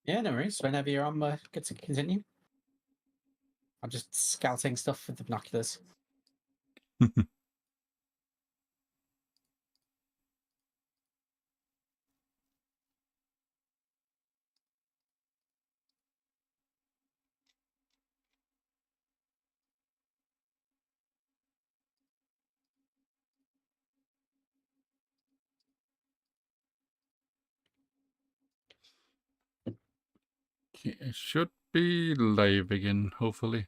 Yeah, no worries. Whenever you're on, good to continue. I'm just scouting stuff with the binoculars. It should be live again, hopefully.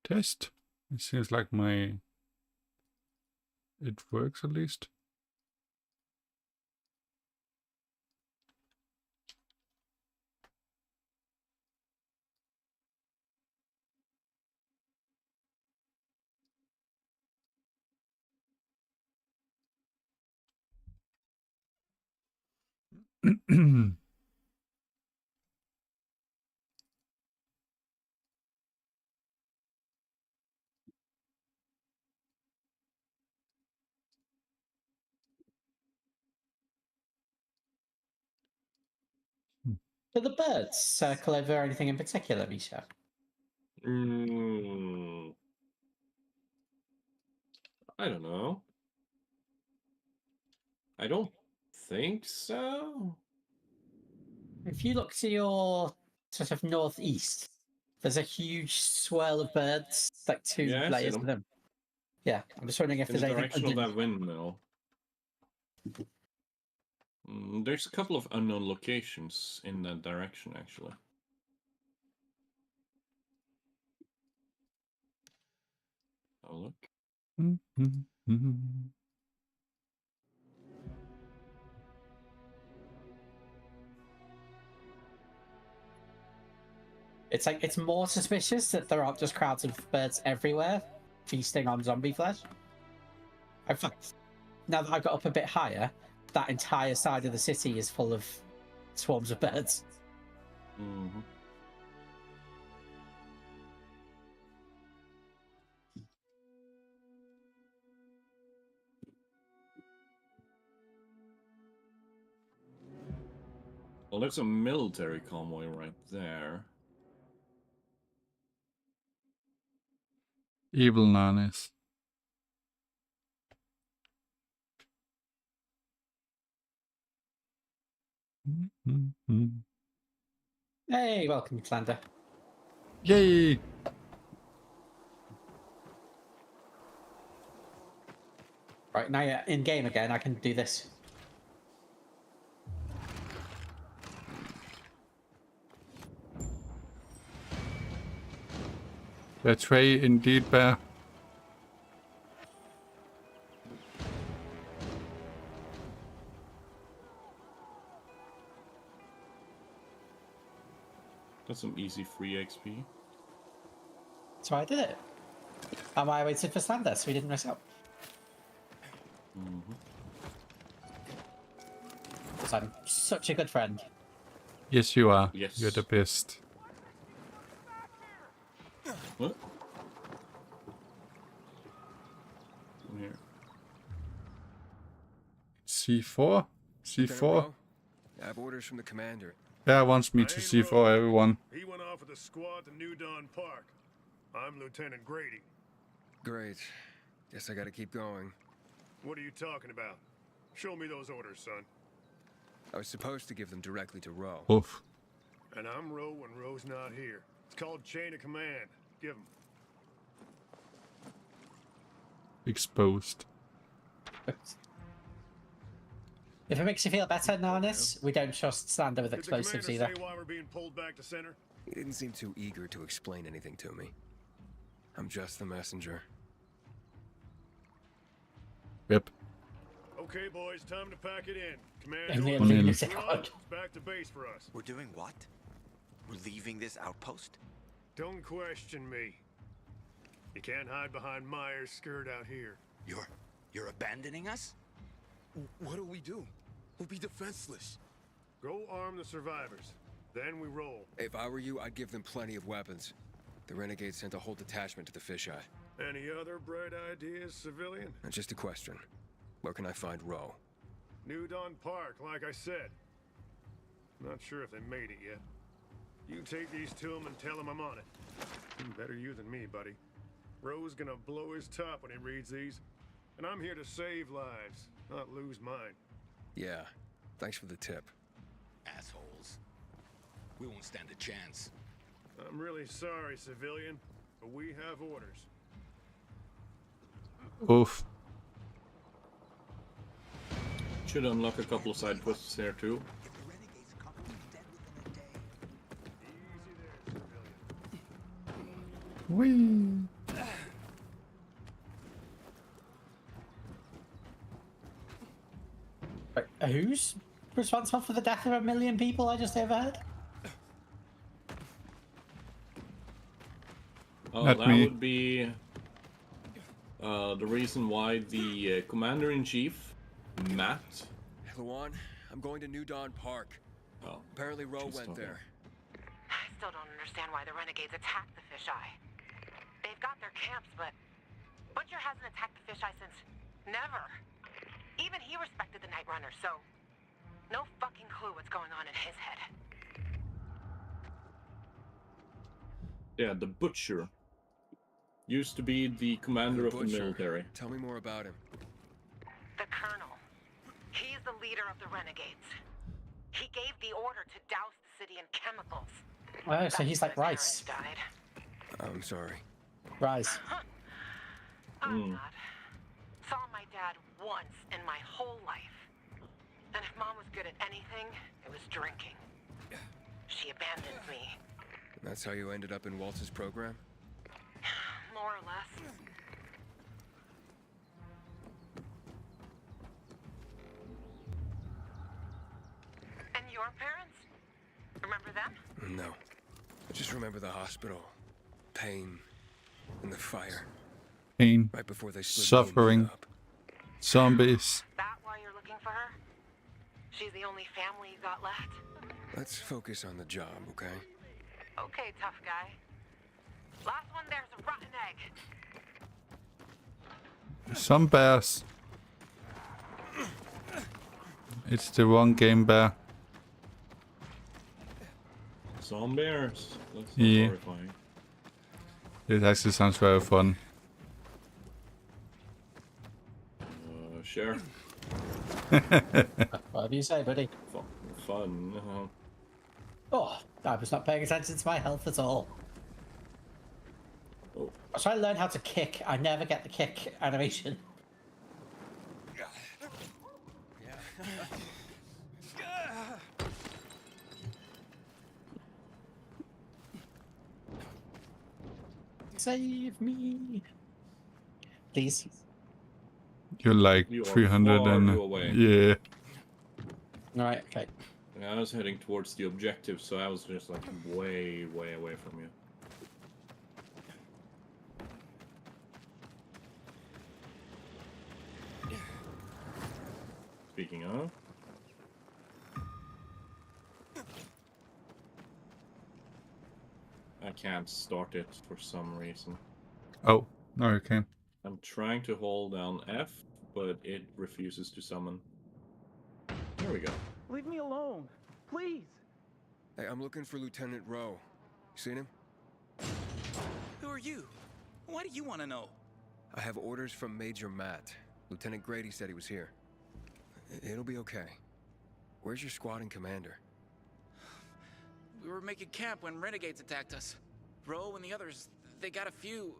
Test. It seems like it works at least. Do the birds circle over anything in particular, Miesha? I don't know. I don't think so. If you look to your sort of northeast, there's a huge swirl of birds, like two Yeah, I see layers them. of them. Yeah, I'm just wondering if In there's the anything direction of that windmill. There's a couple of unknown locations in that direction, actually. Oh, look. It's like it's more suspicious that there aren't just crowds of birds everywhere feasting on zombie flesh. In fact, now that I got up a bit higher, that entire side of the city is full of swarms of birds. Mm-hmm. Well, there's a military convoy right there. Evil Nanis. Hey, welcome, Slander. Yay! Right, now you're in game again, I can do this. Betray indeed, bear. That's some easy free XP. So I did it. I waited for Slander, so he didn't mess up. Mm-hmm. Because I'm such a good friend. Yes, you are. Yes. You're the best. What? Here. C4? C4? I have orders from the commander. Bear wants me to C4 everyone. He went off with a squad to New Dawn Park. I'm Lieutenant Grady. Great. Guess I gotta keep going. What are you talking about? Show me those orders, son. I was supposed to give them directly to Ro. Oof. And I'm Ro when Ro's not here. It's called Chain of Command. Give him. Exposed. If it makes you feel better, Narnis, we don't trust Slander with Did the explosives commander either. say why we're being pulled back to center? He didn't seem too eager to explain anything to me. I'm just the messenger. Yep. Okay, boys, time to pack it in. Command And the orders. lunatic Ro, one. it's back to base for us. We're doing what? We're leaving this outpost? Don't question me. You can't hide behind Myers' skirt out here. You're You're abandoning us? What'll we do? We'll be defenseless. Go arm the survivors. Then we roll. If I were you, I'd give them plenty of weapons. The Renegades sent a whole detachment to the fisheye. Any other bright ideas, civilian? And just a question. Where can I find Roe? New Dawn Park, like I said. Not sure if they made it yet. You take these to him and tell him I'm on it. Better you than me, buddy. Roe's gonna blow his top when he reads these. And I'm here to save lives, not lose mine. Yeah. Thanks for the tip. Assholes. We won't stand a chance. I'm really sorry, civilian, but we have orders. Oof. Should unlock a couple of side quests there too. If the renegades come, we'll be dead within a day. Easy there, civilian. Whee! Who's responsible for the death of 1 million people I just overheard? Not That me. would be the reason why the commander-in-chief, Matt. Luan, I'm going to New Dawn Park. Oh, Apparently Roe she's went still there. I still don't understand why the Renegades attacked the fisheye. They've got their camps, but Butcher hasn't attacked the fisheye since never. Even he respected the Night Runner, so no fucking clue what's going on in his head. Yeah, the Butcher. Used to be the commander of the Butcher. military. Tell me more about him. The Colonel. He's the leader of the Renegades. He gave the order to douse the city in chemicals. Oh, so he's like That's Rice. when his parents I'm sorry. Rice. died. I'm not. Saw my dad once in my whole life. And if Mom was good at anything, it was drinking. She abandoned me. That's how you ended up in Waltz's program? More or less. And your parents? Remember them? No. I just remember the hospital. Pain. And the fire. Pain. Right before they split Suffering. me up. Zombies. That why you're looking for her? She's the only family you got left? Let's focus on the job, okay? Okay, tough guy. Last one there's a rotten egg. Some bears. It's the wrong game, bear. Some bears. That's Yeah. horrifying. It actually sounds very fun. Sure. Whatever you say, buddy. Fun. Oh, I was not paying attention to my health at all. Oh. I was trying to learn how to kick. I never get the kick animation. Save me, please. You're like You are 300 far and away. yeah. All right, okay. Yeah, I was heading towards the objective, so I was just like way, way away from you. Speaking of, I can't start it for some reason. Oh, no, you can. I'm trying to hold down F, but it refuses to summon. There we go. Leave me alone, please. Hey, I'm looking for Lieutenant Roe. Seen him? Who are you? Why do you want to know? I have orders from Major Matt. Lieutenant Grady said he was here. It'll be okay. Where's your squad and commander? We were making camp when renegades attacked us. Roe and the others, they got a few.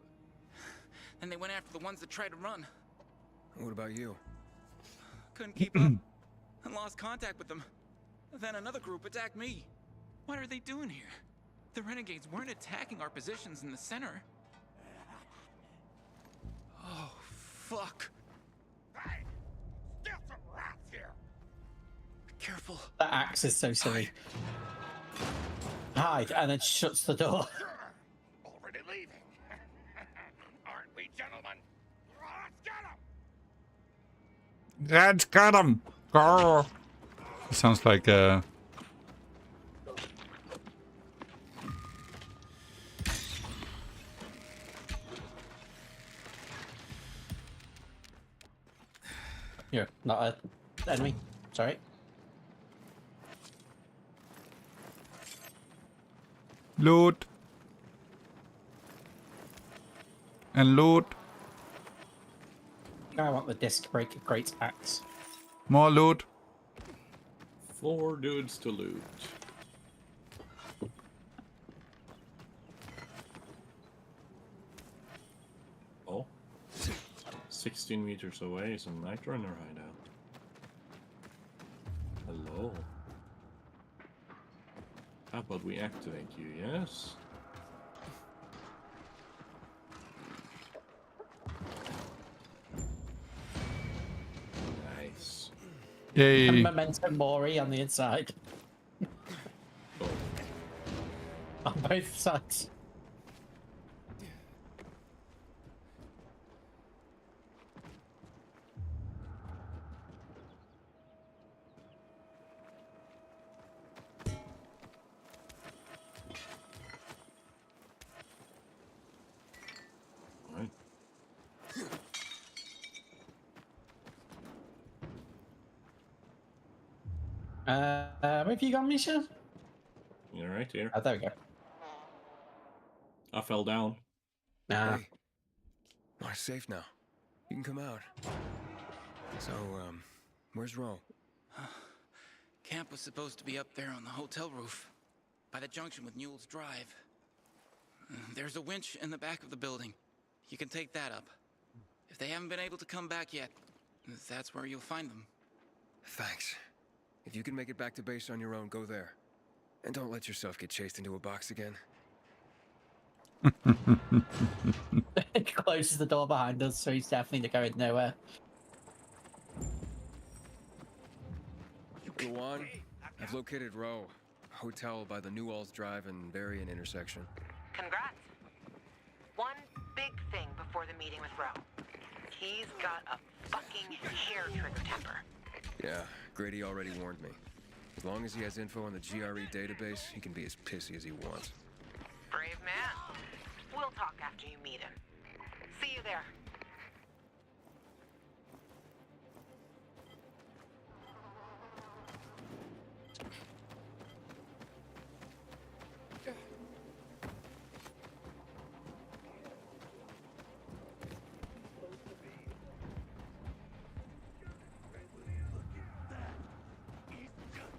Then they went after the ones that tried to run. What about you? Couldn't keep up and lost contact with them. Then another group attacked me. What are they doing here? The renegades weren't attacking our positions in the center. Oh, fuck. Hey, still some rats here. Be careful. That axe is so silly. Hide, and then shuts the door. Sure. Already leaving. Aren't we, gentlemen? Let's get 'em. Reds got him! Grr. It sounds like You're not an enemy. Sorry. loot. And loot. I want the disc breaker great axe. More loot. 4 dudes to loot. Oh. 16 meters away is a Night Runner hideout. Hello. How about we activate you, yes? Nice. Yay. And Memento Mori on the inside. Oh. On both sides. Right. Where have you gone, Miesha? You're right here. Oh, there we go. I fell down. Nah. Hey, we're safe now. You can come out. So, where's Ro? Camp was supposed to be up there on the hotel roof, by the junction with Newell's Drive. There's a winch in the back of the building. You can take that up. If they haven't been able to come back yet, that's where you'll find them. Thanks. If you can make it back to base on your own, go there. And don't let yourself get chased into a box again. It closes the door behind us, so he's definitely going nowhere. Go on. I've located Ro. Hotel by the Newell's Drive and Berrien intersection. Congrats. One big thing before the meeting with Ro. He's got a fucking hair trigger temper. Yeah, Grady already warned me. As long as he has info on the GRE database, he can be as pissy as he wants. Brave man. We'll talk after you meet him. See you there.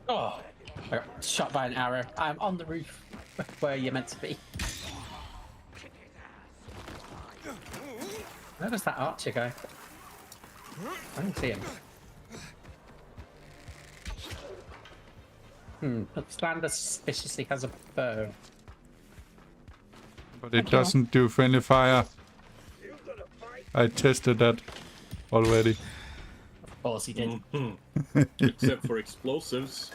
Oh, I got shot by an arrow. I'm on the roof where you're meant to be. Where was that archer guy? I don't see him. Slander suspiciously has a bow. But it doesn't do friendly fire. I tested that already. Of course he did. Except for explosives.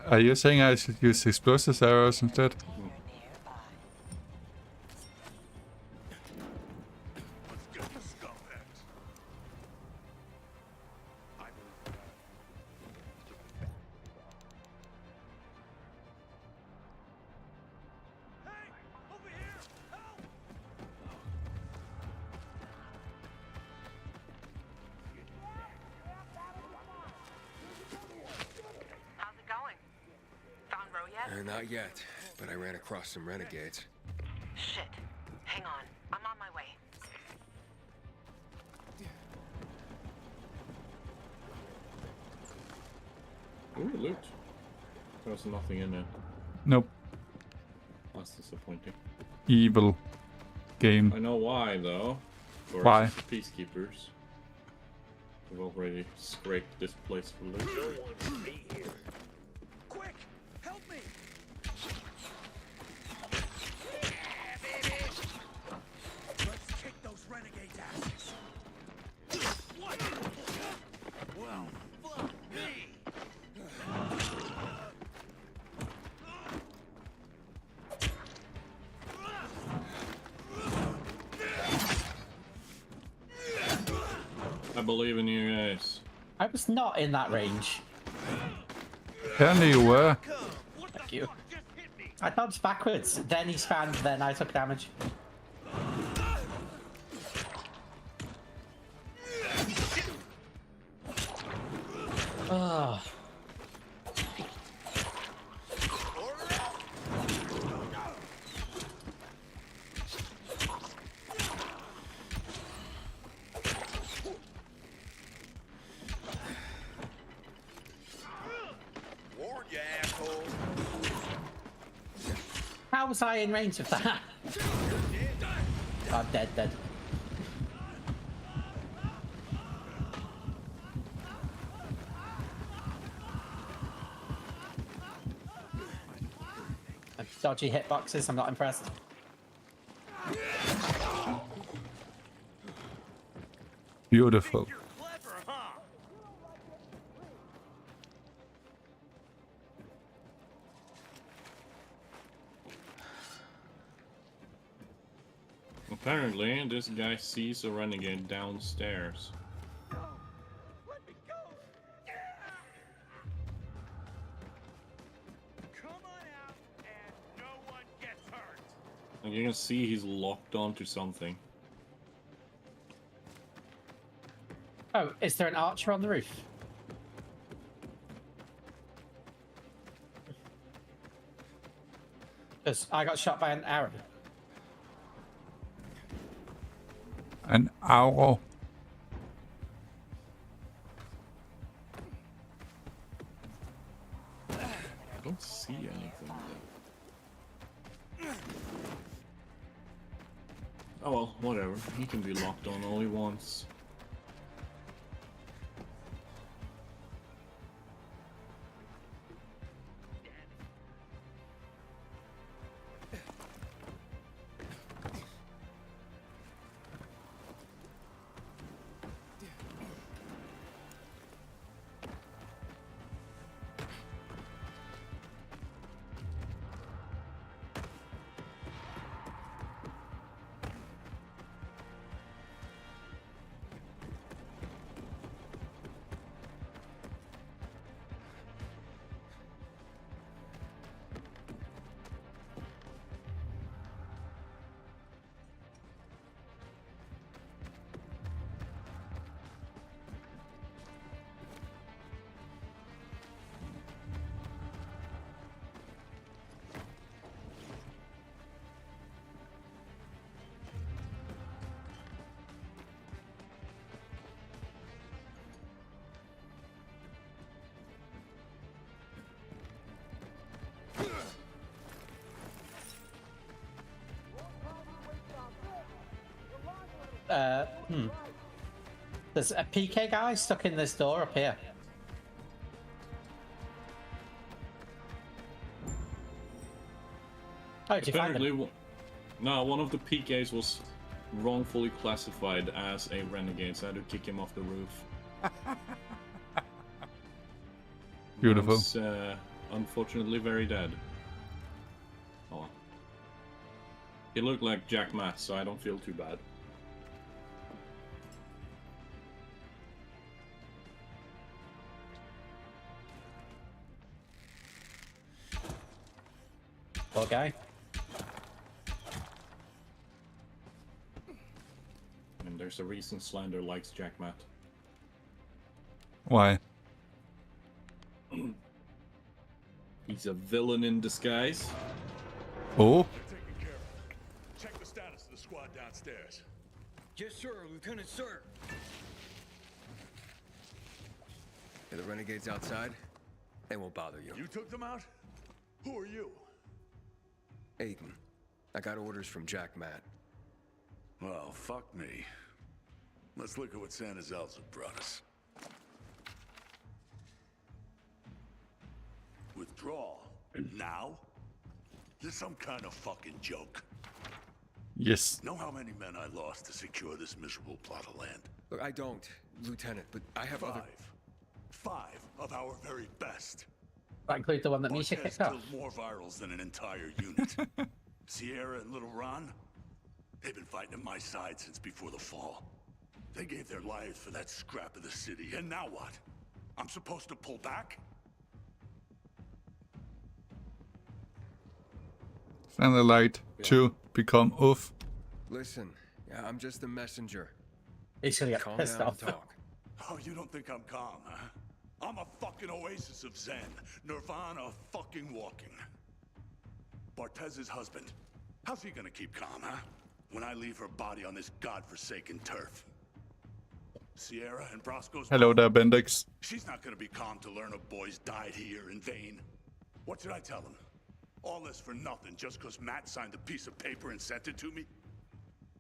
Are you saying I should use explosive arrows instead? How's it going? Found Ro yet? Not yet, but I ran across some renegades. Shit. Hang on. I'm on my way. Ooh, loot. There's nothing in it. Nope. That's disappointing. Evil game. I know why, though. For Why? us as peacekeepers. We've already scraped this place for loot. Quick! Help me! Let's kick those renegades' asses. What? Well, fuck me! believe in you guys. I was not in that range. Apparently you were. Thank you. I dodged backwards, then he spammed, then I took damage. Ugh. How was I in range of that? I'm dead. Dodgy hitboxes, I'm not impressed. Beautiful. Apparently, this guy sees a renegade downstairs. And you can see he's locked onto something. Oh, is there an archer on the roof? Because I got shot by an arrow. An arrow. I don't see anything there. Oh well, whatever. He can be locked on all he wants. There's a PK guy stuck in this door up here. Oh, did you find him? Apparently, no, one of the PKs was wrongfully classified as a renegade, so I had to kick him off the roof. Beautiful. He's unfortunately very dead. Oh well. He looked like Jack Matt, so I don't feel too bad. Poor guy. And there's a reason Slander likes Jack Matt. Why? He's a villain in disguise. Oh? Check the status of the squad downstairs. Yes, sir, Lieutenant, sir. Are the renegades outside? They won't bother you. You took them out? Who are you? Aiden. I got orders from Jack Matt. Well, fuck me. Let's look at what Santa's elves have brought us. Withdrawal? Now? You're some kind of fucking joke. Yes. Know how many men I lost to secure this miserable plot of land? Look, I don't, Lieutenant, but I have other... Five of our very best. That include the one that Miesha Marquez kicked off. killed more virals than an entire unit. Sierra and Little Ron, they've been fighting at my side since before the fall. They gave their lives for that scrap of the city, and now what? I'm supposed to pull back? Shine the light to become off. Listen, I'm just the messenger. He's gonna get Calm pissed down off. and talk. Oh, you don't think I'm calm, huh? I'm a fucking oasis of zen. Nirvana fucking walking. Bartez's husband. How's he gonna keep calm, huh? When I leave her body on this godforsaken turf. Sierra and Brosco's... Hello there, Bendix. She's not gonna be calm to learn her boys died here in vain. What should I tell him? All this for nothing just because Matt signed a piece of paper and sent it to me?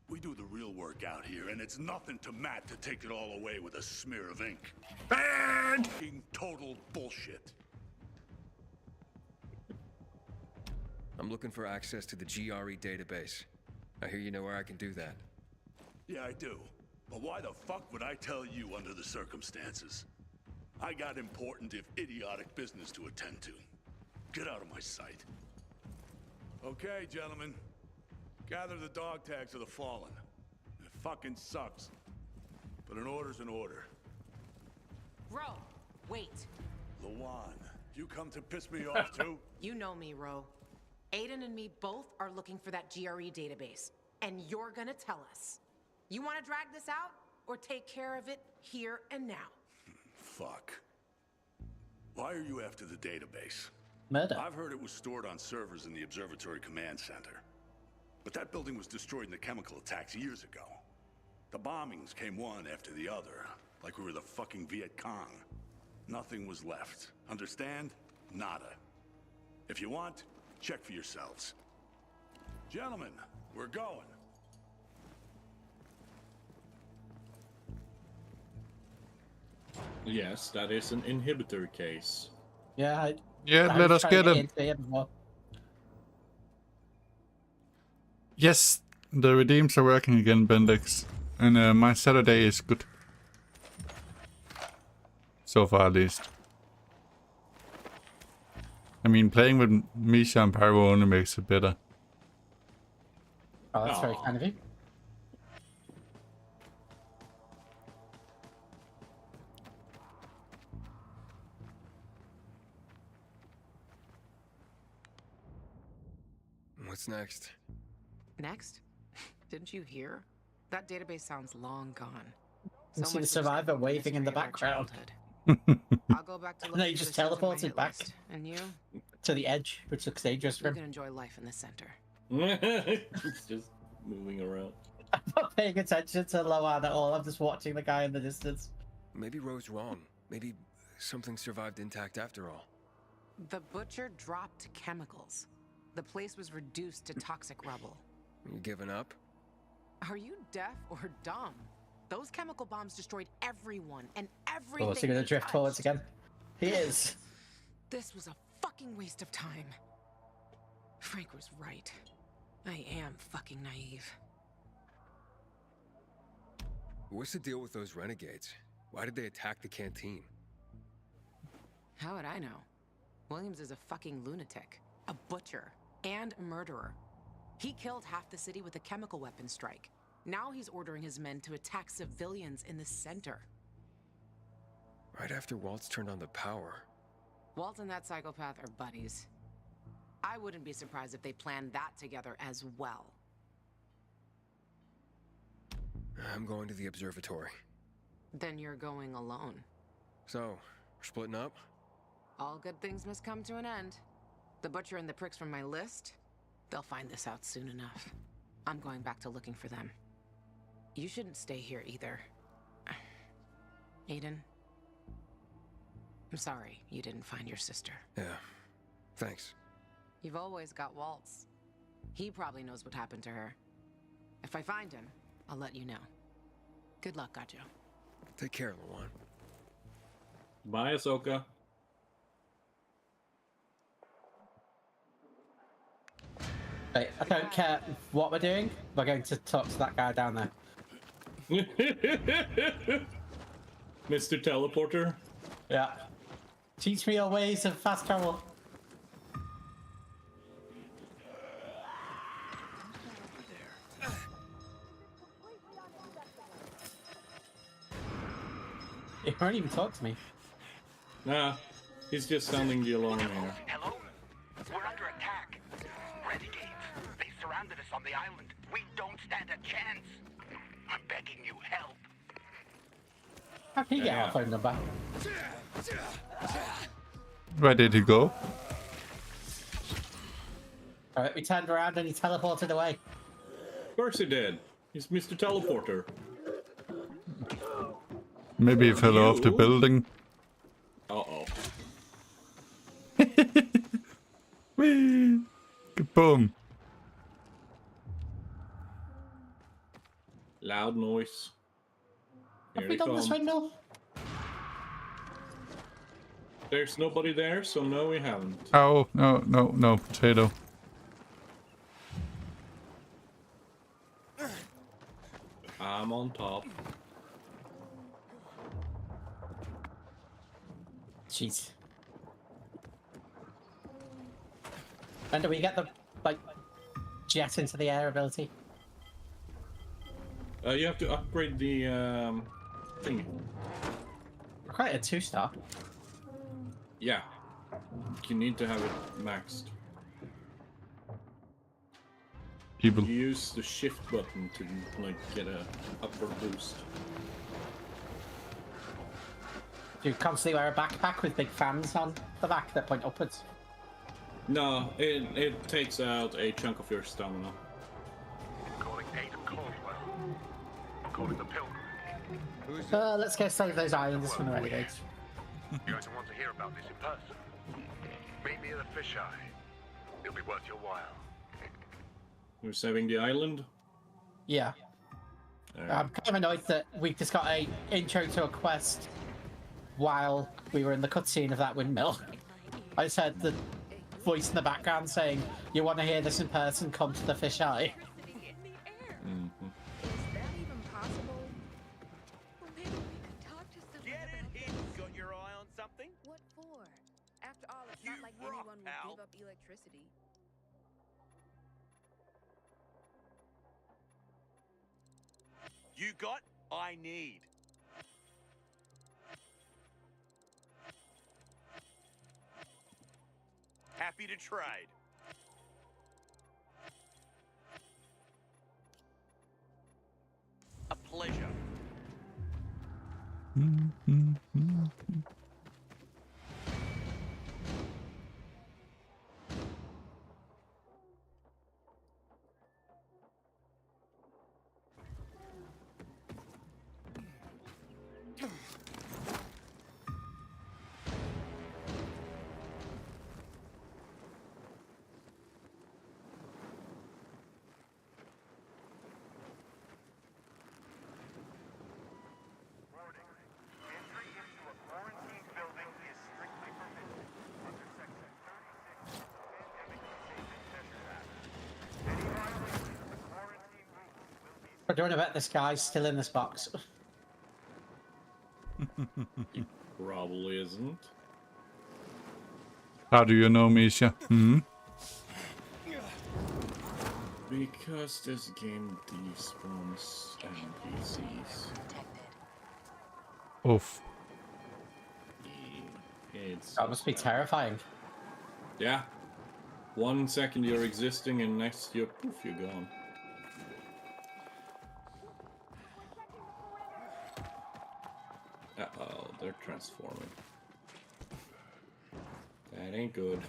We do the real work out here, and it's nothing to Matt to take it all away with a smear of ink. And total bullshit. I'm looking for access to the GRE database. I hear you know where I can do that. Yeah, I do. But why the fuck would I tell you under the circumstances? I got important, if idiotic, business to attend to. Get out of my sight. Okay, gentlemen. Gather the dog tags of the fallen. It fucking sucks. But an order's an order. Ro, wait. Lawan, you come to piss me off too? You know me, Ro. Aiden and me both are looking for that GRE database. And you're gonna tell us. You wanna drag this out? Or take care of it here and now? Fuck. Why are you after the database? Murder. I've heard it was stored on servers in the Observatory Command Center. But that building was destroyed in the chemical attacks years ago. The bombings came one after the other, like we were the fucking Viet Cong. Nothing was left. Understand? Nada. If you want, check for yourselves. Gentlemen, we're going. Yes, that is an inhibitor case. Yeah. Yeah, let us get him. Well, Yes, the redeems are working again, Bendix. And my Saturday is good. So far, at least. I mean, playing with Miesha and Pyro only makes it better. oh, that's very Aw. kind of you. What's next? Next? Didn't you hear? That database sounds long gone. You see the much for survivor discovering waving in the mystery of our background. childhood. I'll go back to And look then he through just the sins on my teleported hit back. list. And you? To the edge, which looks dangerous for You him. can enjoy life in the center. It's just moving around. I'm not paying attention to Loan at all. I'm just watching the guy in the distance. Maybe Ro's wrong. Maybe something survived intact after all. The butcher dropped chemicals. The place was reduced to toxic rubble. You giving up? Are you deaf or dumb? Those chemical bombs destroyed everyone and everything. Oh, is he going to they drift touched. forwards again? He is. This was a fucking waste of time. Frank was right. I am fucking naive. What's the deal with those renegades? Why did they attack the canteen? How would I know? Williams is a fucking lunatic, a butcher, and a murderer. He killed half the city with a chemical weapon strike. Now he's ordering his men to attack civilians in the center. Right after Waltz turned on the power. Walt and that psychopath are buddies. I wouldn't be surprised if they planned that together as well. I'm going to the observatory. Then you're going alone. So, we're splitting up? All good things must come to an end. The butcher and the pricks from my list, they'll find this out soon enough. I'm going back to looking for them. You shouldn't stay here either. Aiden, I'm sorry you didn't find your sister. Yeah. Thanks. You've always got Waltz. He probably knows what happened to her. If I find him, I'll let you know. Good luck, Gajo. Take care, Lawan. Bye, Ahsoka. Right, I don't care what we're doing. We're going to talk to that guy down there. Mr. Teleporter. Yeah. Teach me your ways of fast travel. He won't even talk to me. Nah, he's just sounding the alarm here. Hello? We're under attack. Renegades. They surrounded us on the island. We don't stand a chance. I'm begging you, help. How can you get Yeah. our phone number? Where did he go? Alright, we turned around and he teleported away. Of course he did. He's Mr. Teleporter. Maybe he fell off the You? building. Uh-oh. Whee! Boom. Loud noise. Here Have we they done the come. swindle? There's nobody there, so no, we haven't. Oh, no, potato. I'm on top. Jeez. When do we get the, like, jet into the air ability? You have to upgrade the thingy. We're quite a 2-star. Yeah. You need to have it maxed. People. You use the shift button to like get a upward boost. Do you constantly wear a backpack with big fans on the back that point upwards? No, it takes out a chunk of your stamina. Calling Aiden Caldwell. I'm calling the Pilgrim. Let's go save those islands from the renegades. You guys want to hear about this in person? Meet me at the fisheye. It'll be worth your while. We're saving the island. Yeah. Alright. I'm kind of annoyed that we just got a intro to a quest while we were in the cutscene of that windmill. I just heard the voice in the background saying, "You want to hear this in person? Come to the fisheye." Mm-hmm. Is that even possible? Well, maybe we could talk to someone Get about it? this. Got your eye on something? What for? After all, it's You not like rock, anyone would pal. give up electricity. You got? I need. Happy to trade. A pleasure. Warning. Entry into a quarantine building is strictly permitted under Section 36 of the Pandemic Containment Measures Act. Any violation of the quarantine rules will be We're doing about this guy's still in this box. He probably isn't. How do you know, Miesha? Hmm? Because this game despawns NPCs. Oof. It's That must be terrifying. yeah. 1 second you're existing, and next you're poof, you're gone. Uh-oh, they're transforming. That ain't good.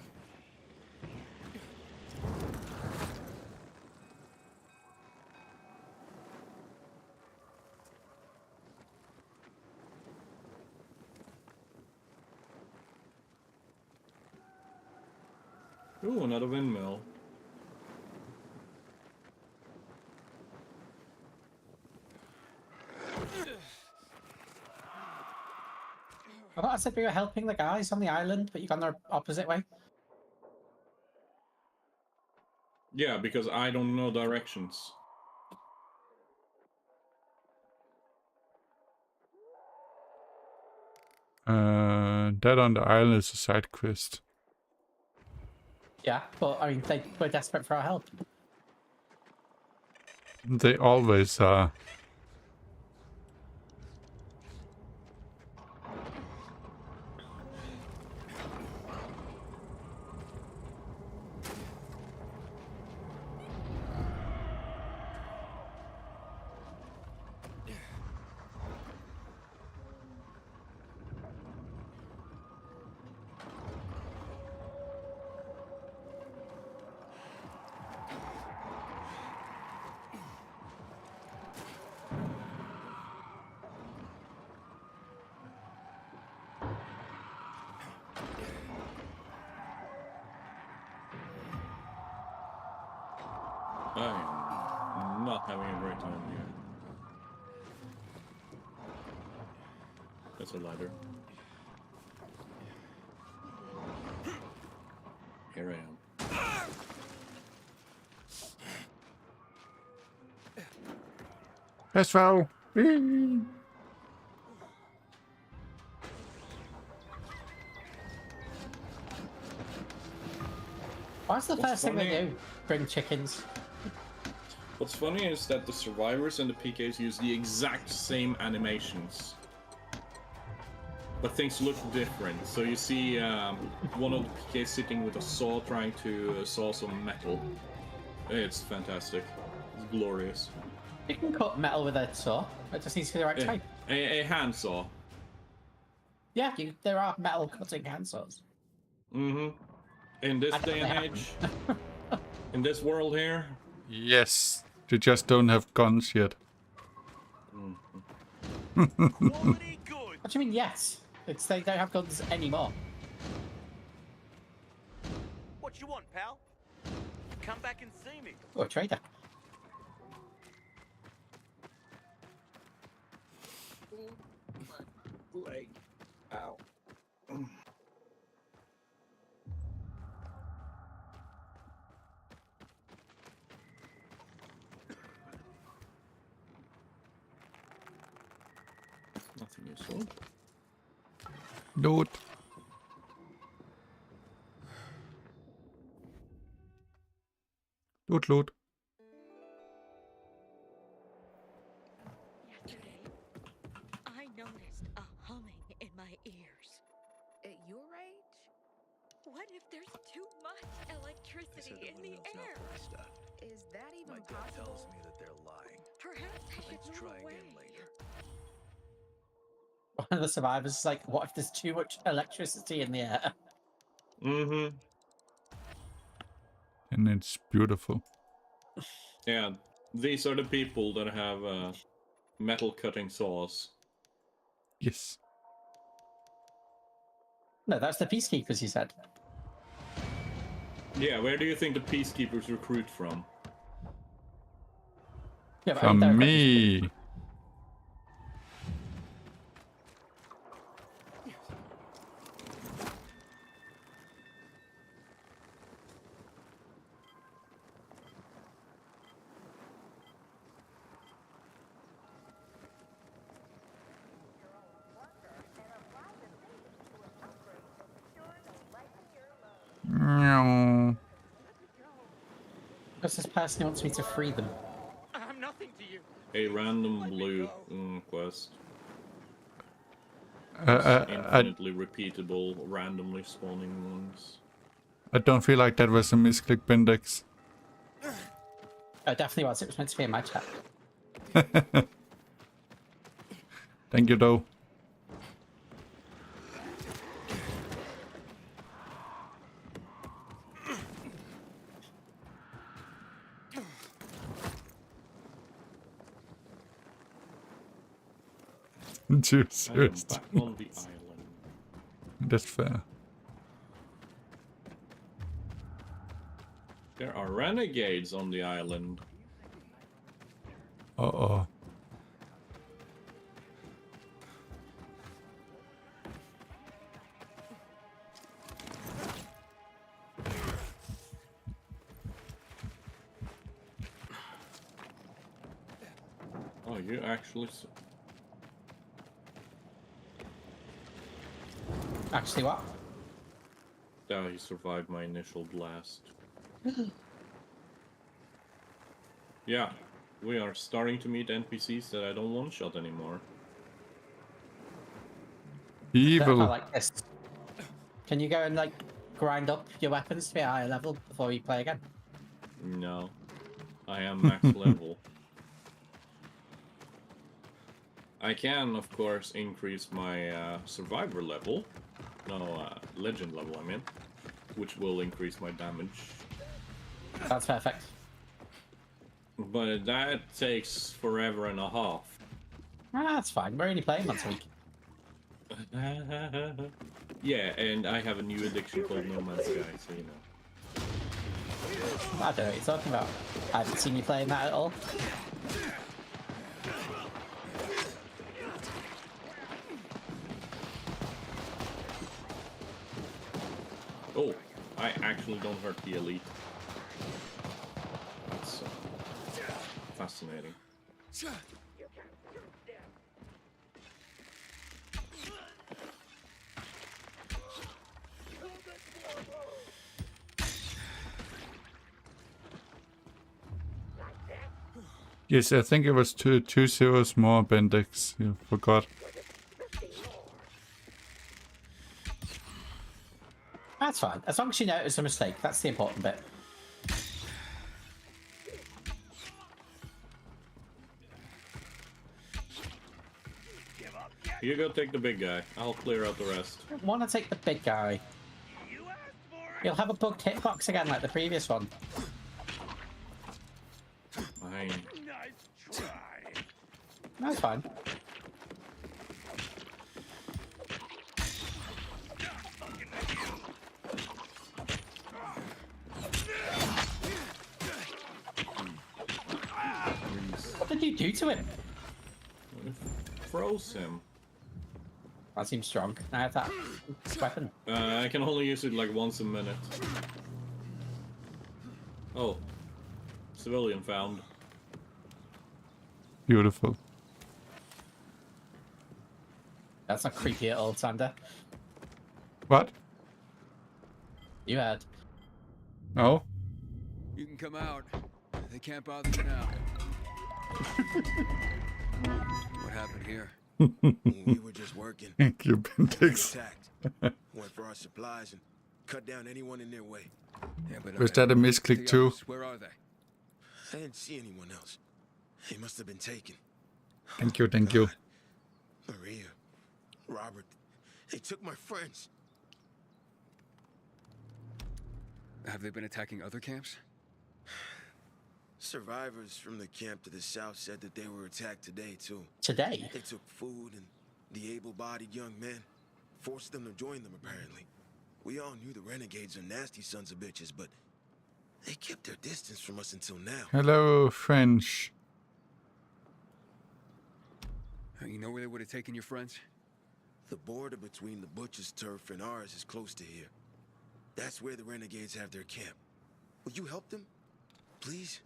Ooh, another windmill. I thought I said we were helping the guys on the island, but you've gone the opposite way. Yeah, because I don't know directions. That on the island is a side quest. Yeah, but I mean, they were desperate for our help. They always are. I am not having a great time here. That's a ladder. Here I am. Let's go. What's the What's first thing they funny- do? Bring chickens. What's funny is that the survivors and the PKs use the exact same animations. But things look different. So you see one of the PKs sitting with a saw trying to saw some metal. It's fantastic. It's glorious. You can cut metal with a saw. It just needs to be the right type. A hand saw. Yeah, there are metal cutting hand saws. Mm-hmm. In this day and age, in this world here. Yes. They just don't have guns yet. What do you mean, yes? They don't have guns anymore. What you want, pal? Come back and see me. Oh, a trader. Leg. Ow. Nothing useful. Loot. Loot. Yesterday, I noticed a humming in my ears. At your age? What if there's too much electricity in the air? Is that even My dad possible? tells me that they're lying. Perhaps I should Let's move try away. again later. One of the survivors is like, what if there's too much electricity in the air? Mm-hmm. And it's beautiful. Yeah, these are the people that have metal cutting saws. Yes. No, that's the peacekeepers, you said. Yeah, where do you think the peacekeepers recruit from? Yeah, but From they're me. Meow. Because this person wants me to free them. I'm nothing to you. A random blue quest. I Infinitely repeatable, randomly spawning ones. don't feel like that was a misclick, Bendex. It definitely was. It was meant to be in my chat. Thank you, though. I am back on the island. That's fair. There are renegades on the island. Uh-oh. Oh, you actually... Actually, what? Oh, he survived my initial blast. Yeah, we are starting to meet NPCs that I don't one-shot anymore. Evil. I like this. Can you go and, like, grind up your weapons to be a higher level before you play again? No. I am max level. I can, of course, increase my survivor level. No, legend level, I mean. Which will increase my damage. That's perfect. But that takes forever and a half. Ah, that's fine. We're only playing once a week. Yeah, and I have a new addiction called No Man's Sky, so you know. I don't know what you're talking about. I haven't seen you playing that at all. Oh, I actually don't hurt the elite. That's fascinating. Yes, I think it was two zeros more, Bendix. You forgot. That's fine. As long as you know it was a mistake, that's the important bit. You go take the big guy. I'll clear out the rest. I want to take the big guy. You'll have a bugged hitbox again like the previous one. Fine. That's fine. What did you do to him? Froze him. That seems strong. I have that weapon. I can only use it like once a minute. Oh. Civilian found. Beautiful. That's not creepy at all, Sander. What? You heard. Oh? You can come out. They can't bother you now. What happened here? We were just working. Thank you, Bendix. Attacked. Went for our supplies and cut down anyone in their way. Yeah, but Was that a misclick too? Where are they? I didn't see anyone else. They must have been taken. Thank you, thank you. Maria, Robert, they took my friends. Have they been attacking other camps? Survivors from the camp to the south said that they were attacked today, too. Today? They took food and the able-bodied young men. Forced them to join them, apparently. We all knew the renegades are nasty sons of bitches, but they kept their distance from us until now. Hello, French. You know where they would have taken your friends? The border between the butcher's turf and ours is close to here. That's where the renegades have their camp. Will you help them? Please?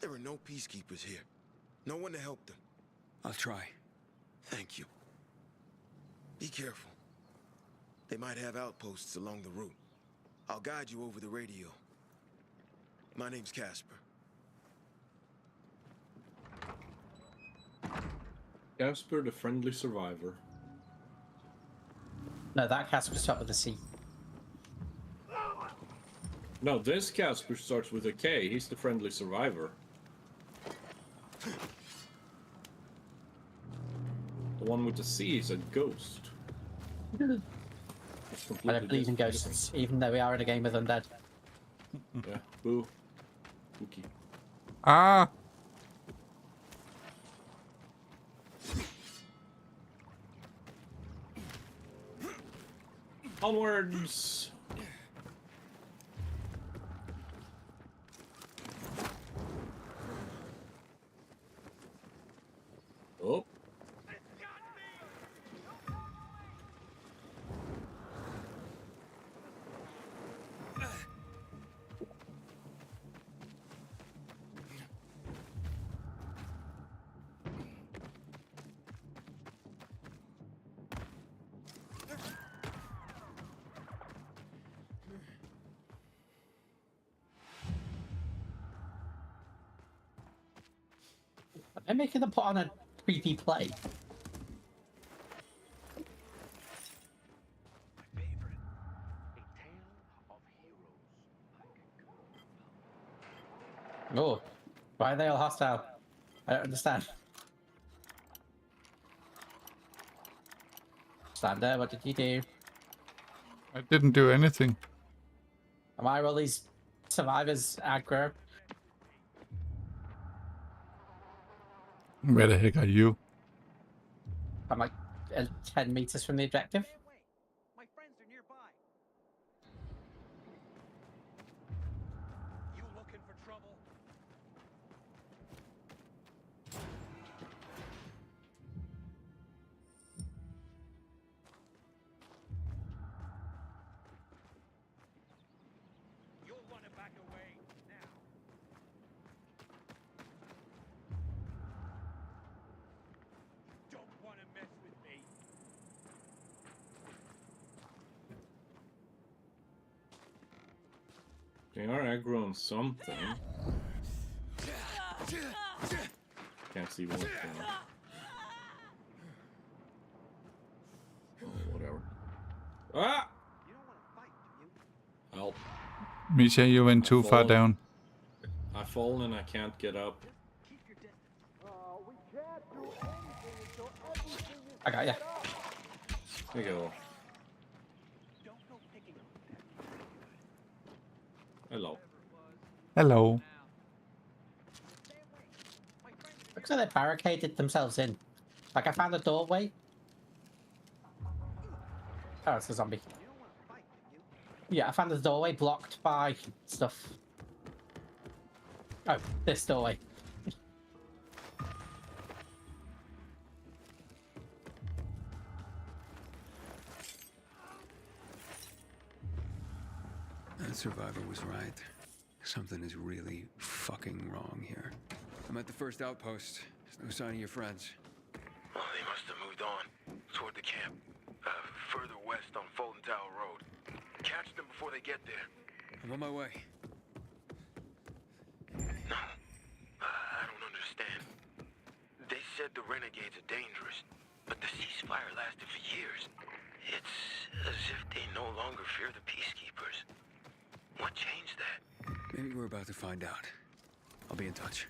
There are no peacekeepers here. No one to help them. I'll try. Thank you. Be careful. They might have outposts along the route. I'll guide you over the radio. My name's Casper. Casper, the friendly survivor. No, that Casper starts with a C. No, this Casper starts with a K. He's the friendly survivor. The one with the C is a ghost. I don't believe in ghosts, even though we are in a game with undead. Yeah, boo. Spooky. Ah! Onwards! Oh. They're making them put on a creepy play. Oh, why are they all hostile? I don't understand. Sander, what did you do? I didn't do anything. Am I all these survivors aggro? Where the heck are you? I'm like 10 meters from the objective. They are aggro on something. Can't see what. Oh, whatever. Ah! Help. Miesha, you went too far down. I've fallen and I can't get up. I got ya. There you go. Hello. Hello. Looks like they barricaded themselves in. Like I found a doorway. Oh, it's a zombie. Yeah, I found the doorway blocked by stuff. Oh, this doorway. That survivor was right. Something is really fucking wrong here. I'm at the first outpost. There's no sign of your friends. Well, they must have moved on toward the camp. Further west on Fulton Tower Road. Catch them before they get there. I'm on my way. No. I don't understand. They said the renegades are dangerous, but the ceasefire lasted for years. It's as if they no longer fear the peacekeepers. What changed that? Maybe we're about to find out. I'll be in touch.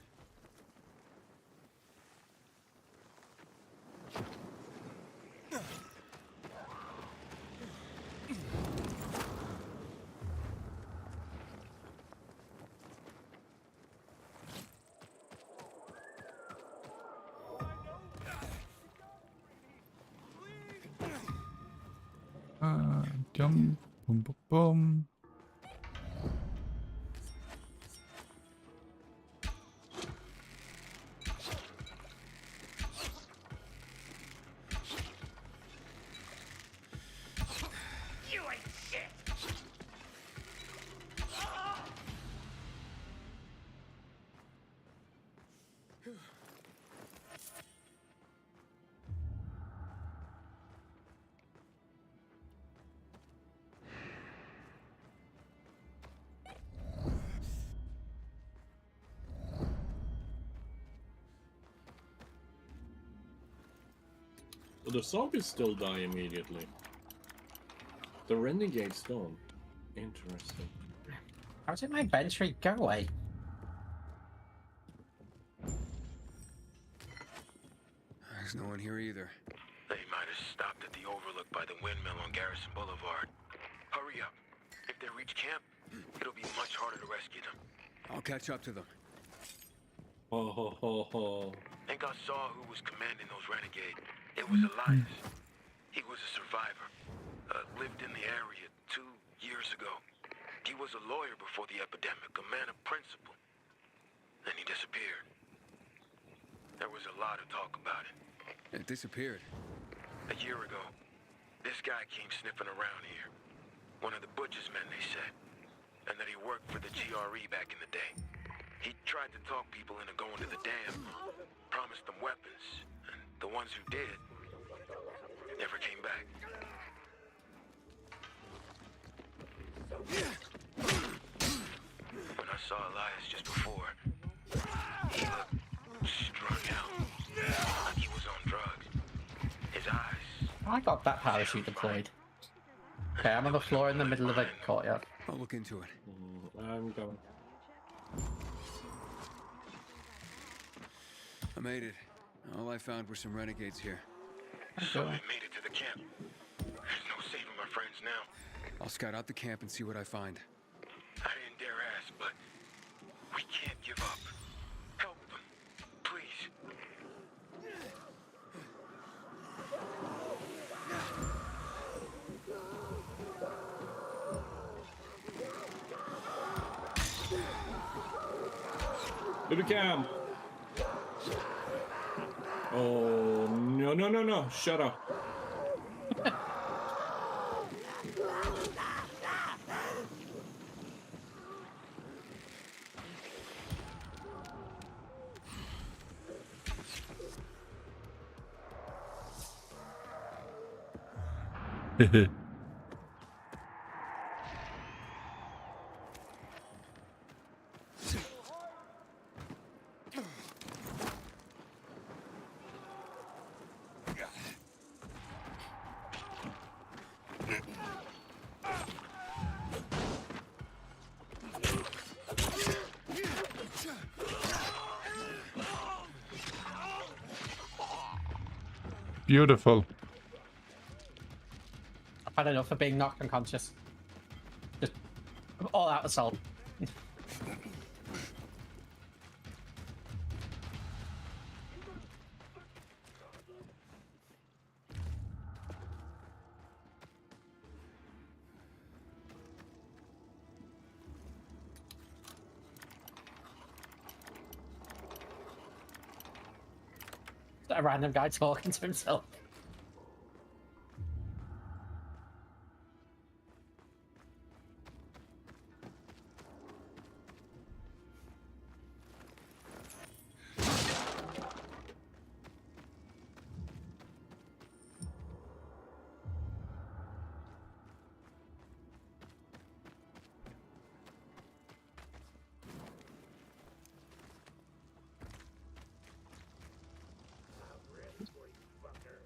Jump. Boom, boom, boom. Well, the zombies still die immediately. The renegades don't. Interesting. How did my inventory go away? There's no one here either. They might have stopped at the overlook by the windmill on Garrison Boulevard. Hurry up. If they reach camp, it'll be much harder to rescue them. I'll catch up to them. Ho ho ho ho. Think I saw who was commanding those renegades. It was Elias. He was a survivor. Lived in the area 2 years ago. He was a lawyer before the epidemic, a man of principle. Then he disappeared. There was a lot of talk about it. It disappeared. A year ago, this guy came sniffing around here. One of the butcher's men, they said. And that he worked for the GRE back in the day. He tried to talk people into going to the dam, promised them weapons, and the ones who did never came back. When I saw Elias just before, he looked strung out, like he was on drugs. His eyes... I got that parachute deployed. Okay, I'm on the floor in the middle of the courtyard. I'll look into it. I'm going. I made it. All I found were some renegades here. So they made it to the camp. There's no saving my friends now. I'll scout out the camp and see what I find. I didn't dare ask, but we can't give up. Help them, please. To the camp. Oh, no, no, no, no. Shut up. Beautiful. I've had enough of being knocked unconscious. Just all out assault. A random guy talking to himself.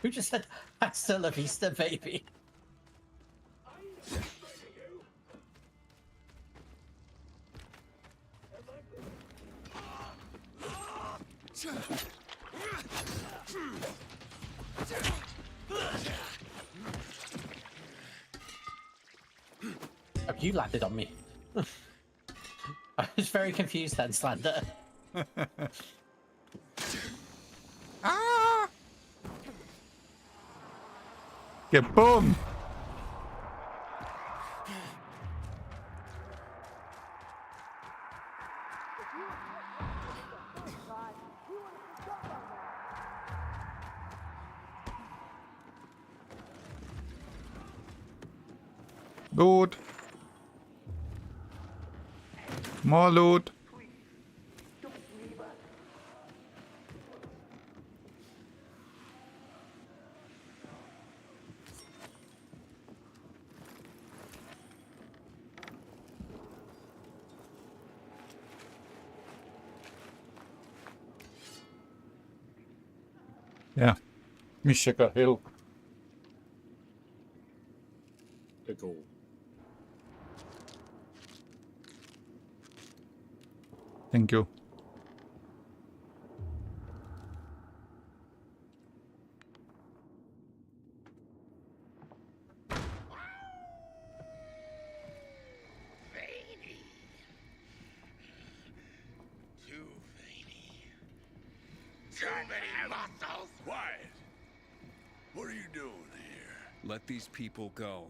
Who just said, "Hasta la vista, baby"? Oh, you landed on me. I was very confused then, Slander. Ah! Get boom! Loot. More loot. Yeah. Miesha got hill. Cool. Thank you. Quiet. What are you doing here? Let these people go.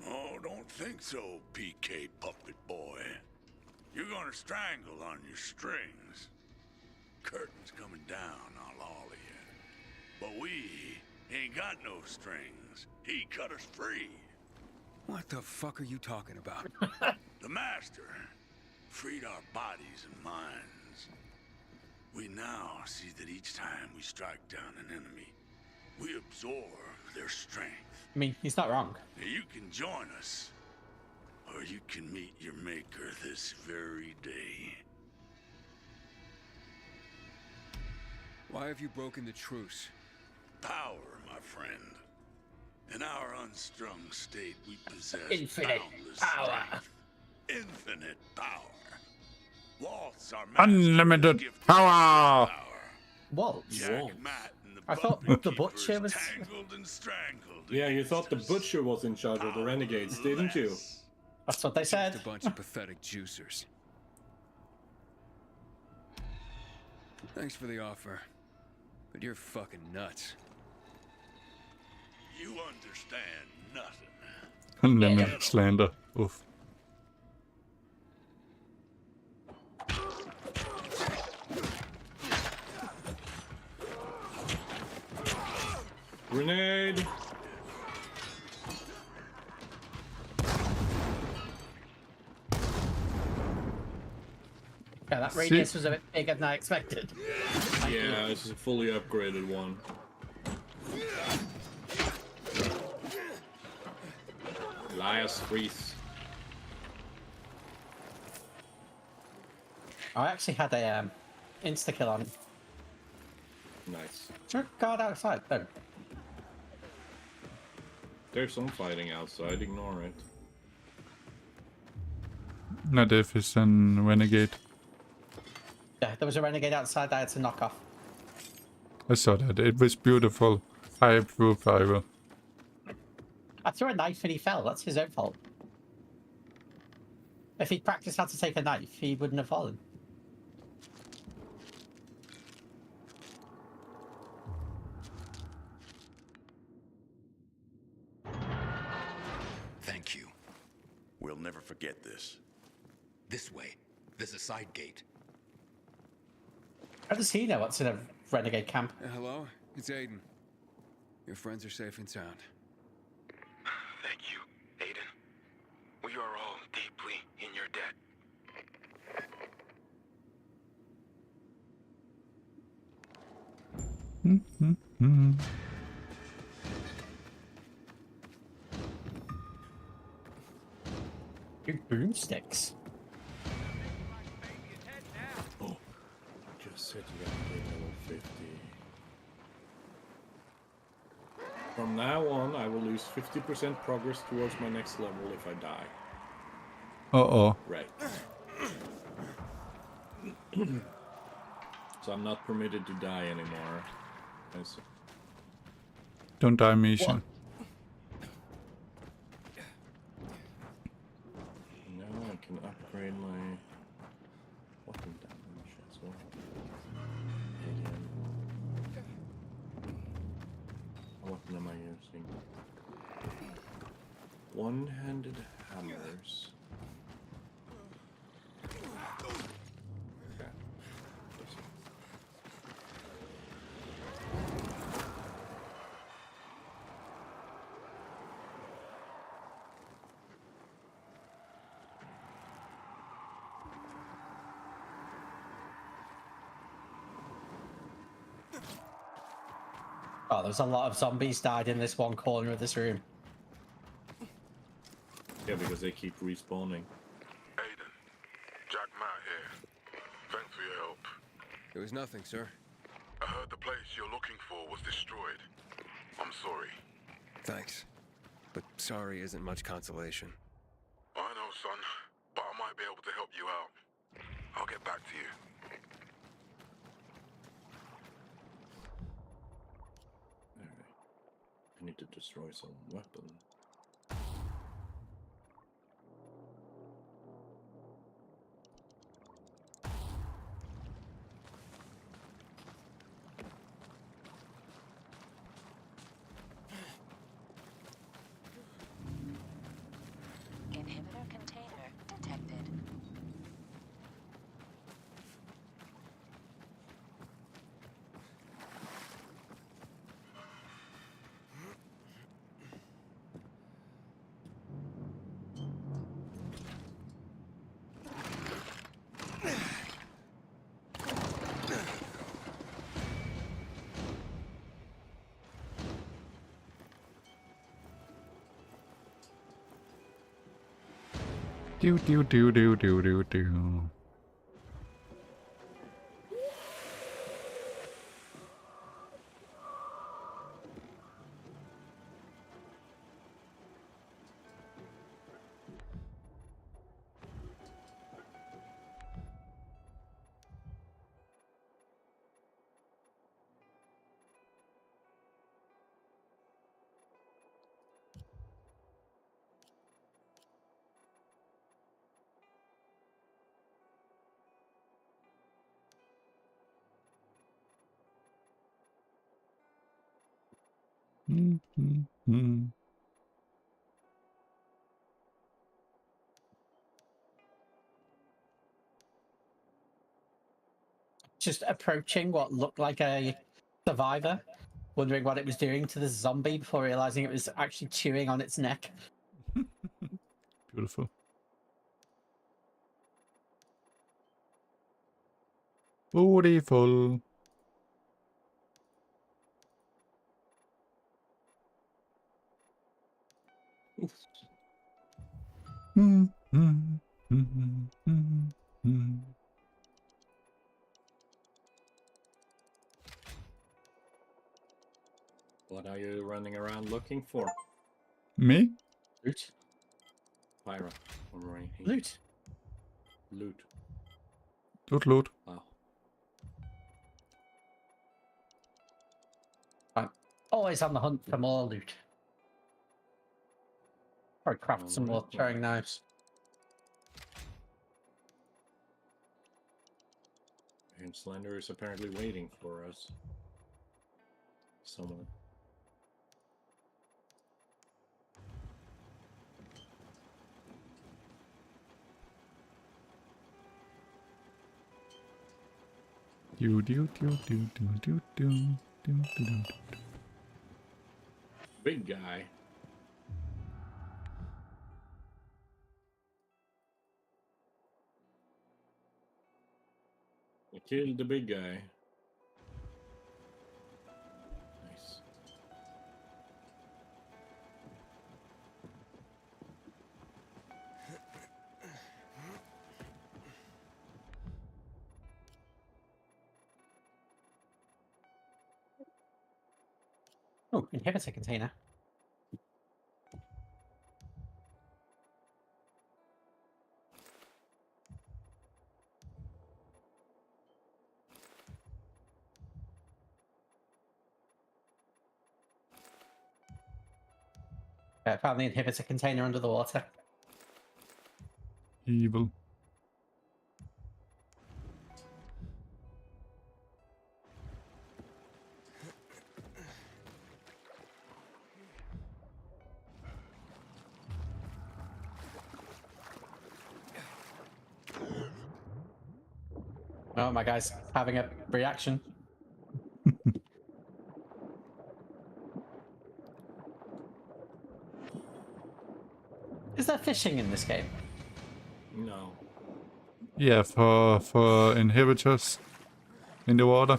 Oh, don't think so, PK puppet boy. You're gonna strangle on your strings. Curtain's coming down on all of you. But we ain't got no strings. He cut us free. What the fuck are you talking about? The master freed our bodies and minds. We now see that each time we strike down an enemy, we absorb their strength. I mean, he's not wrong. Now you can join us, or you can meet your maker this very day. Why have you broken the truce? Power, my friend. In our unstrung state, we possess Infinite boundless power. strength. Infinite power. Waltz our Unlimited power. Waltz? Jack, Matt, and the I thought Bumpy the butcher Keepers was... tangled and strangled. Yeah, you thought the butcher was in charge of the renegades, didn't you? That's what they said. Just a bunch of pathetic juicers. Thanks for the offer, but you're fucking nuts. You understand nothing. Unlimited slander. Oof. Grenade! Yeah, that radius was a bit bigger than I expected. Yeah, this is a fully upgraded one. Elias Freeze. I actually had a insta kill on him. Nice. Sure, guard outside then. There's some fighting outside, ignore it. Not if it's an renegade. Yeah, there was a renegade outside that I had to knock off. I saw that. It was beautiful. I approve, Ira. I threw a knife and he fell. That's his own fault. If he'd practiced how to take a knife, he wouldn't have fallen. Thank you. We'll never forget this. This way. There's a side gate. How does he know what's in a renegade camp? Hello? It's Aiden. Your friends are safe and sound. Thank you, Aiden. We are all deeply in your debt. Broomsticks. Oh, just said you gotta get level 50. From now on, I will lose 50% progress towards my next level if I die. Uh-oh. Right. So I'm not permitted to die anymore. Don't die, Miesha. What? Now I can upgrade my weapon damage as well. Again. What weapon am I using? One-handed hammers. Okay. Oh, there's a lot of zombies died in this one corner of this room. Yeah, because they keep respawning. Aiden, Jack Matt here. Thanks for your help. It was nothing, sir. I heard the place you're looking for was destroyed. I'm sorry. Thanks. But sorry isn't much consolation. I know, son, but I might be able to help you out. I'll get back to you. I need to destroy some weapon. Inhibitor container detected. Do do do do do do do. Just approaching what looked like a survivor, wondering what it was doing to the zombie before realizing it was actually chewing on its neck. Beautiful. Beautiful. What are you running around looking for? Me? Loot. Pyra. Right. Loot. Loot. Loot, loot. Wow. Always on the hunt for more loot. Probably craft some more throwing knives. And Slender is apparently waiting for us. Someone. Do do do do do do do do do. Big guy. I killed the big guy. Nice. Oh, inhibitor container. Found the inhibitor container under the water. Evil. Oh, my guy's having a reaction. Is there fishing in this game? No. Yeah, for inhibitors in the water.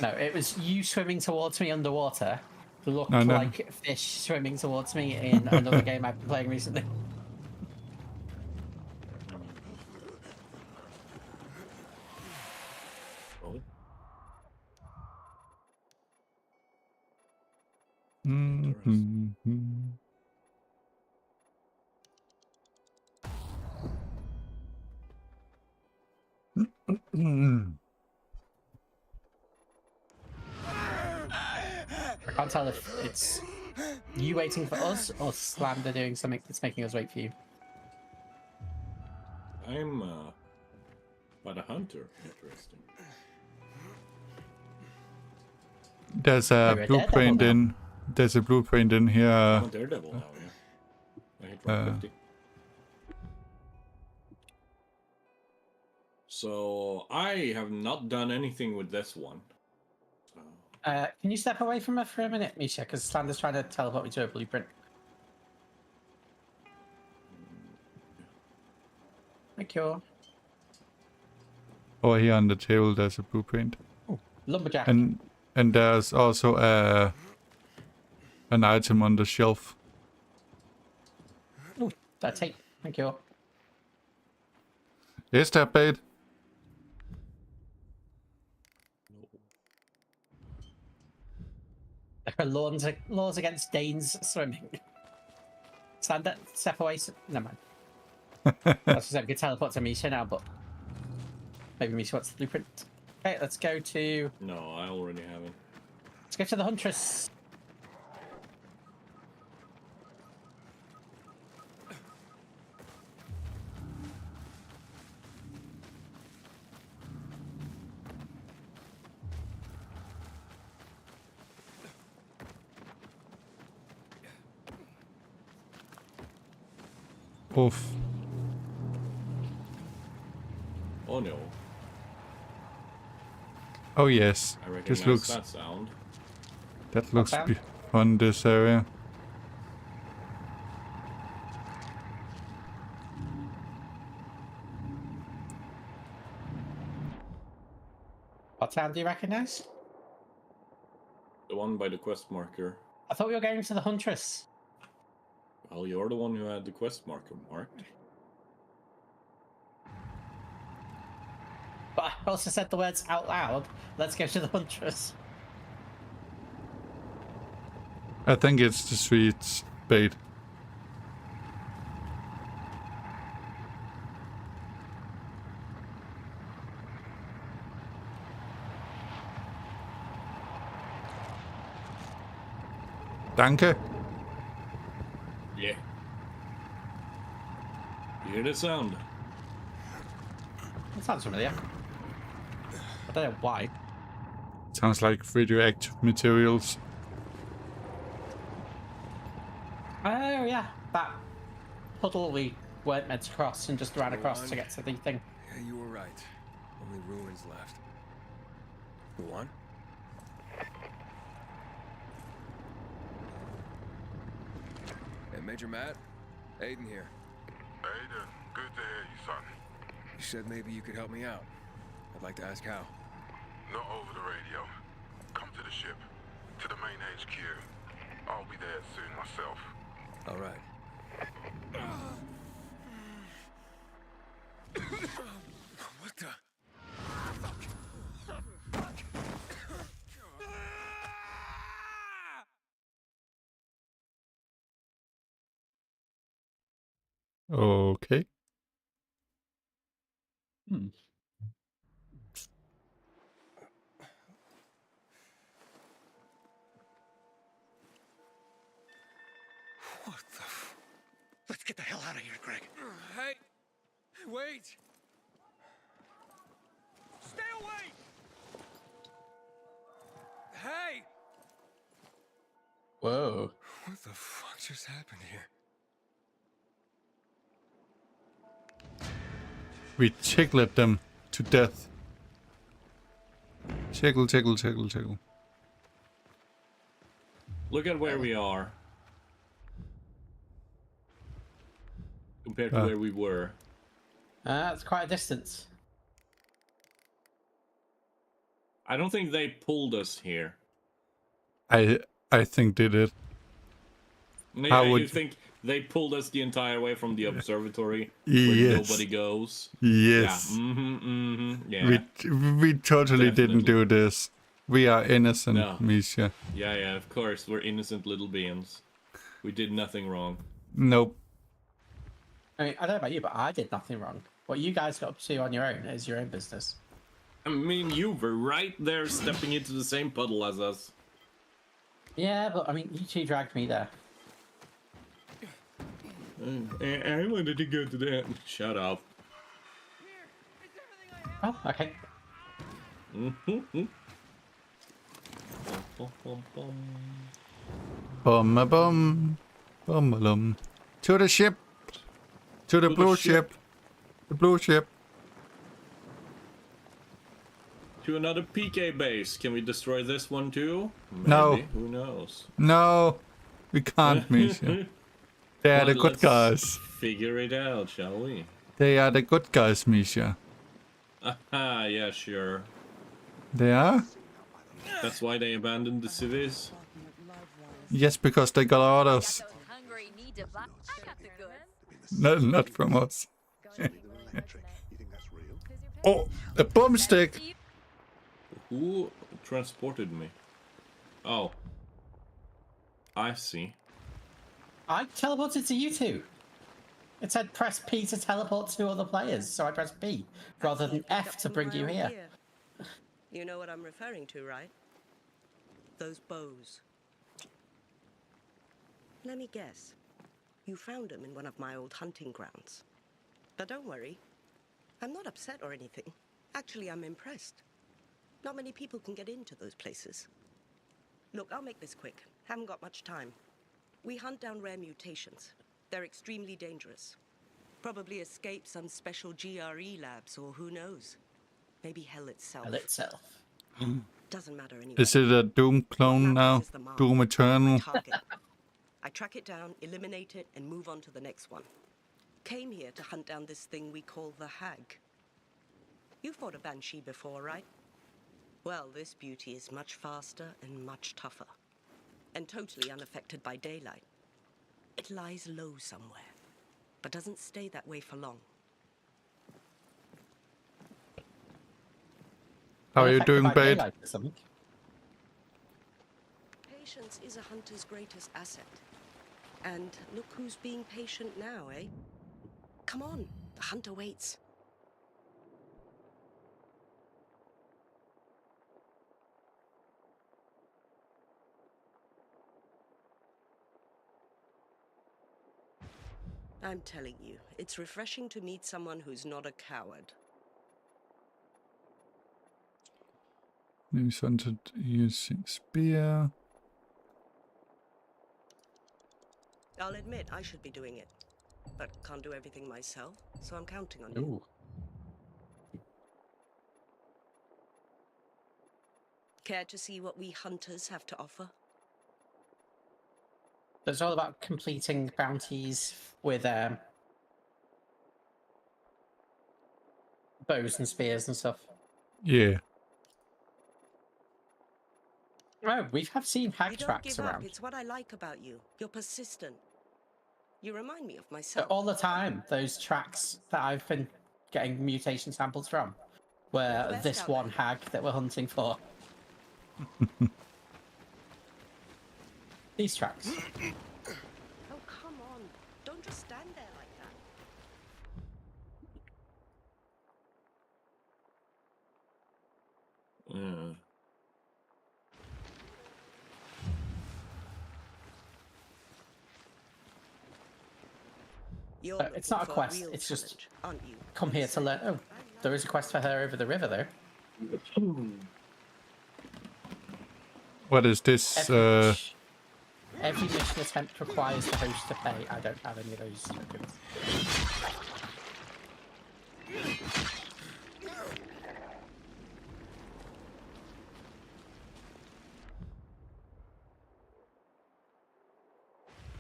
No, it was you swimming towards me underwater. Looked No. like fish swimming towards me in another game I've been playing recently. I can't tell if it's you waiting for us or Slander doing something that's making us wait for you. I'm by the hunter. Interesting. There's a blueprint in. There's a blueprint in here. I'm a daredevil now, yeah. I hit 150. So I have not done anything with this one. Can you step away from her for a minute, Miesha? Because Slander's trying to teleport me to a blueprint. Thank you. Over here on the table, there's a blueprint. Ooh, lumberjack. And there's also an item on the shelf. Ooh, that's it. Thank you. Is that bait? There are laws against Danes swimming. Slander, step away. Never mind. I was just could teleport to Miesha now, but maybe Miesha wants the blueprint. Okay, let's go to. No, I already have it. Let's go to the Huntress. Oof. Oh no. Oh yes. I recognize This looks. that sound. That looks on this area. What sound do you recognize? The one by the quest marker. I thought we were going to the Huntress. Well, you're the one who had the quest marker marked. But I also said the words out loud. Let's go to the Huntress. I think it's the sweet bait. Danke. Yeah. You hear the sound? That sounds familiar. I don't know why. Sounds like radioactive materials. Oh yeah, that puddle we weren't meant to cross and just ran across to get to the thing. Yeah, you were right. Only ruins left. Go on. Hey, Major Matt. Aiden here. Aiden, good to hear you, son. You said maybe you could help me out. I'd like to ask how. Not over the radio. Come to the ship. To the main HQ. I'll be there soon myself. All right. What the? Okay. Hmm. What the? Let's get the hell out of here, Greg. Hey! Wait! Stay away! Hey! Whoa. What the fuck just happened here? We tickled them to death. Tickle, tickle, tickle, tickle. Look at where we are. Compared to where we were. That's quite a distance. I don't think they pulled us here. I think they did. Yeah, you think they pulled us the entire way from the observatory where Yes. nobody goes? Yes. Yeah. Yeah. We totally didn't do this. We are innocent, No. Miesha. Yeah, of course. We're innocent little beings. We did nothing wrong. Nope. I mean, I don't know about you, but I did nothing wrong. What you guys got up to on your own is your own business. I mean, you were right there stepping into the same puddle as us. Yeah, but I mean, you two dragged me there. I wanted to go to that. Shut up. Oh, okay. Bum a bum. Bum a lum. To the ship. To the blue ship. The blue ship. To another PK base. Can we destroy this one too? Maybe. No. Who knows? No. We can't, Miesha. They are the good guys. Figure it out, shall we? They are the good guys, Miesha. Aha, yeah, sure. They are? That's why they abandoned the cities? Yes, because they got orders. Not from us. Oh, a boomstick! Who transported me? Oh. I see. I teleported to you two. It said press P to teleport to other players, so I pressed P rather than F to bring you here. You know what I'm referring to, right? Those bows. Let me guess. You found them in one of my old hunting grounds. But don't worry. I'm not upset or anything. Actually, I'm impressed. Not many people can get into those places. Look, I'll make this quick. Haven't got much time. We hunt down rare mutations. They're extremely dangerous. Probably escape some special GRE labs, or who knows? Maybe hell itself. Hell itself. Doesn't matter anyway. Is it a Doom clone now? Doom Eternal? I track it down, eliminate it, and move on to the next one. Came here to hunt down this thing we call the Hag. You fought a Banshee before, right? Well, this beauty is much faster and much tougher. And totally unaffected by daylight. It lies low somewhere, but doesn't stay that way for long. How are you doing, babe? Patience is a hunter's greatest asset. And look who's being patient now, eh? Come on, the hunter waits. I'm telling you, it's refreshing to meet someone who's not a coward. News hunted using spear. I'll admit I should be doing it, but can't do everything myself, so I'm counting on you. Ooh. Care to see what we hunters have to offer? It's all about completing bounties with bows and spears and stuff. Yeah. Oh, we have seen You hag don't tracks give up. around. It's what I like about you. You're persistent. You remind me of myself. All the time, those tracks that I've been getting mutation samples from were this one hag that we're hunting for. These tracks. Oh, come on. Don't just stand there like that. Yeah. It's not a quest, it's just come here to learn. Oh, there is a quest for her over the river, though. What is this? Every mission attempt requires the host to pay. I don't have any of those tokens.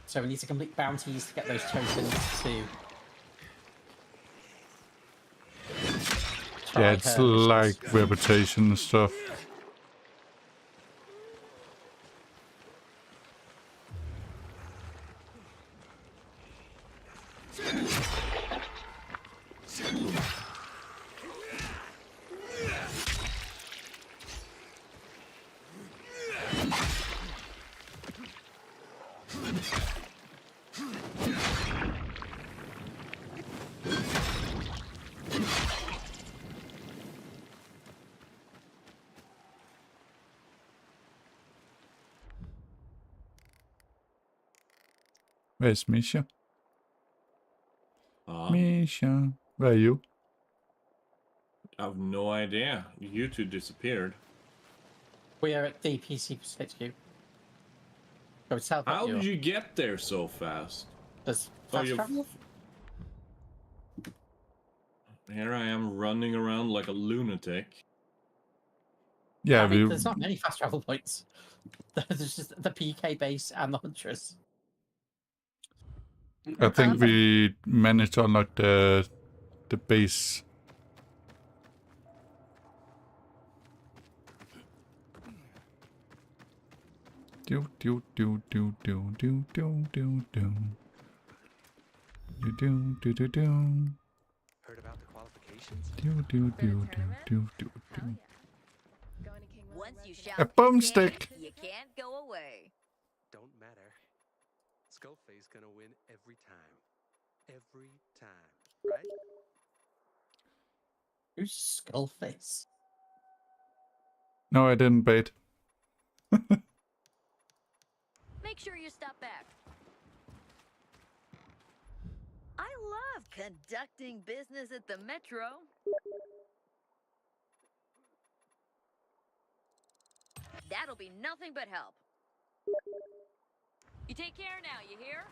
So we need to complete bounties to get those tokens to... Yeah, it's like reputation and stuff. Where's Miesha? Miesha, where are you? I have no idea. You two disappeared. We are at DPC HQ. How did you get there so fast? There's fast travel? Here I am running around like a lunatic. Yeah, there's not many fast travel points. There's just the PK base and the Huntress. I think we managed to unlock the base. Do do do do do do do do do. Do do do do. Heard about the qualifications? Do do do do do do do. Once you shout A boomstick. you can't go away. Don't matter. Skullface gonna win every time. Every time, right? Who's Skullface? No, I didn't bait. Make sure you stop back. I love conducting business at the Metro. That'll be nothing but help. You take care now, you hear?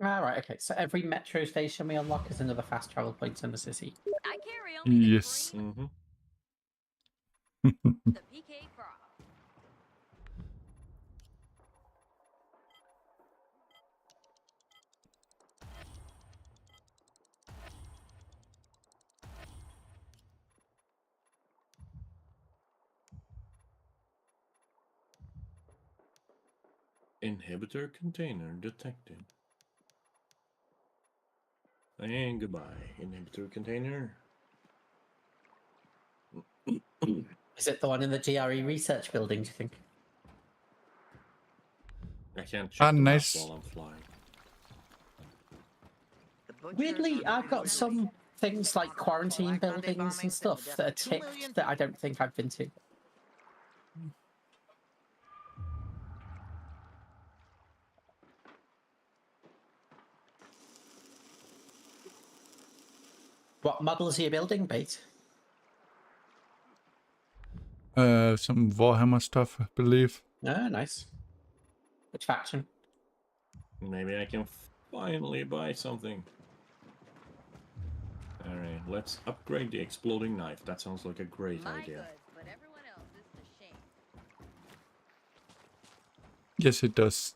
Alright, okay. So every metro station we unlock is another fast travel point in the city. I carry only Yes. the PK Frog. Inhibitor container detected. And goodbye, inhibitor container. Is it the one in the GRE research building, do you think? I can't check the map nice. while I'm flying. Weirdly, I've got some things like quarantine buildings and stuff that are ticked that I don't think I've been to. What models are you building, Bait? Some Warhammer stuff, I believe. Oh, nice. Which faction? Maybe I can finally buy something. Alright, let's upgrade the exploding knife. That sounds like a great idea. Yes, it does.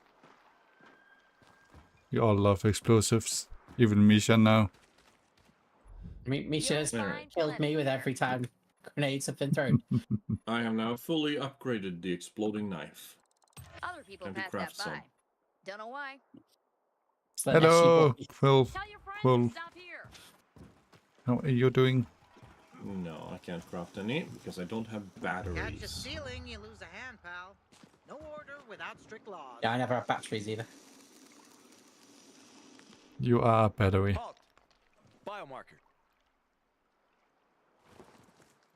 We all love explosives. Even Miesha now. Misha's killed me with every time grenades have been thrown. I have now fully upgraded the exploding knife. Other people Time to pass craft that some. by. Don't know why. Hello, Wolf. Tell your friends Wolf. to stop here. How are you doing? No, I can't craft any because I don't have Catch a batteries. stealing, you lose a hand, pal. No order without strict laws. Yeah, I never have batteries either. You are a battery. Halt! Biomarker.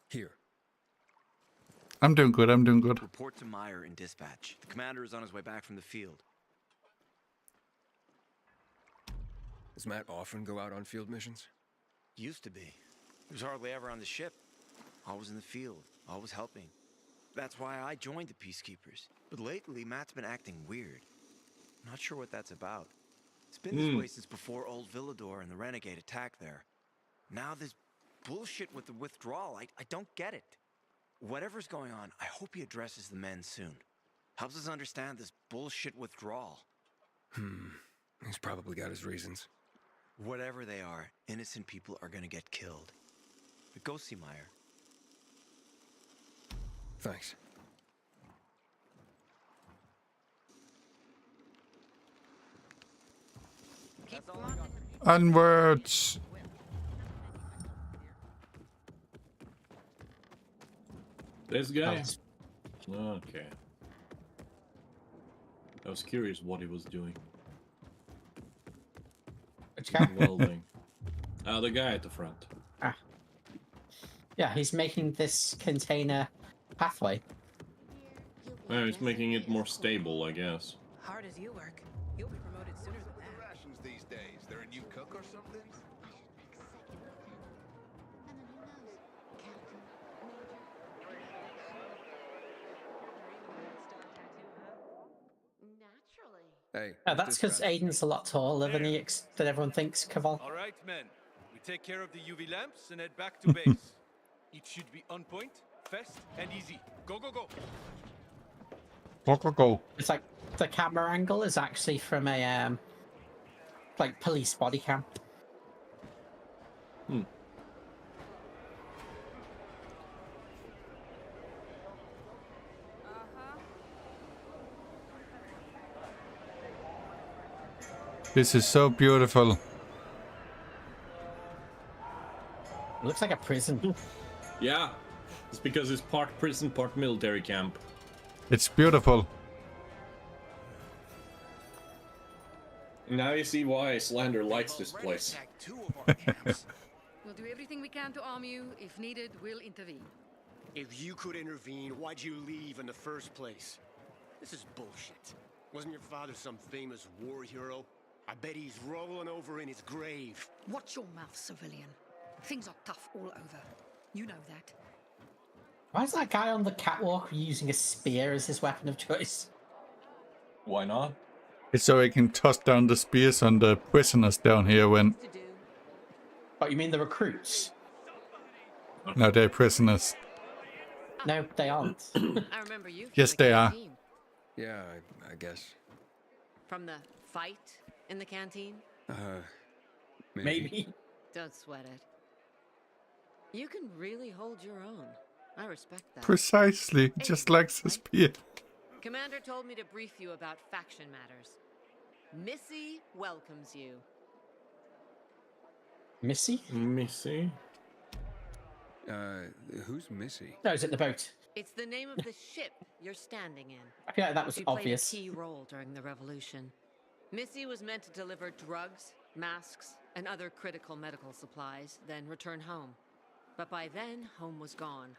Here. I'm doing good, I'm doing good. Report to Meyer in dispatch. The commander is on his way back from the field. Does Matt often go out on field missions? Used to be. He was hardly ever on the ship. Always in the field, always helping. That's why I joined the Peacekeepers. But lately, Matt's been acting weird. Not sure what that's about. It's been this way since before old Villador and the Renegade attack there. Now this bullshit with the withdrawal, I don't get it. Whatever's going on, I hope he addresses the men soon. Helps us understand this bullshit withdrawal. He's probably got his reasons. Whatever they are, innocent people are gonna get killed. But go see Meyer. Thanks. Onwards! This guy? Okay. I was curious what he was doing. Which guy? Welding. The guy at the front. Ah. Yeah, he's making this container pathway. He's making it more stable, I guess. Hard as you work, you'll be promoted sooner than that. Rations these days. They're a new cook or something? Hey. Yeah, that's because Aiden's a lot taller than than everyone thinks, Caval. All right, men. We take care of the UV lamps and head back to base. It should be on point, fast, and easy. Go, go, go. Go, go, go. It's like the camera angle is actually from a like police body cam. This is so beautiful. It looks like a prison. Yeah, it's because it's part prison, part military camp. It's beautiful. Now you see why Slander likes this place. We'll do everything we can to arm you. If needed, we'll intervene. If you could intervene, why'd you leave in the first place? This is bullshit. Wasn't your father some famous war hero? I bet he's rolling over in his grave. Watch your mouth, civilian. Things are tough all over. You know that. Why is that guy on the catwalk using a spear as his weapon of choice? Why not? It's so he can toss down the spears on the prisoners down here when... What, you mean the recruits? No, they're prisoners. No, they aren't. I remember you. Yes, they are. Yeah, I guess. From the fight in the canteen? Maybe. Don't sweat it. You can really hold your own. I respect that. Precisely, just like the spear. Commander told me to brief you about faction matters. Missy welcomes you. Missy? Missy? Who's Missy? No, it's at the boat. It's the name of the ship you're standing in. I feel like that was she obvious. played a key role during the revolution. Missy was meant to deliver drugs, masks, and other critical medical supplies, then return home. But by then, home was gone.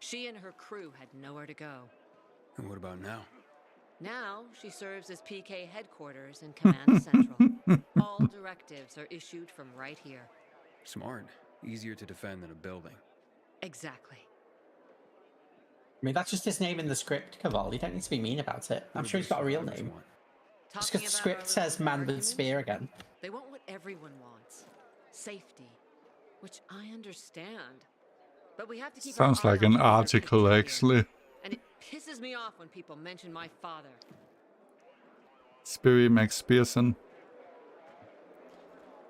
She and her crew had nowhere to go. And what about now? Now, she serves as PK headquarters in Command Central. All directives are issued from right here. Smart. Easier to defend than a building. Exactly. I mean, that's just his name in the script, Caval. You don't need to be mean about it. I'm sure he's got a real name. Just because the script says man with spear again. They want what everyone wants. Safety. Which I understand. But we have to keep Sounds like an article, actually. And it pisses me off when people mention my father. Speary McSpearson.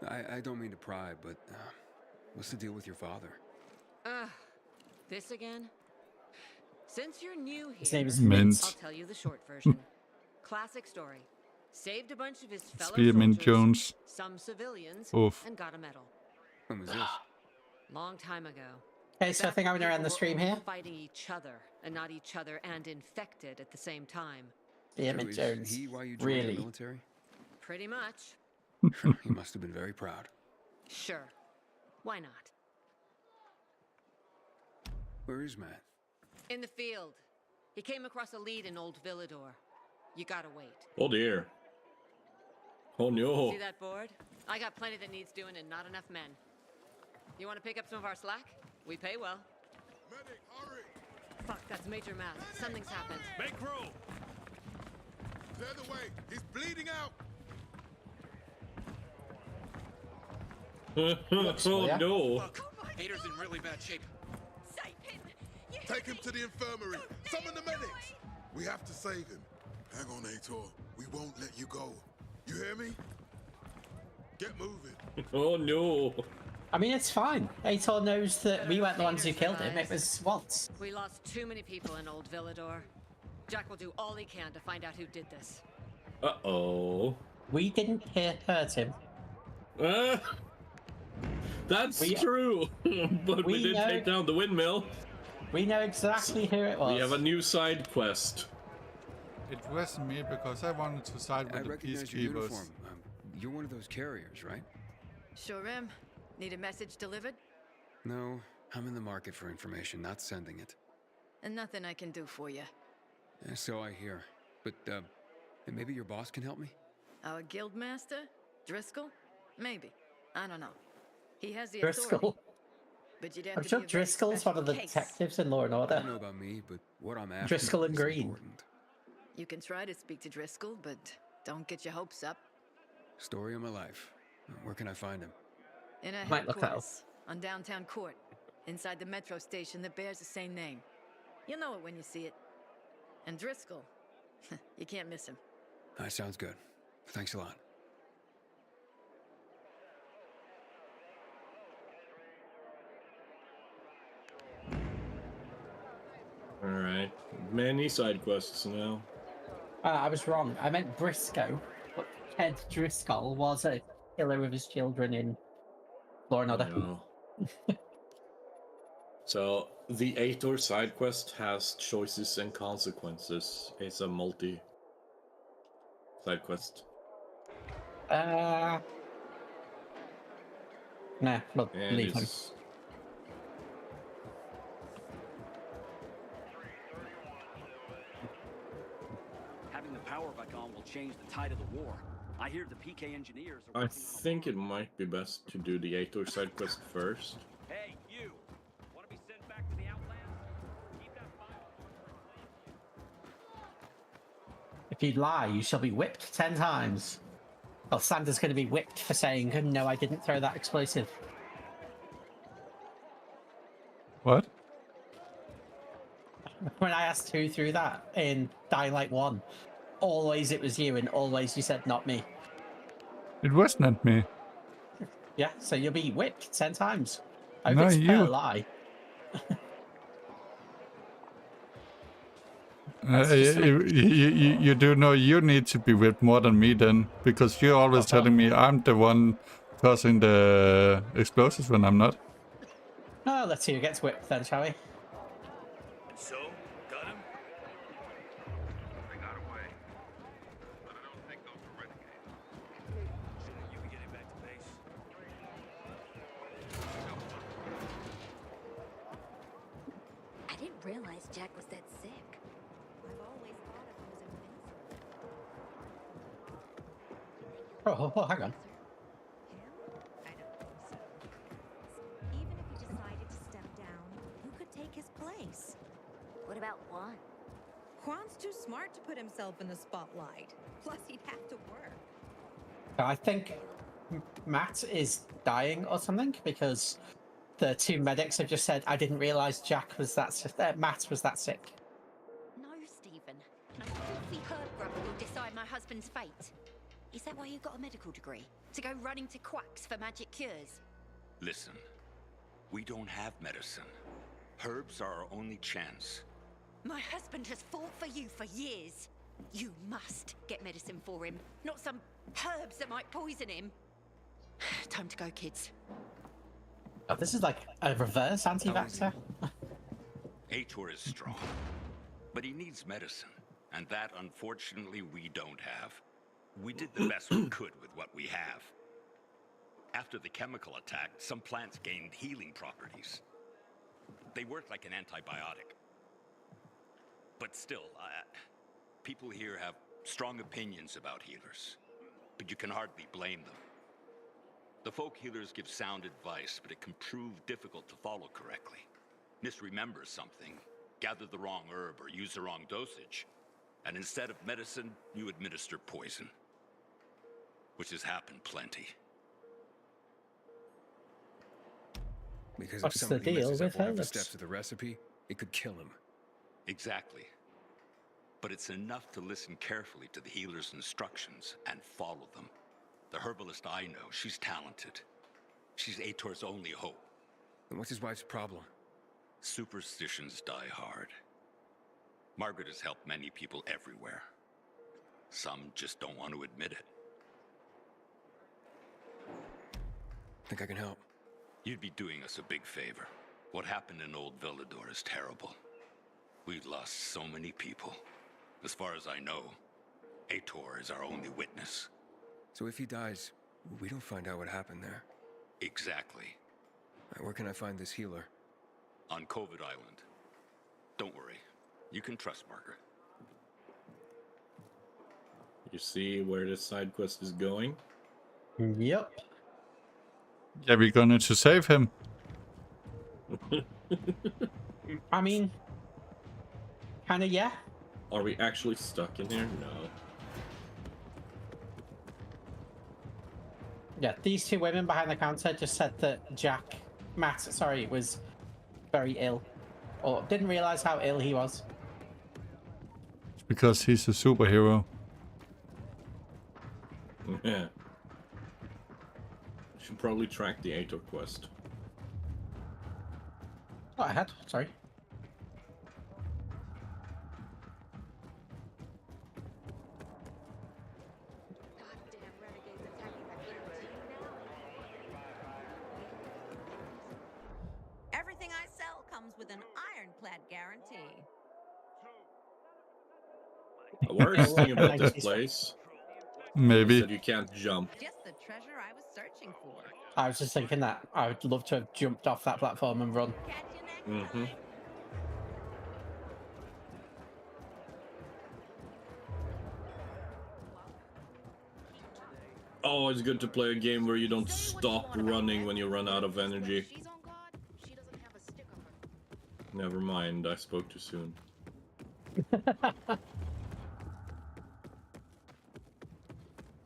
I don't mean to pry, but what's the deal with your father? This again? Since you're new here, his name is Mint. I'll tell you the short version. Classic story. Saved a bunch of his fellow Spearmint soldiers, Jones. some civilians, Oof. and got a medal. When was this? Long time ago. Okay, so I think I'm going to end the stream here. Fighting each other, and not each other and infected at the same time. Spearmint Jones. He why you joined Really? the military? Pretty much. He must have been very proud. Sure. Why not? Where is Matt? In the field. He came across a lead in Old Villador. You gotta wait. Oh dear. Oh no. See that board? I got plenty that needs doing and not enough men. You want to pick up some of our slack? We pay well. Medic, hurry! Fuck, that's Major Matt. Something's happened. Make room! Clear the way! He's bleeding out! Oh no. Hater's in really bad shape. Take him to the infirmary! Summon the medics! We have to save him. Hang on, Aitor. We won't let you go. You hear me? Get moving. Oh no. I mean, it's fine. Aitor knows that we weren't the ones who killed him. It was Waltz. We lost too many people in Old Villador. Jack will do all he can to find out who did this. Uh-oh. We didn't hurt him. That's true. But we did take down the windmill. We know exactly who it was. We have a new side quest. It wasn't me because I wanted to side with the recognize your peacekeepers. uniform. You're one of those carriers, right? Sure am. Need a message delivered? No, I'm in the market for information, not sending it. And nothing I can do for you. So I hear. But, maybe your boss can help me? Our guild master? Driscoll? Maybe. I don't know. He has the Driscoll. authority. But you'd have I'm to sure be a very Driscoll's one of the special case. detectives in Law and I Order. don't know about me, but what I'm after Driscoll and is Green. important. You can try to speak to Driscoll, but don't get your hopes up. Story of my life. Where can I find him? In a Might look that up. headquarters on downtown Court, inside the metro station that bears the same name. You'll know it when you see it. And Driscoll, you can't miss him. That sounds good. Thanks a lot. Alright. Many side quests now. I was wrong. I meant Briscoe. But Ted Driscoll was a killer of his children in Law and Order. No. So, the Aitor side quest has choices and consequences. It's a multi side quest. Nah, well, And leave him. it's Having the power back on will change the tide of the war. I hear the PK engineers are I working on think it might be best to do the Aitor side quest first. Hey, you! Want to be sent back to the Outlands? Keep that file. If you lie, you shall be whipped 10 times. Well, Sandra's going to be whipped for saying, no, I didn't throw that explosive. What? When I asked who threw that in Dying Light 1, always it was you, and always you said, not me. It was not me. Yeah, so you'll be whipped 10 times. I No, hope it's per you. lie. You do know you need to be whipped more than me then, because you're always telling me I'm the one causing the explosives when I'm not. Oh, let's see who gets whipped then, shall we? So, got him? They got away. But I don't think those were renegades. Shouldn't you be getting back to base? I didn't realize Jack was that sick. I've always thought of him as invincible. Oh, hang on. I don't think so. Even if he decided to step down, who could take his place? What about Juan? Juan's too smart to put himself in the spotlight. Plus, he'd have to work. I think Matt is dying or something because the two medics have just said, I didn't realize Matt was that sick. No, Stephen. A filthy herb grubber will decide my husband's fate. Is that why you got a medical degree? To go running to quacks for magic cures? Listen, we don't have medicine. Herbs are our only chance. My husband has fought for you for years. You must get medicine for him, not some herbs that might poison him. Time to go, kids. Oh, this is like a reverse anti-vaxxer. Aitor is strong, but he needs medicine, and that, unfortunately, we don't have. We did the best we could with what we have. After the chemical attack, some plants gained healing properties. They work like an antibiotic. But still, people here have strong opinions about healers, but you can hardly blame them. The folk healers give sound advice, but it can prove difficult to follow correctly. Misremember something, gather the wrong herb, or use the wrong dosage, and instead of medicine, you administer poison. Which has happened plenty. Because What's if somebody the deal messes up with one of the herbs? steps of the recipe, it could kill him. Exactly. But it's enough to listen carefully to the healer's instructions and follow them. The herbalist I know, she's talented. She's Aitor's only hope. And what's his wife's problem? Superstitions die hard. Margaret has helped many people everywhere. Some just don't want to admit it. Think I can help? You'd be doing us a big favor. What happened in Old Villador is terrible. We've lost so many people. As far as I know, Aitor is our only witness. So if he dies, we don't find out what happened there. Exactly. Where can I find this healer? On COVID Island. Don't worry. You can trust Margaret. You see where this side quest is going? Yep. Yeah, we're going to save him. I mean, kind of, yeah. Are we actually stuck in here? No. Yeah, these two women behind the counter just said that Matt, was very ill. Or didn't realize how ill he was. It's because he's a superhero. Yeah. Should probably track the Aitor quest. Oh, I had. Sorry. Everything I sell comes with an ironclad guarantee. The worst thing about this place Maybe. is that you can't jump. Just the treasure I was searching for. I was just thinking that I would love to have jumped off that platform and run. Mm-hmm. Oh, it's good to play a game where you don't stop running when you run out of energy. Never mind, I spoke too soon.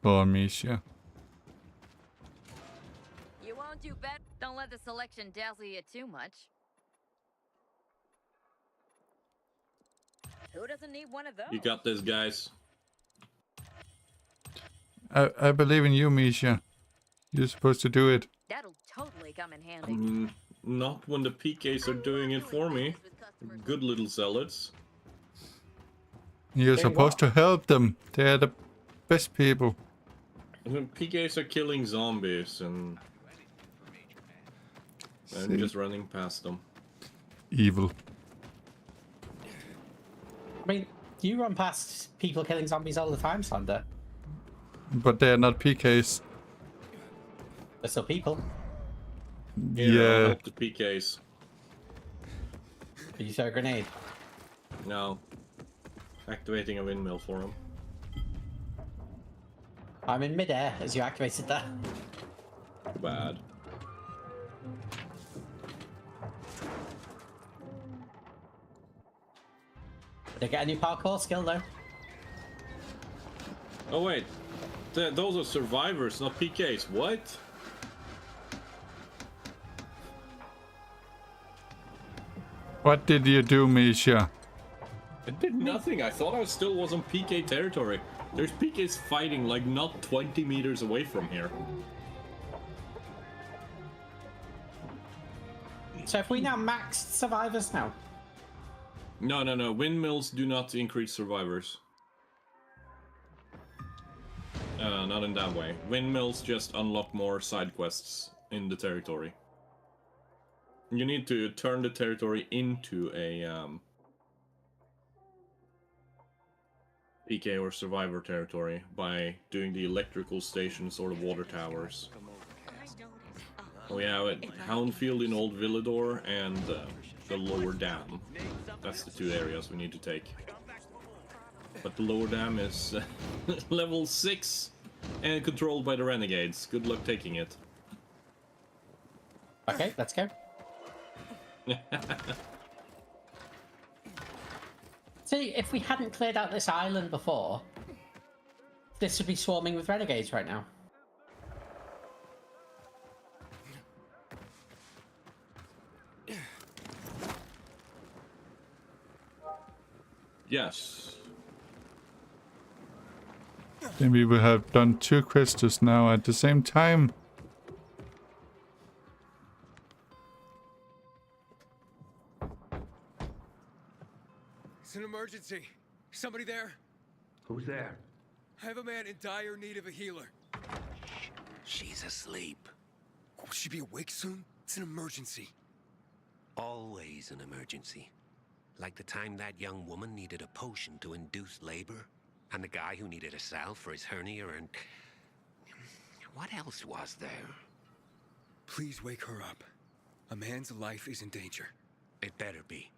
Poor Miesha. You won't do better. Don't let the selection dazzle you too much. Who doesn't need one of those? You got this, guys. I believe in you, Miesha. You're supposed to do it. That'll totally come in handy. Not when the PKs are doing it for me. Good little zealots. You're supposed to help them. They're the best people. PKs are killing zombies and... I'm just running past them. Evil. I mean, you run past people killing zombies all the time, Sander. But they're not PKs. They're still people. Here, I'll Yeah. help the PKs. Did you throw a grenade? No. Activating a windmill for them. I'm in midair as you activated that. Bad. Did I get a new parkour skill though? Oh wait, those are survivors, not PKs. What? What did you do, Miesha? I did nothing. I thought I still was on PK territory. There's PKs fighting like not 20 meters away from here. So if we now maxed survivors now? No, no, no. Windmills do not increase survivors. Not in that way. Windmills just unlock more side quests in the territory. You need to turn the territory into a PK or survivor territory by doing the electrical stations or the water towers. Oh yeah, Houndfield in Old Villador and the lower dam. That's the two areas we need to take. But the lower dam is level 6 and controlled by the renegades. Good luck taking it. Okay, let's go. See, if we hadn't cleared out this island before, this would be swarming with renegades right now. Yes. Then we will have done 2 quests now at the same time. It's an emergency. Somebody there? Who's there? I have a man in dire need of a healer. She's asleep. Will she be awake soon? It's an emergency. Always an emergency. Like the time that young woman needed a potion to induce labor, and the guy who needed a salve for his hernia, and... what else was there? Please wake her up. A man's life is in danger. It better be.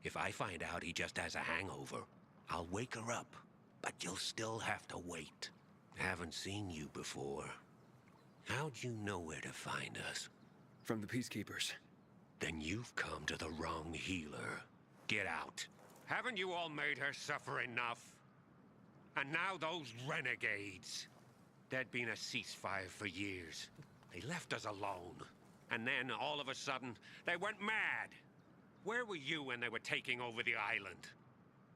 If I find out he just has a hangover, I'll wake her up. But you'll still have to wait. Haven't seen you before. How'd you know where to find us? From the Peacekeepers. Then you've come to the wrong healer. Get out. Haven't you all made her suffer enough? And now those renegades. There'd been a ceasefire for years. They left us alone. And then, all of a sudden, they went mad. Where were you when they were taking over the island?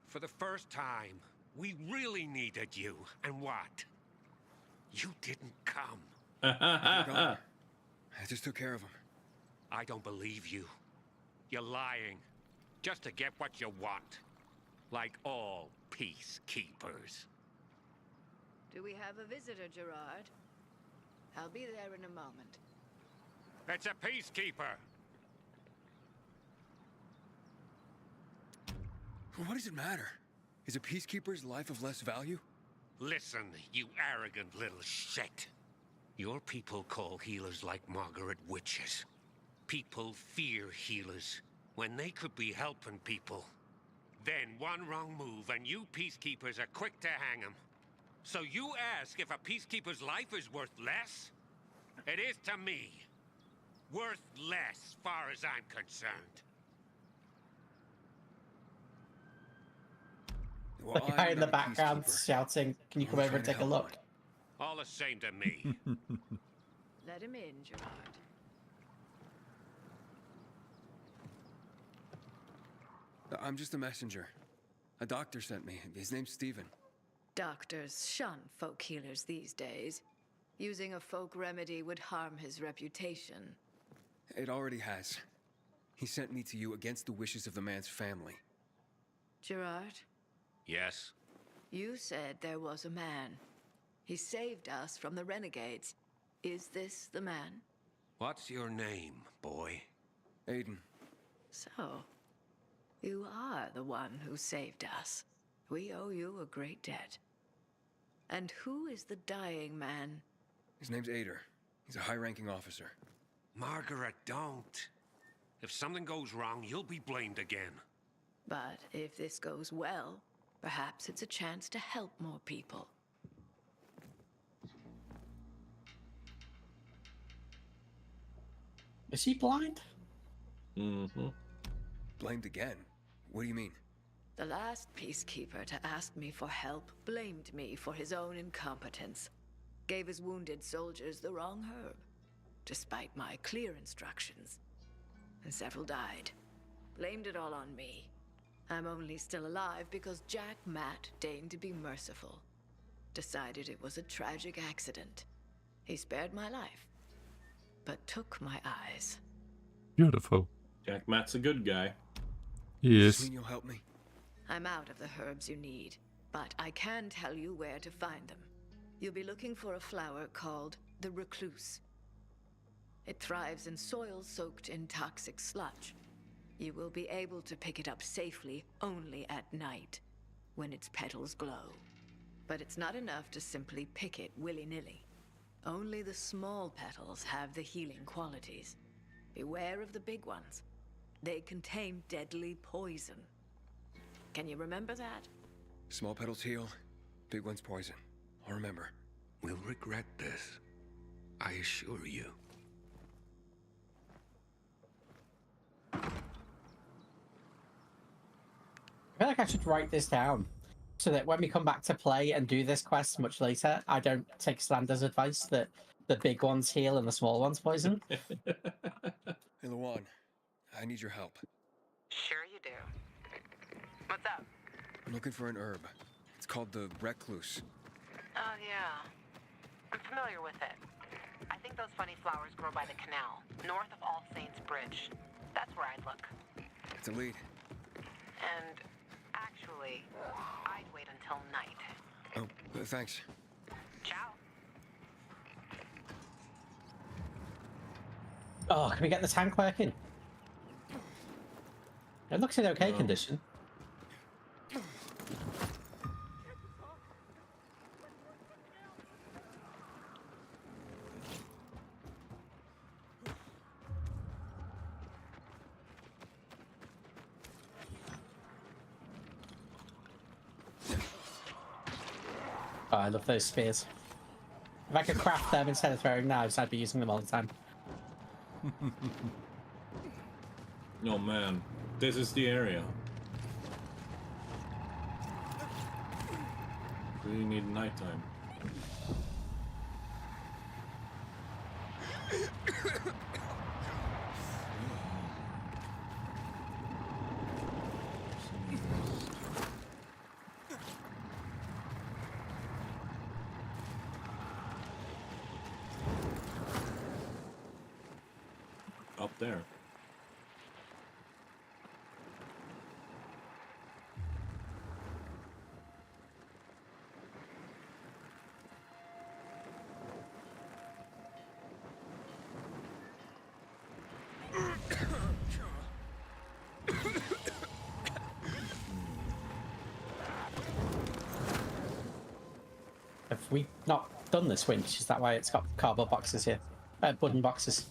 For the first time, we really needed you. And what? You didn't come. I just took care of him. I don't believe you. You're lying. Just to get what you want. Like all peacekeepers. Do we have a visitor, Gerard? I'll be there in a moment. It's a peacekeeper. What does it matter? Is a peacekeeper's life of less value? Listen, you arrogant little shit. Your people call healers like Margaret witches. People fear healers when they could be helping people. Then one wrong move and you peacekeepers are quick to hang them. So you ask if a peacekeeper's life is worth less? It is to me. Worth less, far as I'm concerned. Well, The guy in the background shouting, can you come over and take a look? All the same to me. Let him in, Gerard. I'm just a messenger. A doctor sent me. His name's Steven. Doctors shun folk healers these days. Using a folk remedy would harm his reputation. It already has. He sent me to you against the wishes of the man's family. Gerard, Yes? you said there was a man. He saved us from the renegades. Is this the man? What's your name, boy? Aiden. So, you are the one who saved us. We owe you a great debt. And who is the dying man? His name's Ader. He's a high-ranking officer. Margaret, don't. If something goes wrong, you'll be blamed again. But if this goes well, perhaps it's a chance to help more people. Is he blind? Mm-hmm. Blamed again? What do you mean? The last peacekeeper to ask me for help blamed me for his own incompetence. Gave his wounded soldiers the wrong herb, despite my clear instructions. And several died. Blamed it all on me. I'm only still alive because Jack Matt deigned to be merciful. Decided it was a tragic accident. He spared my life, but took my eyes. Beautiful. Jack Matt's a good guy. He is. Mean you'll help me? I'm out of the herbs you need, but I can tell you where to find them. You'll be looking for a flower called the recluse. It thrives in soil soaked in toxic sludge. You will be able to pick it up safely only at night, when its petals glow. But it's not enough to simply pick it willy-nilly. Only the small petals have the healing qualities. Beware of the big ones. They contain deadly poison. Can you remember that? Small petals heal, big ones poison. I'll remember. We'll regret this. I assure you. I feel like I should write this down so that when we come back to play and do this quest much later, I don't take Slander's advice that the big ones heal and the small ones poison. Hey, Luan. I need your help. Sure you do. What's up? I'm looking for an herb. It's called the recluse. Oh, yeah. I'm familiar with it. I think those funny flowers grow by the canal, north of All Saints Bridge. That's where I'd look. It's a lead. And actually, I'd wait until night. Oh, thanks. Ciao. Oh, can we get the tank working? It looks in okay condition. Oh, I love those spears. If I could craft them instead of throwing knives, I'd be using them all the time. Oh man, this is the area. We need nighttime. Up there. Have we not done this winch? Is that why it's got cardboard boxes here? Wooden boxes.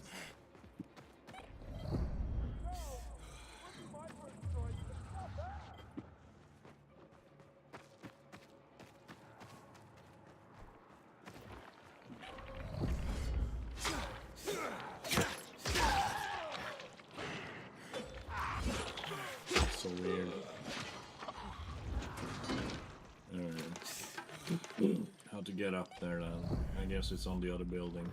So weird. Alright. How to get up there then? I guess it's on the other building.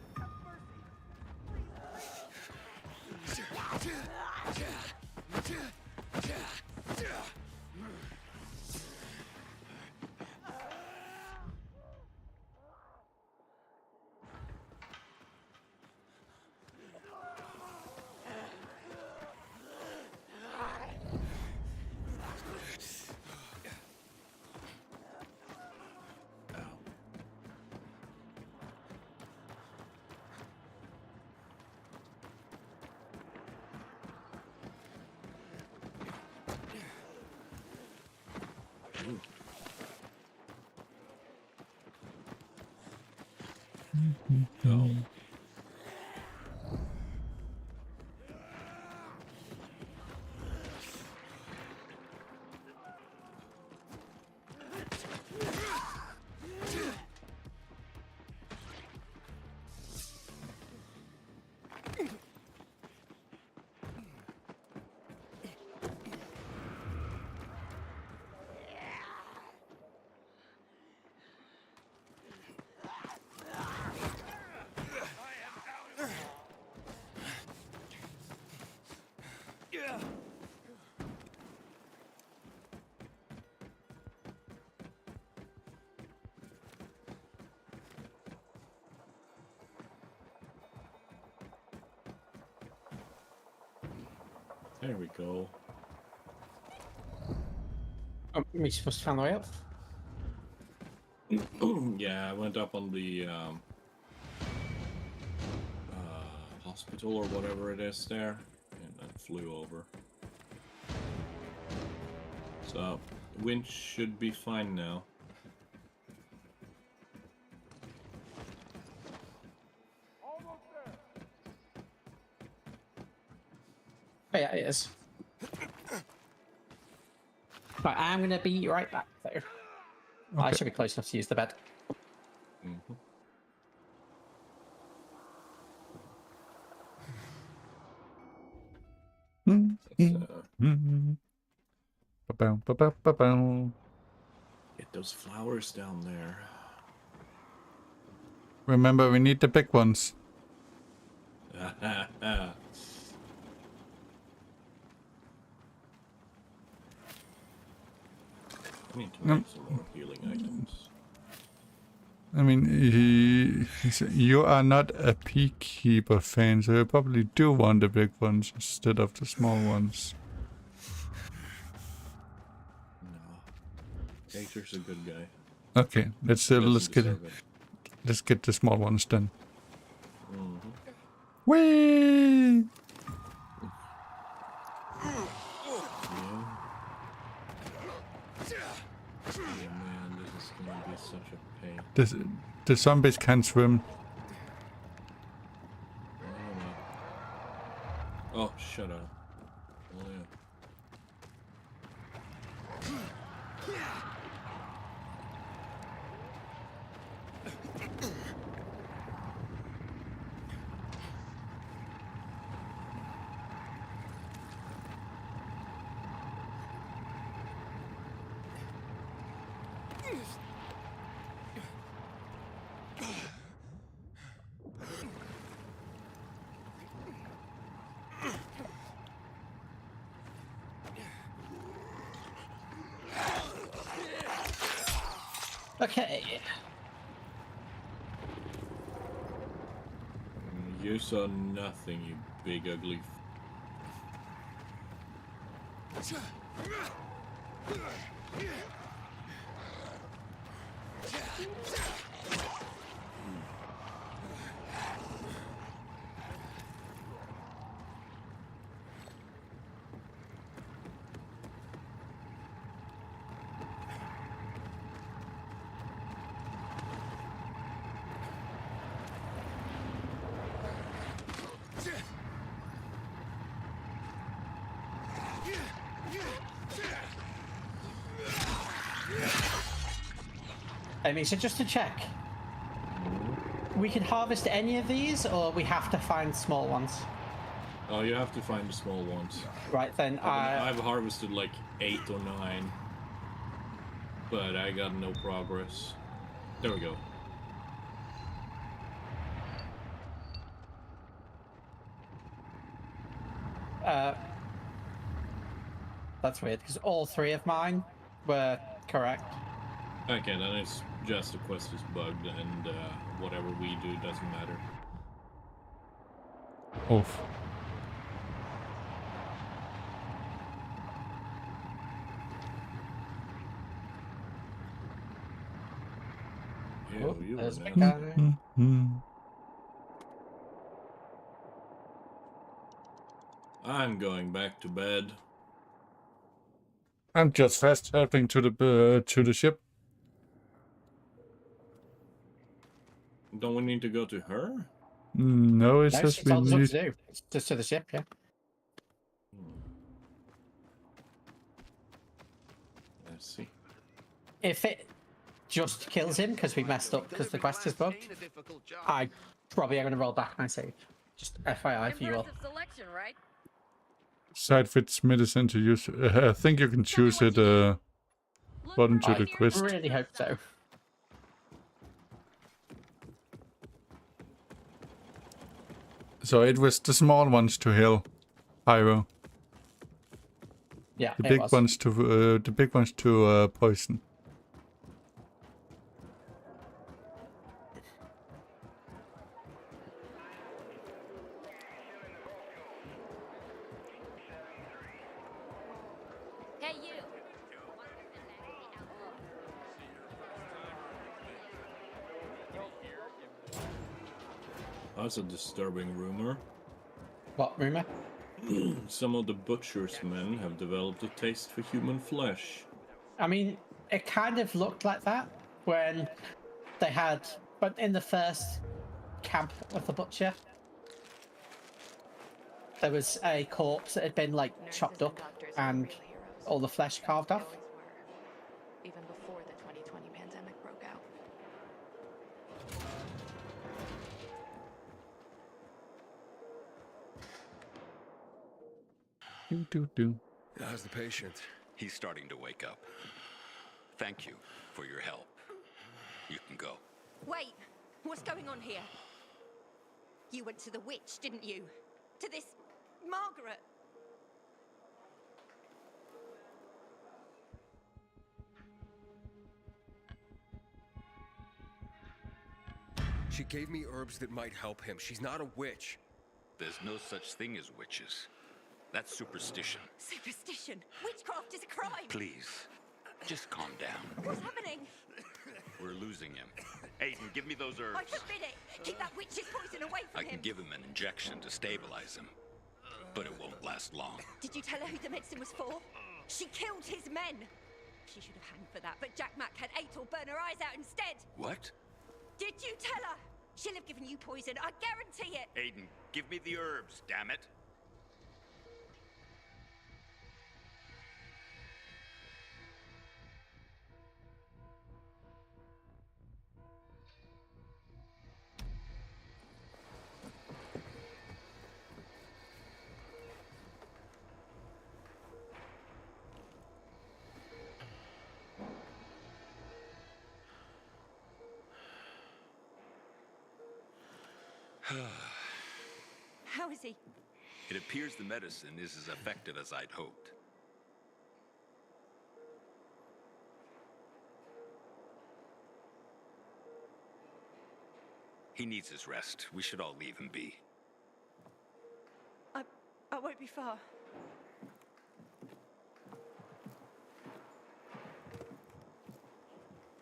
No. There we go. Oh, we supposed to find the way up? Yeah, I went up on the hospital or whatever it is there, and then flew over. So, winch should be fine now. Oh, yeah, it is. Right, I'm gonna be right back there. I should be close enough to use the bed. Get those flowers down there. Remember, we need the big ones. I need to make some more healing items. I mean, you are not a Peacekeeper fan, so you probably do want the big ones instead of the small ones. No. Gator's a good guy. Okay, let's get the small ones then. Whee! Yeah, man, this is gonna be such a pain. The zombies can't swim. Oh, shut up. Oh, yeah. Okay. You saw nothing, you big ugly. I mean, so just to check, we can harvest any of these, or we have to find small ones? Oh, you have to find the small ones. Right, then I've harvested like 8 or 9, but I got no progress. There we go. That's weird, because all 3 of mine were correct. Okay, then it's just the quest is bugged, and whatever we do doesn't matter. Oof. Yeah, you there's were a guy. I'm going back to bed. I'm just fast helping to the ship. Don't we need to go to her? No, it No, says she we told us what need. to do. It's just to the ship, yeah. Let's see. If it just kills him because we messed up because the quest is bugged, I probably am going to roll back my save. Just FYI for you all. Impressive selection, right? Side fits medicine to use. I think you can choose it button to the quest. I really hope so. So it was the small ones to heal, Pyro. Yeah, The it big was. ones to poison. Hey, you. That's a disturbing rumor. What rumor? Some of the butcher's men have developed a taste for human flesh. I mean, it kind of looked like that when they had, but in the first camp of the butcher, there was a corpse that had been like chopped up and all the flesh carved off. Even before the 2020 pandemic broke out. Do. How's the patient? He's starting to wake up. Thank you for your help. You can go. Wait, what's going on here? You went to the witch, didn't you? To this Margaret. She gave me herbs that might help him. She's not a witch. There's no such thing as witches. That's superstition. Superstition. Witchcraft is a crime. Please, just calm down. What's happening? We're losing him. Aiden, give me those herbs. I forbid it. Keep that witch's poison away from I him. can give him an injection to stabilize him, but it won't last long. Did you tell her who the medicine was for? She killed his men. She should have hanged for that, but Jack Mack had Atel burn her eyes out instead. What? Did you tell her? She'll have given you poison, I guarantee it. Aiden, give me the herbs, damn it. How is he? It appears the medicine is as effective as I'd hoped. He needs his rest. We should all leave him be. I won't be far.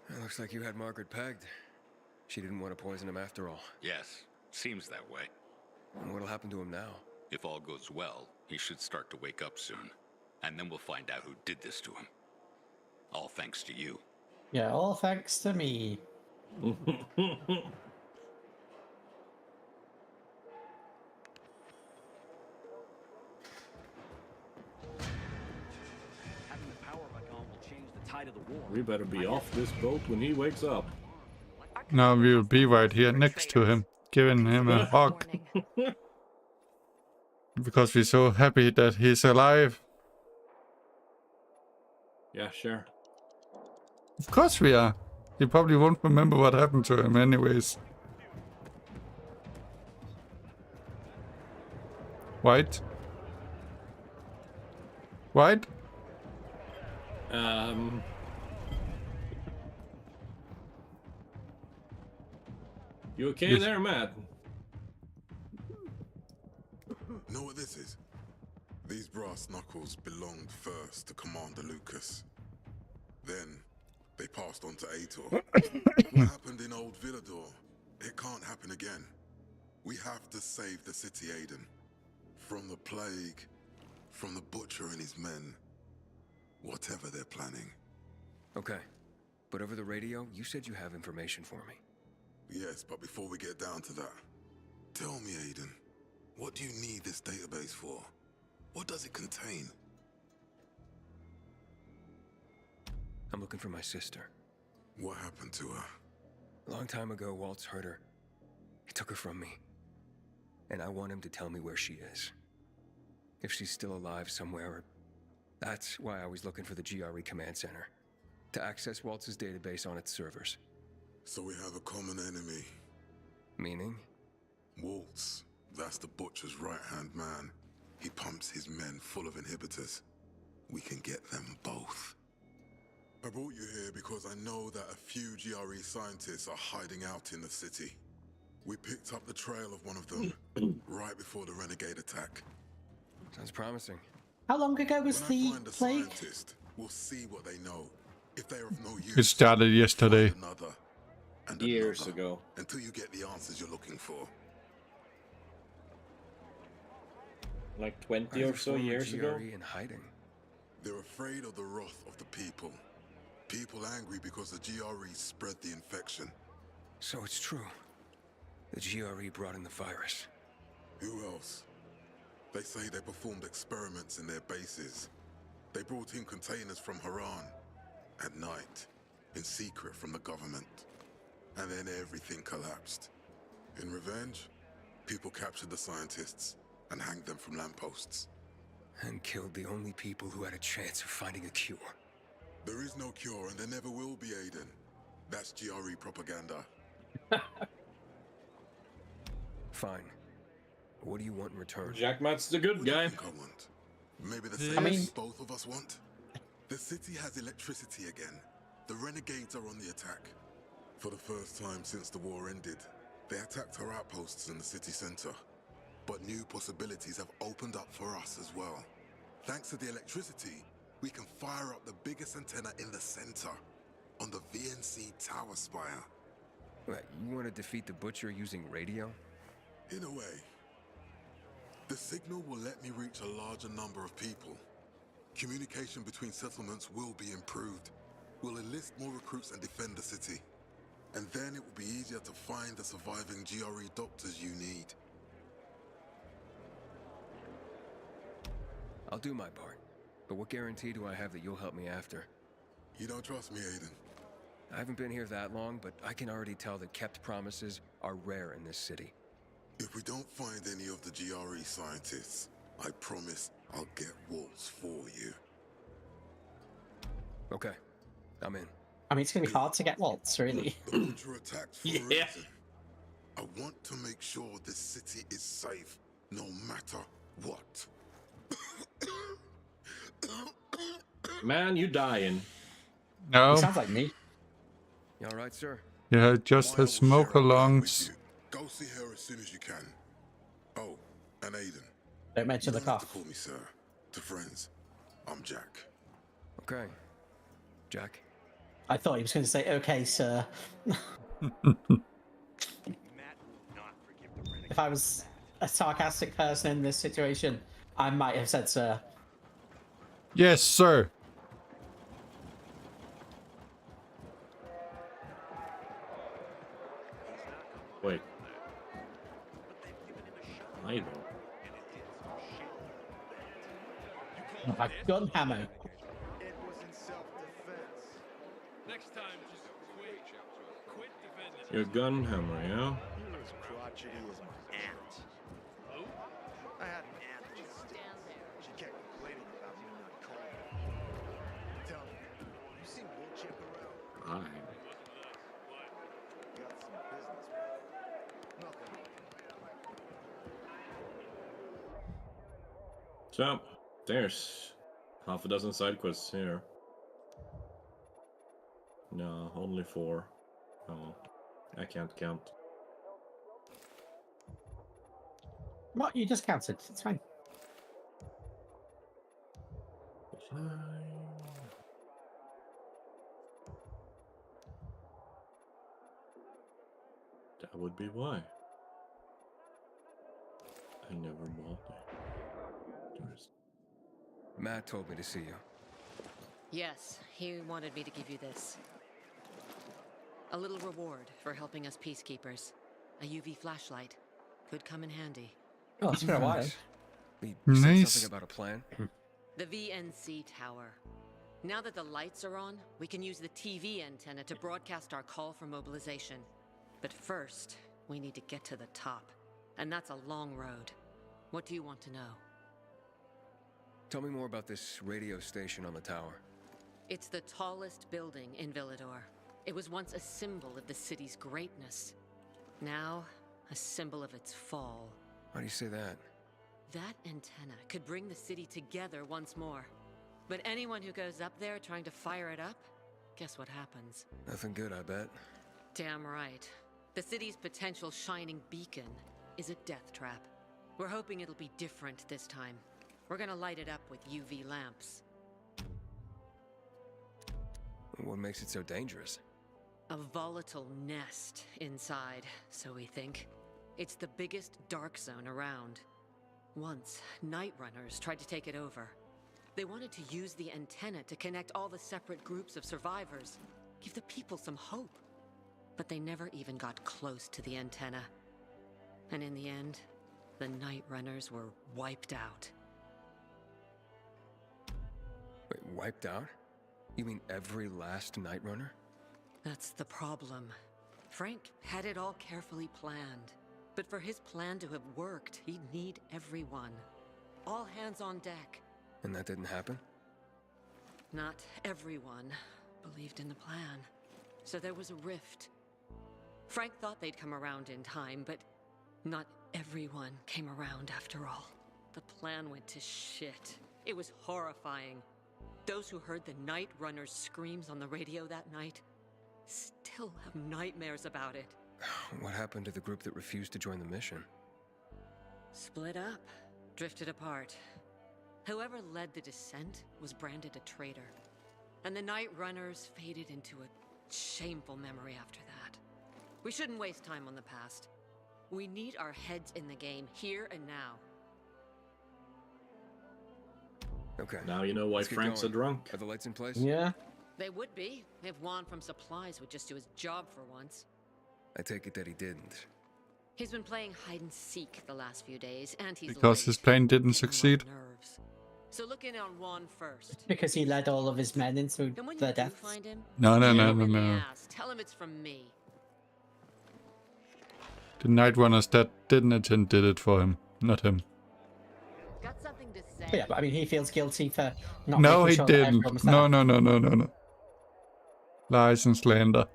It looks like you had Margaret pegged. She didn't want to poison him after all. Yes, seems that way. And what'll happen to him now? If all goes well, he should start to wake up soon. And then we'll find out who did this to him. All thanks to you. Yeah, all thanks to me. Having the power back on will change the tide of the war. We better be off this boat when he wakes up. Now we'll be right here next to him, giving him a hug. Because we're so happy that he's alive. Yeah, sure. Of course we are. He probably won't remember what happened to him anyways. White? White? You okay Yes. there, Matt? Know what this is? These brass knuckles belonged first to Commander Lucas. Then, they passed on to Ator. What happened in Old Villador? It can't happen again. We have to save the city, Aiden. From the plague, from the butcher and his men. whatever they're planning. Okay. But over the radio, you said you have information for me. Yes, but before we get down to that, tell me, Aiden, what do you need this database for? What does it contain? I'm looking for my sister. What happened to her? A long time ago, Waltz hurt her. He took her from me. And I want him to tell me where she is. If she's still alive somewhere. That's why I was looking for the GRE command center. To access Waltz's database on its servers. So we have a common enemy. Meaning? Waltz. That's the Butcher's right-hand man. He pumps his men full of inhibitors. We can get them both. I brought you here because I know that a few GRE scientists are hiding out in the city. We picked up the trail of one of them right before the renegade attack. Sounds promising. How long ago was the Find a plague? scientist. We'll see what they know. If they are of no use, It started yesterday. find another. And Years another, ago. until you get the answers you're looking for. Like 20 or so years ago? in hiding. They're afraid of the wrath of the people. People angry because the GRE spread the infection. So it's true. The GRE brought in the virus. Who else? They say they performed experiments in their bases. They brought in containers from Haran at night, in secret from the government. And then everything collapsed. In revenge, people captured the scientists and hanged them from lampposts. And killed the only people who had a chance of finding a cure. There is no cure and there never will be, Aiden. That's GRE propaganda. Fine. What do you want in return? Jack Matt's the good guy. Maybe the same as both of us want. The city has electricity again. The renegades are on the attack. For the first time since the war ended, they attacked our outposts in the city center. But new possibilities have opened up for us as well. Thanks to the electricity, we can fire up the biggest antenna in the center, on the VNC tower spire. What, you want to defeat the Butcher using radio? In a way. The signal will let me reach a larger number of people. Communication between settlements will be improved. We'll enlist more recruits and defend the city. And then it will be easier to find the surviving GRE doctors you need. I'll do my part. But what guarantee do I have that you'll help me after? You don't trust me, Aiden? I haven't been here that long, but I can already tell that kept promises are rare in this city. If we don't find any of the GRE scientists, I promise I'll get Waltz for you. Okay, I'm in. I mean, it's going to be hard to get Waltz, really. The Butcher attacked for a reason. I want to make sure this city is safe, no matter what. Man, you dying. No. Sounds like me. You all right, sir? Yeah, just has smoke lungs. Go see her as soon as you can. Oh, and Aiden. Don't mention the You don't have to cough. call me sir. To friends, I'm Jack. Okay. Jack. I thought he was going to say, okay, sir. If I was a sarcastic person in this situation, I might have said sir. Yes, sir. Wait. I know. A gun hammer. It was in self-defense. Next time, just quit defending. Your gun hammer, yeah? You're as crotchety as my aunt. Who? I had an aunt that just stand there. She kept complaining about me not calling. Tell me, you seen Woodchip around? Hi. Got some business, bro. Nothing. So, there's half a dozen side quests here. No, only 4. Oh, I can't count. What? You just counted. It's fine. That would be why. I never bought it. Matt told me to see you. Yes, he wanted me to give you this. A little reward for helping us peacekeepers. A UV flashlight. Could come in handy. Oh, it's been a while. You said Nice. something about a plan? The VNC tower. Now that the lights are on, we can use the TV antenna to broadcast our call for mobilization. But first, we need to get to the top. And that's a long road. What do you want to know? Tell me more about this radio station on the tower. It's the tallest building in Villador. It was once a symbol of the city's greatness. Now, a symbol of its fall. Why do you say that? That antenna could bring the city together once more. But anyone who goes up there trying to fire it up, guess what happens? Nothing good, I bet. Damn right. The city's potential shining beacon is a death trap. We're hoping it'll be different this time. We're gonna light it up with UV lamps. What makes it so dangerous? A volatile nest inside, so we think. It's the biggest dark zone around. Once, Night Runners tried to take it over. They wanted to use the antenna to connect all the separate groups of survivors, give the people some hope. But they never even got close to the antenna. And in the end, the Night Runners were wiped out. Wait, wiped out? You mean every last Night Runner? That's the problem. Frank had it all carefully planned. But for his plan to have worked, he'd need everyone. All hands on deck. And that didn't happen? Not everyone believed in the plan. So there was a rift. Frank thought they'd come around in time, but not everyone came around after all. The plan went to shit. It was horrifying. Those who heard the Night Runners' screams on the radio that night still have nightmares about it. What happened to the group that refused to join the mission? Split up, drifted apart. Whoever led the descent was branded a traitor. And the Night Runners faded into a shameful memory after that. We shouldn't waste time on the past. We need our heads in the game, here and now. Okay. Now you know why Let's get Frank's a going. drunk. Are the lights in place? Yeah. They would be, if Juan from Supplies would just do his job for once. I take it that he didn't. He's been playing hide and seek the last few days, and he's Because late. his plan didn't succeed. Nerves. So look in on Juan first. Because he led all of his men into And when their you do deaths. find him, No. tell him it's from me. The Night Runners that didn't attend did it for him, not him. Got something to say? But yeah, but I mean, he feels guilty for not No, making he sure that didn't. everyone was there. No. Lies and slander.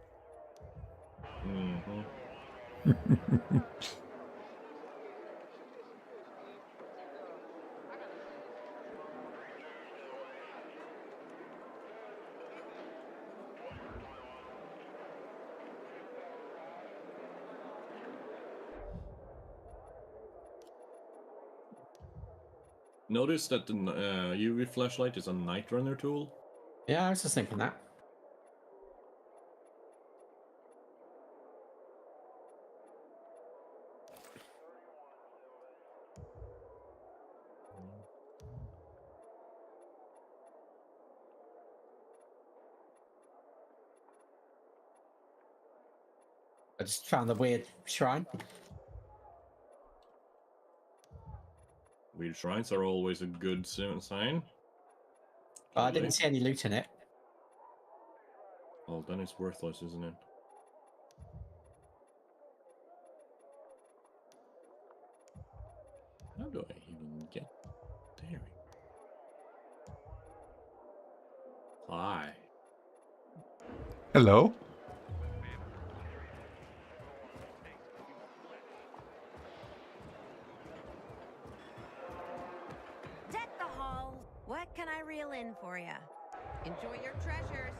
Notice that the UV flashlight is a Night Runner tool. Yeah, I was just thinking that. I just found the weird shrine. Weird shrines are always a good sign. I didn't see any loot in it. Well, then it's worthless, isn't it? How do I even get there? Hi. Hello? Deck the halls. What can I reel in for you? Enjoy your treasures.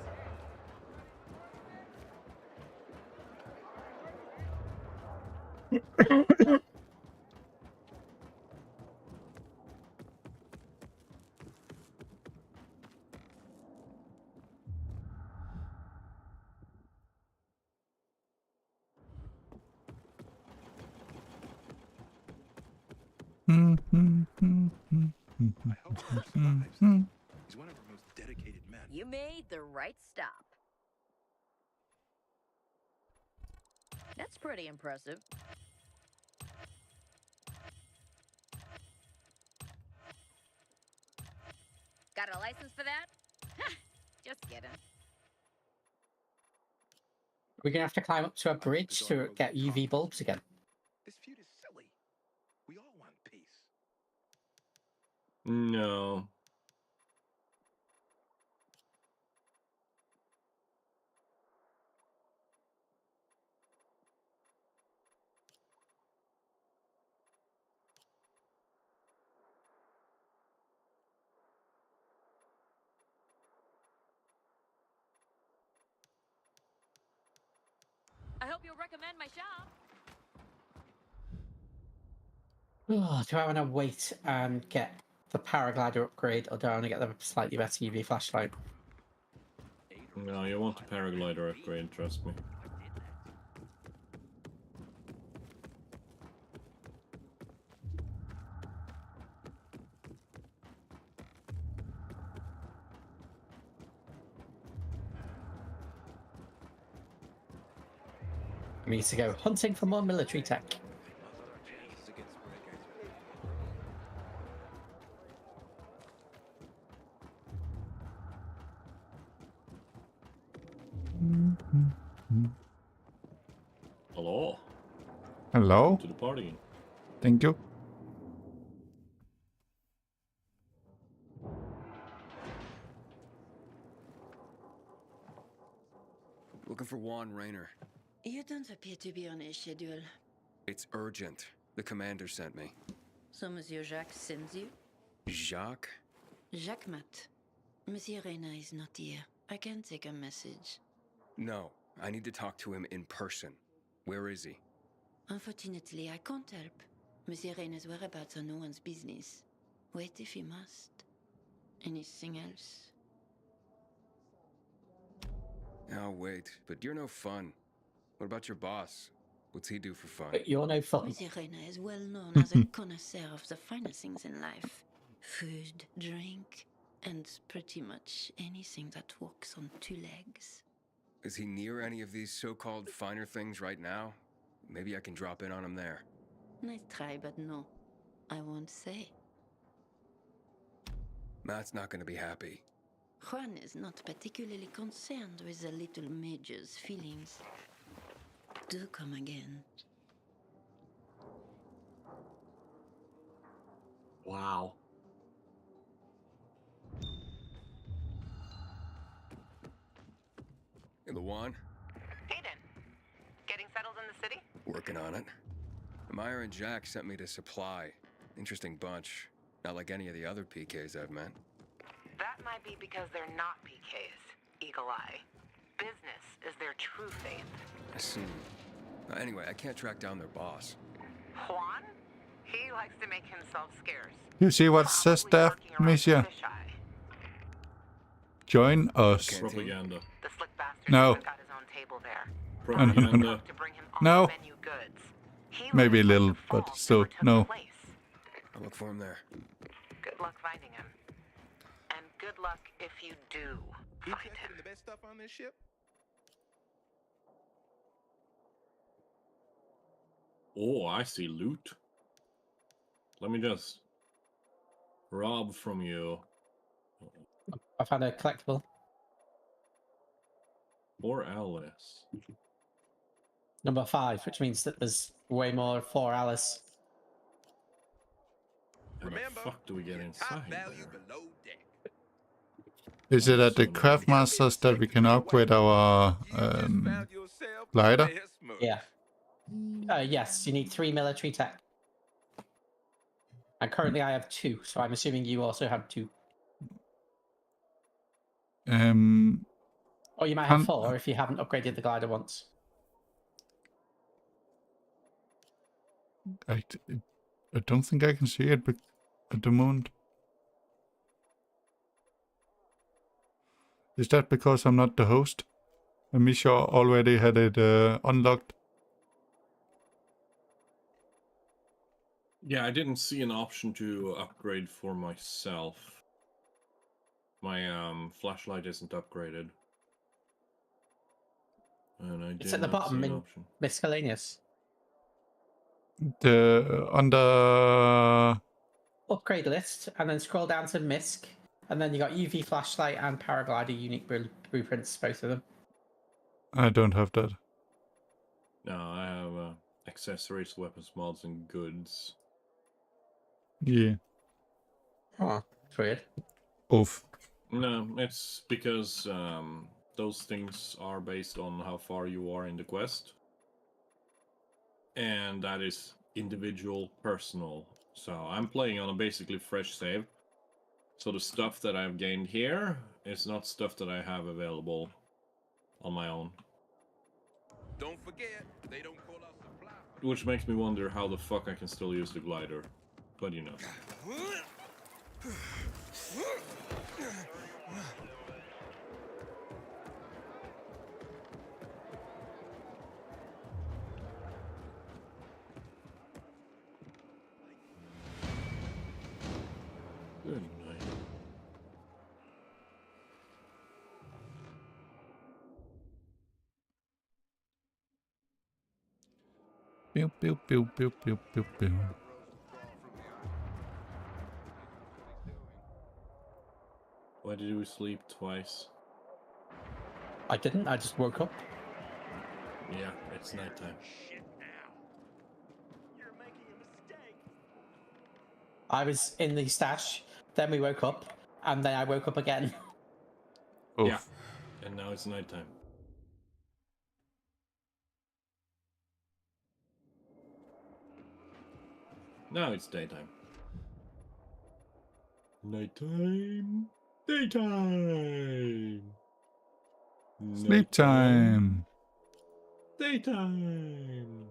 I hope he survives. He's one of our most dedicated dedicated men. You made the right stop. That's pretty impressive. Got a license for that? Just kidding. We're gonna have to climb up to a bridge to get UV bulbs again. This feud is silly. We all want peace. No. I hope you'll recommend my shop. Oh, do I want to wait and get the paraglider upgrade, or do I want to get the slightly better UV flashlight? No, you want the paraglider upgrade, trust me. I need to go hunting for more military tech. Hello. Hello. Welcome to the party. Thank you. Looking for Juan Raynor. You don't appear to be on a schedule. It's urgent. The commander sent me. So Monsieur Jacques sends you? Jacques? Jacques Mat. Monsieur Reina is not here. I can take a message. No, I need to talk to him in person. Where is he? Unfortunately, I can't help. Monsieur Reina's whereabouts are no one's business. Wait if you must. Anything else? I'll wait, but you're no fun. What about your boss? What's he do for fun? But you're no fun. Monsieur Reina is well known as a connoisseur of the finer things in life. Food, drink, and pretty much anything that walks on two legs. Is he near any of these so-called finer things right now? Maybe I can drop in on him there. Nice try, but no. I won't say. Matt's not gonna be happy. Juan is not particularly concerned with the little major's feelings. Do come again. Wow. The Juan? Aiden, getting settled in the city? Working on it. Meyer and Jack sent me to Supply. Interesting bunch. Not like any of the other PKs I've met. That might be because they're not PKs, Eagle Eye. Business is their true faith. I see. Anyway, I can't track down their boss. Juan? He likes to make himself scarce. You see what says there, Miesha? Join us. Propaganda. The slick bastard No. got his own table there. Propaganda. To bring him all No. menu goods. He Maybe a little, but still, no. I'll look for him there. Good luck finding him. And good luck if you do find him. The best stuff on this ship? Oh, I see loot. Let me just rob from you. I found a collectible. Or Alice. Number 5, which means that there's way more for Alice. How the fuck do we get inside there? Is it at the Craftmasters that we can upgrade our glider? Yeah. Yes, you need 3 military tech. And currently I have 2, so I'm assuming you also have 2. Or you might have 4 if you haven't upgraded the glider once. I don't think I can see it at the moment. Is that because I'm not the host? And Miesha already had it unlocked. Yeah, I didn't see an option to upgrade for myself. My flashlight isn't upgraded. And I It's do at the not see bottom an in option. miscellaneous. Under Upgrade list, and then scroll down to MISC, and then you got UV flashlight and paraglider unique blueprints, both of them. I don't have that. No, I have accessories, weapons, mods, and goods. Yeah. Oh, that's weird. Oof. No, it's because those things are based on how far you are in the quest. And that is individual, personal. So I'm playing on a basically fresh save. So the stuff that I've gained here is not stuff that I have available on my own. Don't forget, they don't call us supply. Which makes me wonder how the fuck I can still use the glider. But you know. Good night. Pew pew pew pew pew pew pew. Why did we sleep twice? I didn't, I just woke up. Yeah, it's nighttime. I was in the stash, then we woke up, and then I woke up again. Oof. Yeah, and now it's nighttime. Now it's daytime. Nighttime. Daytime. Sleep time. Daytime.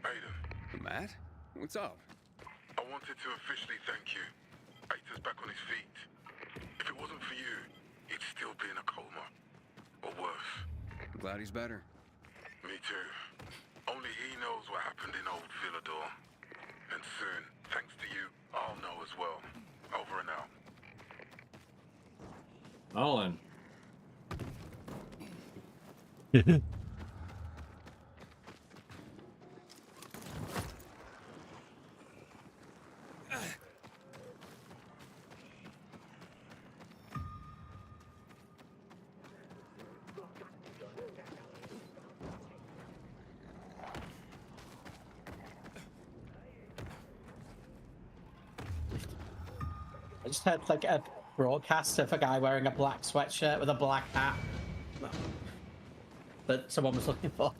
Aiden, Matt? What's up? I wanted to officially thank you. Aita's back on his feet. If it wasn't for you, he'd still be in a coma. Or worse. I'm glad he's better. Me too. Only he knows what happened in old Villador. And soon, thanks to you, I'll know as well. Over and out. Alan. I just heard like a broadcast of a guy wearing a black sweatshirt with a black hat that someone was looking for.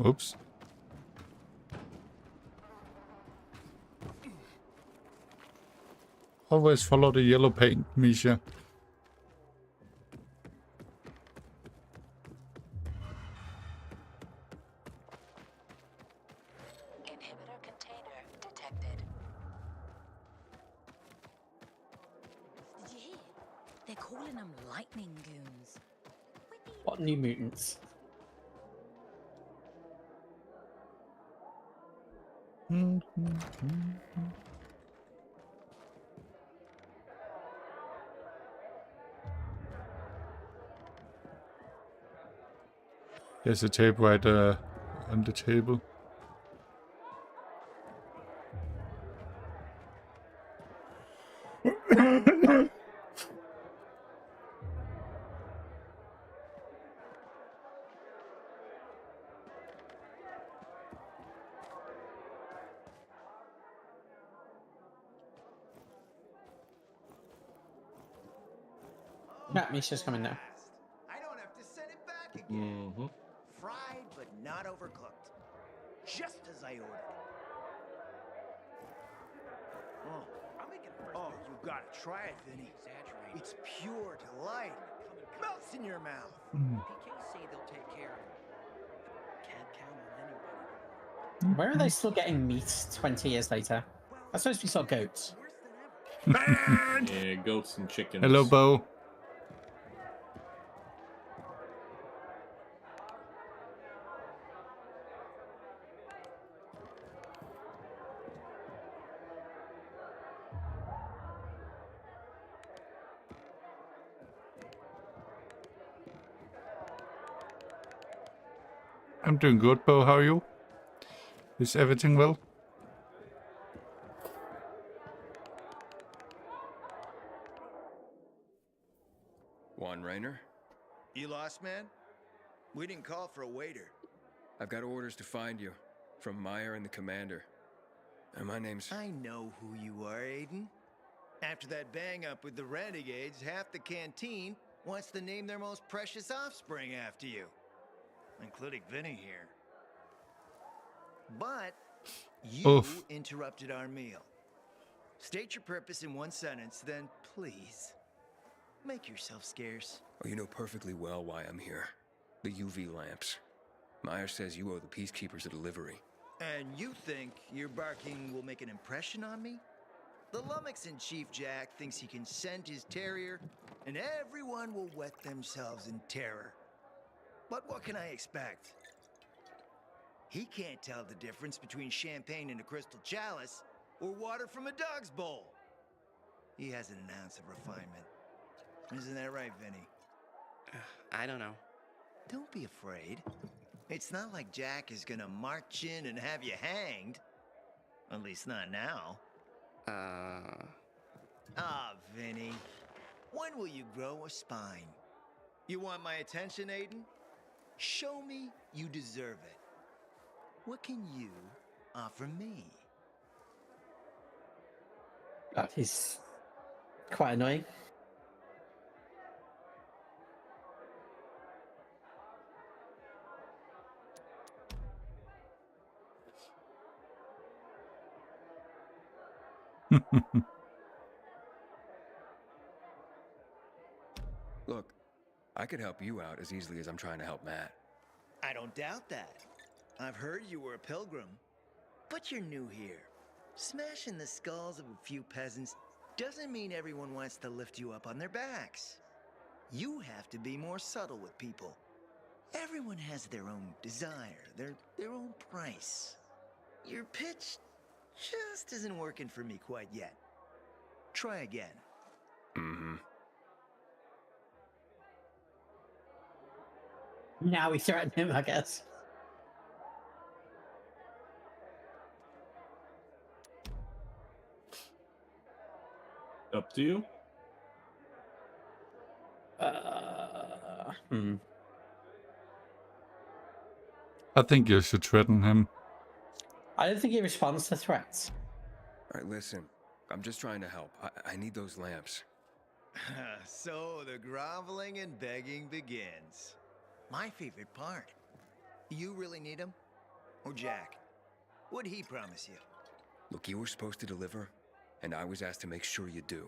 Oops. Always follow the yellow paint, Miesha. Inhibitor container detected. Did you hear? They're calling them lightning goons. What new mutants? There's a tape right on the table. Yeah, Misha's coming now. I don't have to send it back again. Mm-hmm. Fried but not overcooked. Just as I ordered. Oh, you gotta try it, Vinny. It's pure delight. Melts in your mouth. PKs say they'll take care of it. Can't count on anybody. Where are they still getting meat 20 years later? That's supposed to be sort of goats. Yeah, goats and chickens. Hello, Bo. I'm doing good, Bo. How are you? Is everything well? Juan Rainer? You lost, man? We didn't call for a waiter. I've got orders to find you from Meyer and the commander. And my name's... I know who you are, Aiden. After that bang-up with the Renegades, half the canteen wants to name their most precious offspring after you. Including Vinny here. But you interrupted our meal. State your purpose in one sentence, then please, make yourself scarce. Oh, you know perfectly well why I'm here. The UV lamps. Meyer says you owe the Peacekeepers a delivery. And you think your barking will make an impression on me? The lummox-in Chief Jack thinks he can scent his terrier, and everyone will wet themselves in terror. But what can I expect? He can't tell the difference between champagne in a crystal chalice or water from a dog's bowl. He hasn't an ounce of refinement. Isn't that right, Vinny? I don't know. Don't be afraid. It's not like Jack is gonna march in and have you hanged. At least not now. Ah, Vinny. When will you grow a spine? You want my attention, Aiden? Show me you deserve it. What can you offer me? He's quite annoying. Look, I could help you out as easily as I'm trying to help Matt. I don't doubt that. I've heard you were a pilgrim. But you're new here. Smashing the skulls of a few peasants doesn't mean everyone wants to lift you up on their backs. You have to be more subtle with people. Everyone has their own desire, their own price. Your pitch just isn't working for me quite yet. Try again. Mm-hmm. Now we threaten him, I guess. Up to you. I think you should threaten him. I don't think he responds to threats. All right, listen. I'm just trying to help. I need those lamps. So the groveling and begging begins. My favorite part. You really need them? Oh, Jack. What'd he promise you? Look, you were supposed to deliver, and I was asked to make sure you do.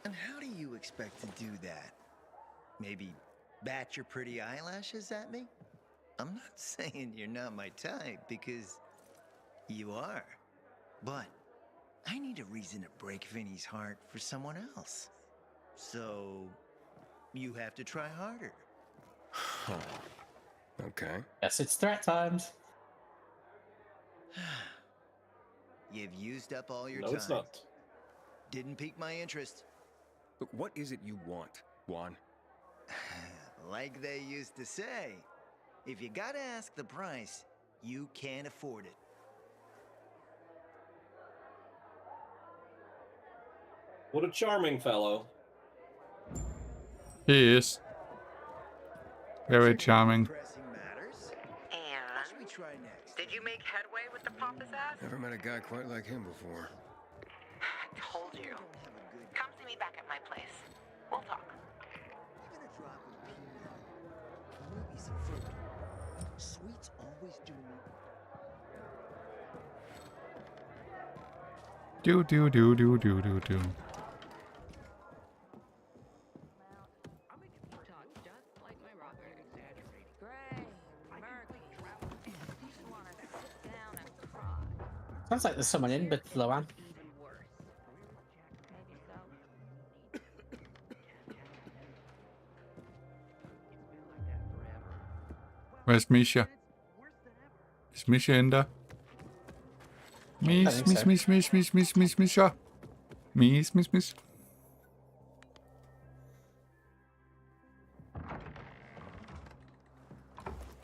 And how do you expect to do that? Maybe bat your pretty eyelashes at me? I'm not saying you're not my type, because you are. But I need a reason to break Vinny's heart for someone else. So, you have to try harder. Okay. Yes, it's threat times. You've used up all your No, time. it's not. Didn't pique my interest. Look, what is it you want, Juan? Like they used to say, if you gotta ask the price, you can't afford it. What a charming fellow. He is. Very charming. And should we try next? did you make headway with the pompous ass? Never met a guy quite like him before. I told you. Come see me back at my place. We'll talk. Even a drop of peanut. Maybe some fruit. Sweets always do me. Do do do do do do do. Sounds like there's someone in with Loan. Where's Miesha? Is Miesha in there? Miesha. Mies.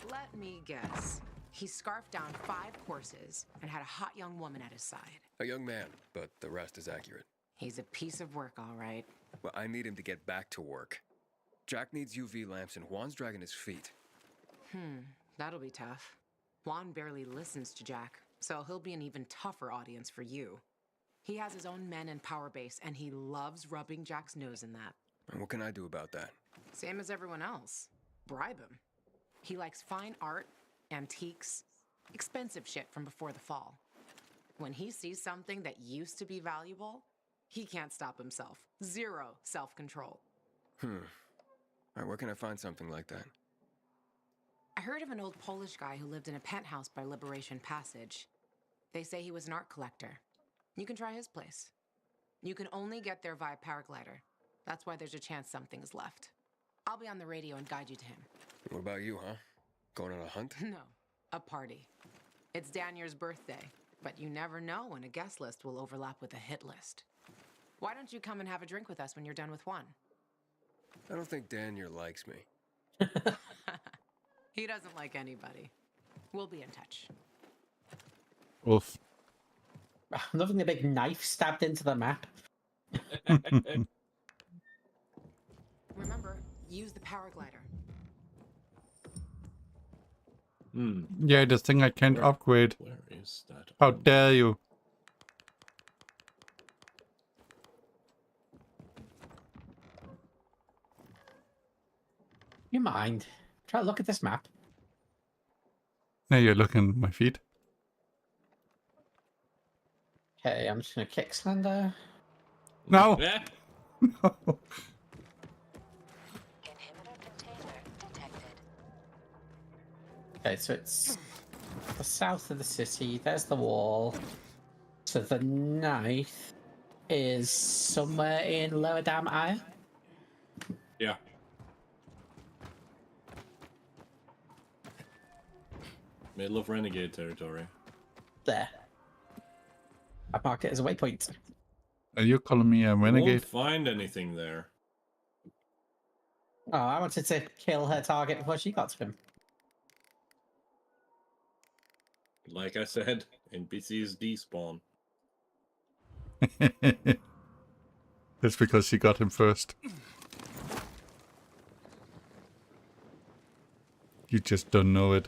Let me guess. He scarfed down 5 horses and had a hot young woman at his side. A young man, but the rest is accurate. He's a piece of work, all right. Well, I need him to get back to work. Jack needs UV lamps, and Juan's dragging his feet. That'll be tough. Juan barely listens to Jack, so he'll be an even tougher audience for you. He has his own men and power base, and he loves rubbing Jack's nose in that. And what can I do about that? Same as everyone else. Bribe him. He likes fine art, antiques, expensive shit from before the fall. When he sees something that used to be valuable, he can't stop himself. 0 self-control. All right, where can I find something like that? I heard of an old Polish guy who lived in a penthouse by Liberation Passage. They say he was an art collector. You can try his place. You can only get there via paraglider. That's why there's a chance something's left. I'll be on the radio and guide you to him. What about you, huh? Going on a hunt? No, a party. It's Danier's birthday, but you never know when a guest list will overlap with a hit list. Why don't you come and have a drink with us when you're done with one? I don't think Danier likes me. He doesn't like anybody. We'll be in touch. Oof. I'm loving the big knife stabbed into the map. Remember, use the paraglider. Yeah, the thing I can't upgrade. Where is that? How dare you? You mind? Try to look at this map. Now you're looking at my feet. Okay, I'm just gonna kick Slender. No! Yeah. No! Okay, so it's the south of the city. There's the wall. So the knife is somewhere in Lower Dam Ire. Yeah. Middle of Renegade territory. There. I mark it as a waypoint. Are you calling me a You renegade? won't find anything there. Oh, I wanted to kill her target before she got to him. Like I said, NPCs despawn. That's because she got him first. You just don't know it.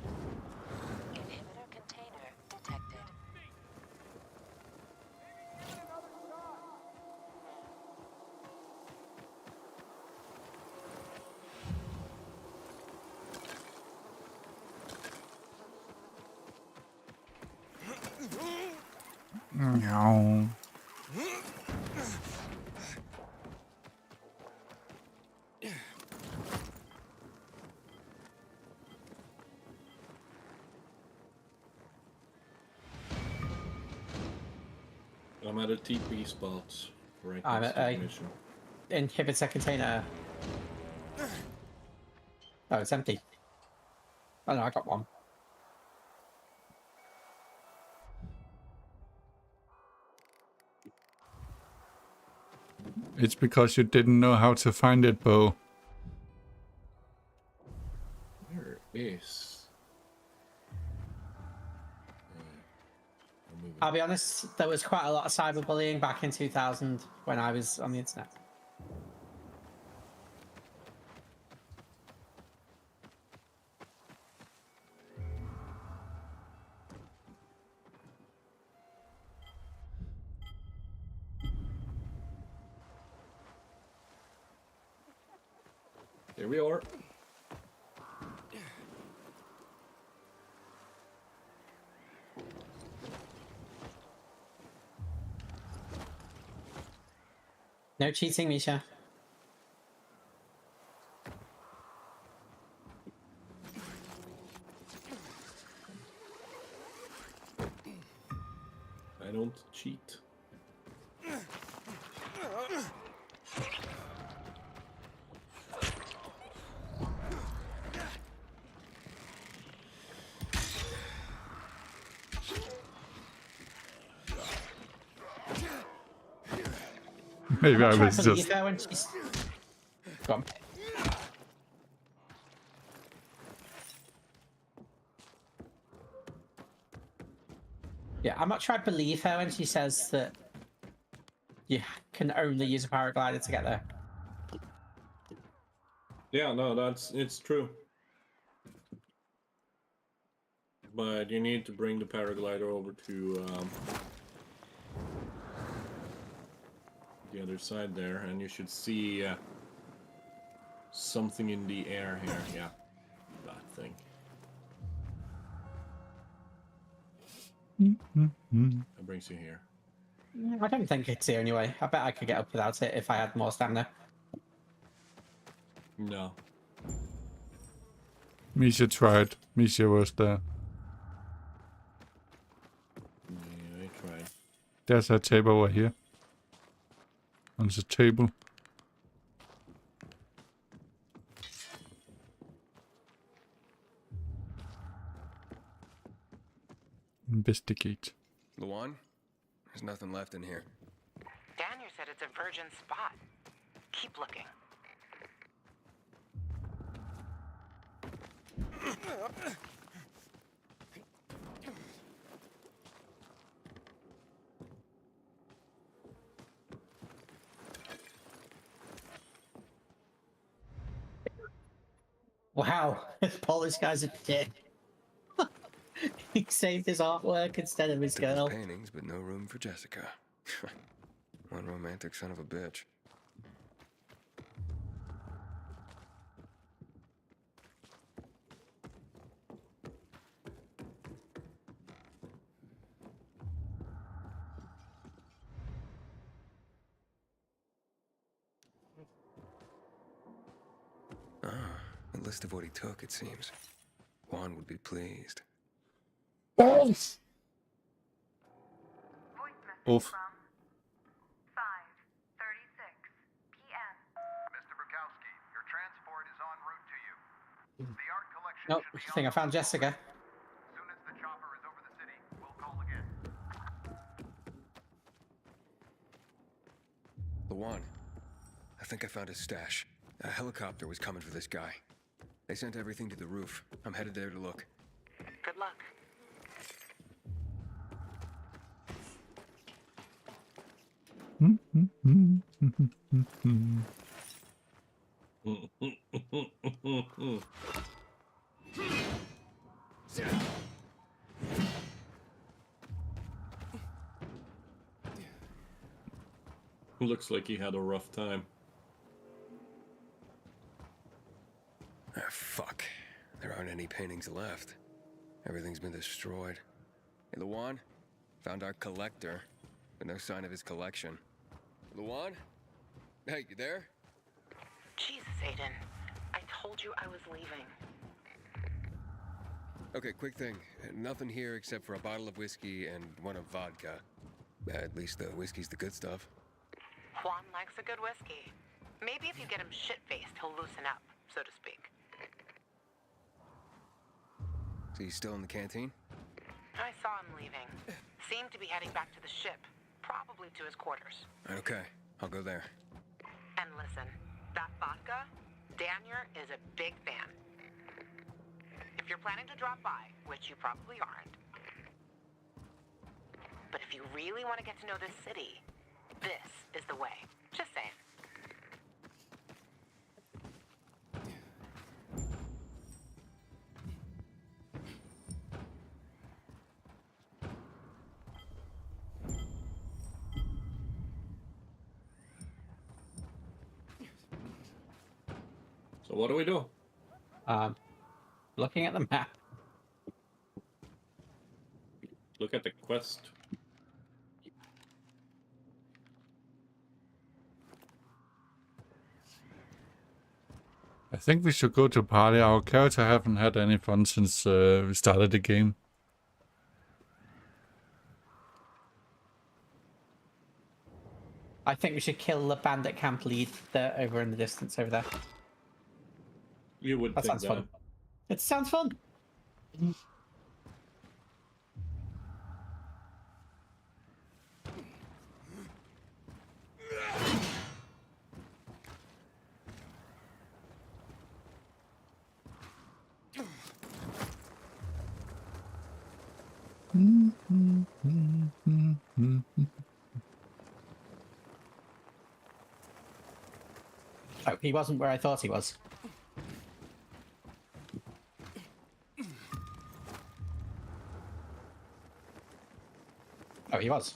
Ow. I'm at a TP spot right I'm next at to a the mission. inhibitor container. Oh, it's empty. Oh no, I got one. It's because you didn't know how to find it, Bo. Where is? I'll be honest, there was quite a lot of cyberbullying back in 2000 when I was on the internet. Here we are. No cheating, Miesha. I don't cheat. Maybe I was Believe just... her when she's... Go on. Yeah, I'm not sure I believe her when she says that you can only use a paraglider to get there. Yeah, no, it's true. But you need to bring the paraglider over to the other side there, and you should see something in the air here. Yeah, that thing. That brings you here. I don't think it's the only way. I bet I could get up without it if I had more stamina. No. Miesha tried. Miesha was there. Yeah, I tried. There's a tape over here. On the table. Investigate. Luan, there's nothing left in here. Daniel said it's a virgin spot. Keep looking. Wow, this Polish guy's a dick. He saved his artwork instead of his Took his girl. paintings, but no room for Jessica. One romantic son of a bitch. Ah, a list of what he took, it seems. Juan would be pleased. Balls! Oof. Mr. Bukowski, your transport is en route to you. The art collection Nope, should be I think I found Jessica. As soon as the chopper is over the city, we'll call again. Luan, I think I found his stash. A helicopter was coming for this guy. They sent everything to the roof. I'm headed there to look. Good luck. Looks like he had a rough time. Ah, fuck. There aren't any paintings left. Everything's been destroyed. Hey, Luan, found our collector. but no sign of his collection. Luan? Hey, you there? Jesus, Aiden. I told you I was leaving. Okay, quick thing. Nothing here except for a bottle of whiskey and one of vodka. At least the whiskey's the good stuff. Juan likes a good whiskey. Maybe if you get him shit-faced, he'll loosen up, so to speak. So you still in the canteen? I saw him leaving. Seemed to be heading back to the ship, probably to his quarters. Okay, I'll go there. And listen, that vodka, Daniel is a big fan. If you're planning to drop by, which you probably aren't, but if you really want to get to know this city, this is the way. Just saying. So what do we do? Looking at the map. Look at the quest. I think we should go to party. Our character haven't had any fun since we started the game. I think we should kill the bandit camp lead there over in the distance over there. You would That think sounds fun. It sounds fun. Oh, he wasn't where I thought he was. Oh, he was.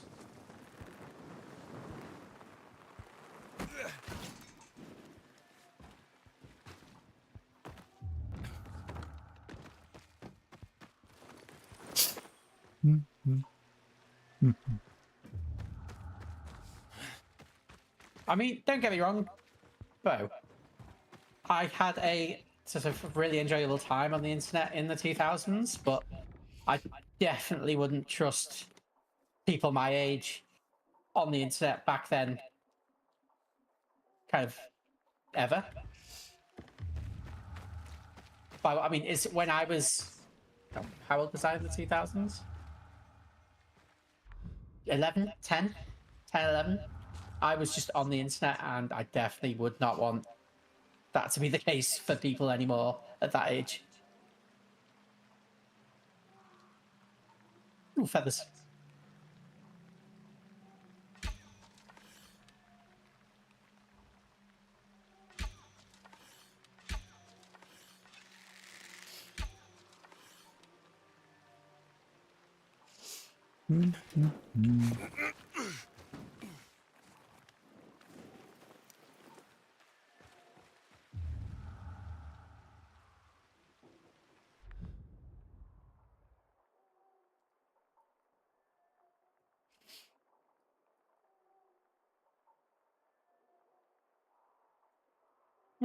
I mean, don't get me wrong, Bo. I had a sort of really enjoyable time on the internet in the 2000s, but I definitely wouldn't trust people my age on the internet back then, kind of, ever. But, I mean, is when I was, how old was I in the 2000s? 11? 10? 10, 11? I was just on the internet, and I definitely would not want that to be the case for people anymore at that age. Ooh, feathers.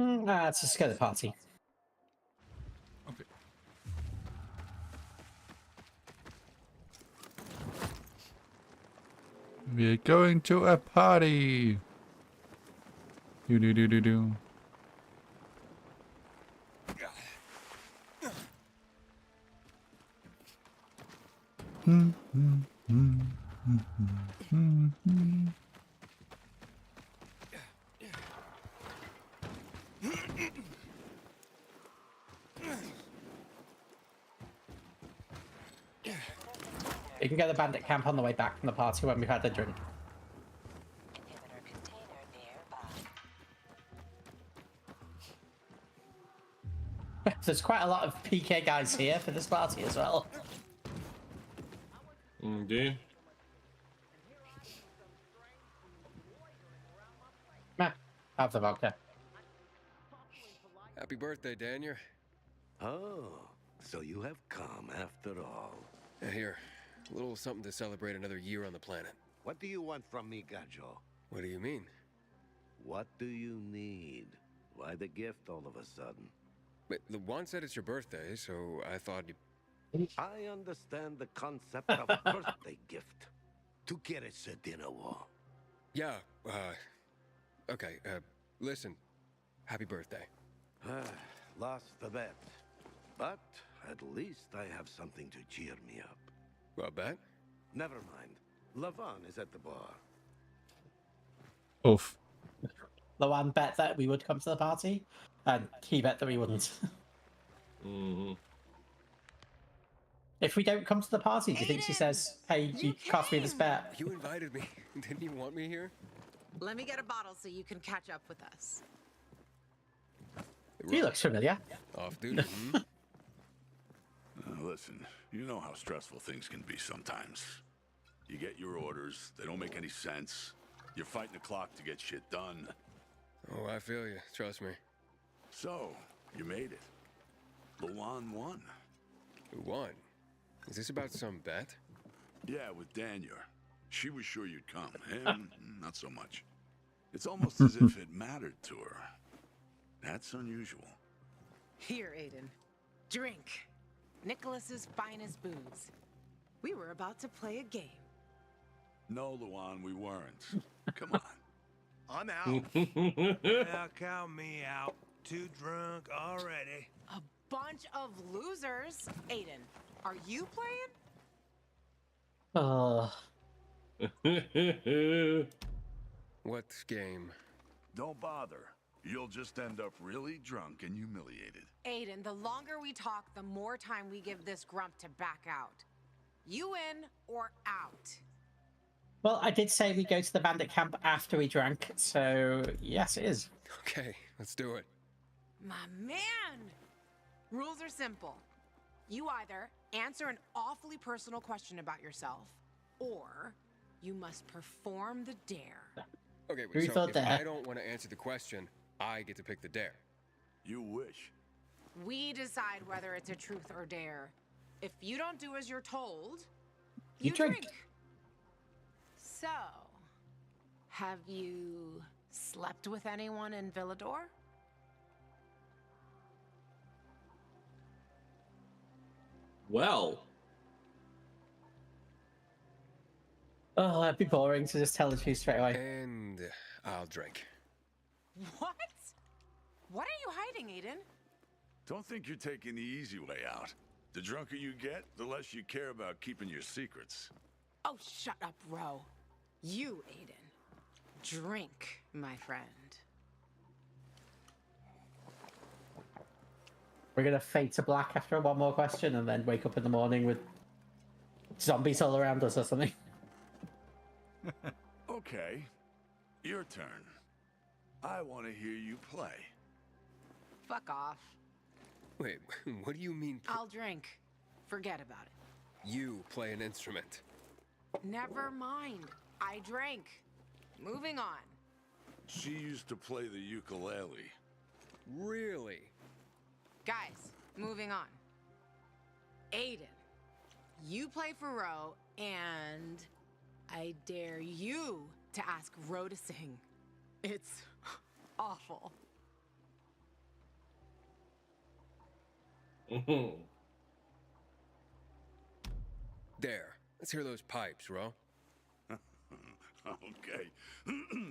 Let's just go to the party. Okay. We're going to a party. Do do do do do. You can go to the bandit camp on the way back from the party when we've had a drink. There's quite a lot of PK guys here for this party as well. Indeed. Have the vodka. Happy birthday, Daniel. Oh, so you have come after all. Here, a little something to celebrate another year on the planet. What do you want from me, Gajo? What do you mean? What do you need? Why the gift all of a sudden? But the one said it's your birthday, so I thought you... I understand the concept of birthday gift. Tu quieres a dinner war? Yeah, okay, listen. Happy birthday. Lost the bet. But at least I have something to cheer me up. Well, bet? Never mind. Lavan is at the bar. Oof. Lawan bet that we would come to the party, and he bet that we wouldn't. If we don't come to the party, do you think she says, hey, you cost me this bet? You invited me. Didn't you want me here? Let me get a bottle so you can catch up with us. He looks familiar. Off duty. Listen, you know how stressful things can be sometimes. You get your orders, they don't make any sense. You're fighting the clock to get shit done. Oh, I feel you. Trust me. So, you made it. Luan won. Who won? Is this about some bet? Yeah, with Daniel. She was sure you'd come. Him, not so much. It's almost as if it mattered to her. That's unusual. Here, Aiden. Drink. Nicholas's finest booze. We were about to play a game. No, Luan, we weren't. Come on. I'm out. Yeah, count me out. Too drunk already. A bunch of losers. Aiden, are you playing? What game? Don't bother. You'll just end up really drunk and humiliated. Aiden, the longer we talk, the more time we give this grump to back out. You in or out? Well, I did say we go to the bandit camp after we drank, so yes, it is. Okay, let's do it. My man! Rules are simple. You either answer an awfully personal question about yourself, or you must perform the dare. Okay, Who so thought if that? I don't want to answer the question, I get to pick the dare. You wish. We decide whether it's a truth or dare. If you don't do as you're told, you drink. So, have you slept with anyone in Villador? Well. Oh, that'd be boring to just tell the truth straight away. And I'll drink. What? What are you hiding, Aiden? Don't think you're taking the easy way out. The drunker you get, the less you care about keeping your secrets. Oh, shut up, Ro. You, Aiden. Drink, my friend. We're gonna fade to black after one more question and then wake up in the morning with zombies all around us or something. Okay, your turn. I want to hear you play. Fuck off. Wait, what do you mean? I'll drink. Forget about it. You play an instrument. Never mind. I drank. Moving on. She used to play the ukulele. Really? Guys, moving on. Aiden, you play for Ro, and I dare you to ask Ro to sing. It's awful. There. Let's hear those pipes, Ro. Okay,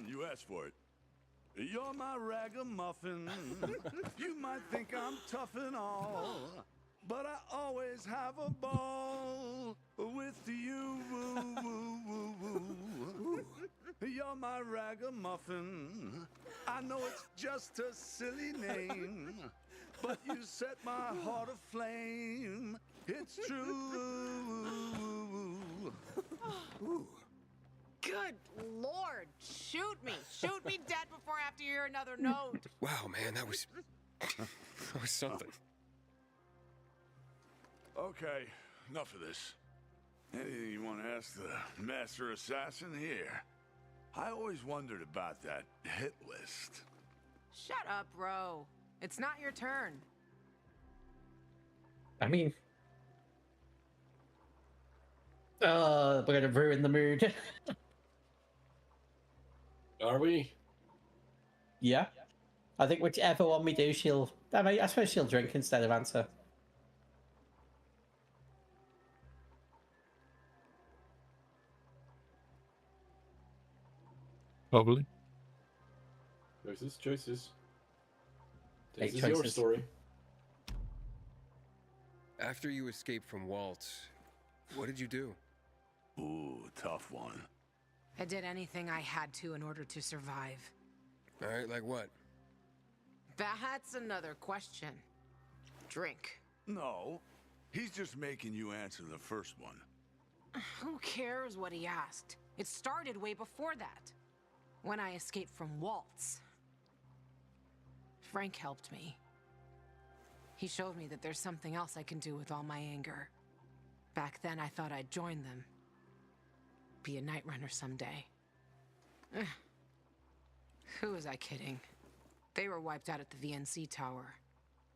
you asked for it. You're my ragamuffin. You might think I'm tough and all, but I always have a ball with you. You're my ragamuffin. I know it's just a silly name, but you set my heart aflame. It's true. Good Lord, shoot me. Shoot me dead before I have to hear another note. Wow, man, that was something. Okay, enough of this. Anything you want to ask the master assassin here? I always wondered about that hit list. Shut up, Ro. It's not your turn. I mean, we're gonna ruin the mood. Are we? Yeah. I think whichever one we do, she'll... I mean, I suppose she'll drink instead of answer. Probably. Choices. Make This is your choices. story. After you escaped from Waltz, what did you do? Ooh, tough one. I did anything I had to in order to survive. All right, like what? That's another question. Drink. No, he's just making you answer the first one. Who cares what he asked? It started way before that. When I escaped from Waltz. Frank helped me. He showed me that there's something else I can do with all my anger. Back then, I thought I'd join them. Be a night runner someday. Ugh. Who was I kidding? They were wiped out at the VNC tower.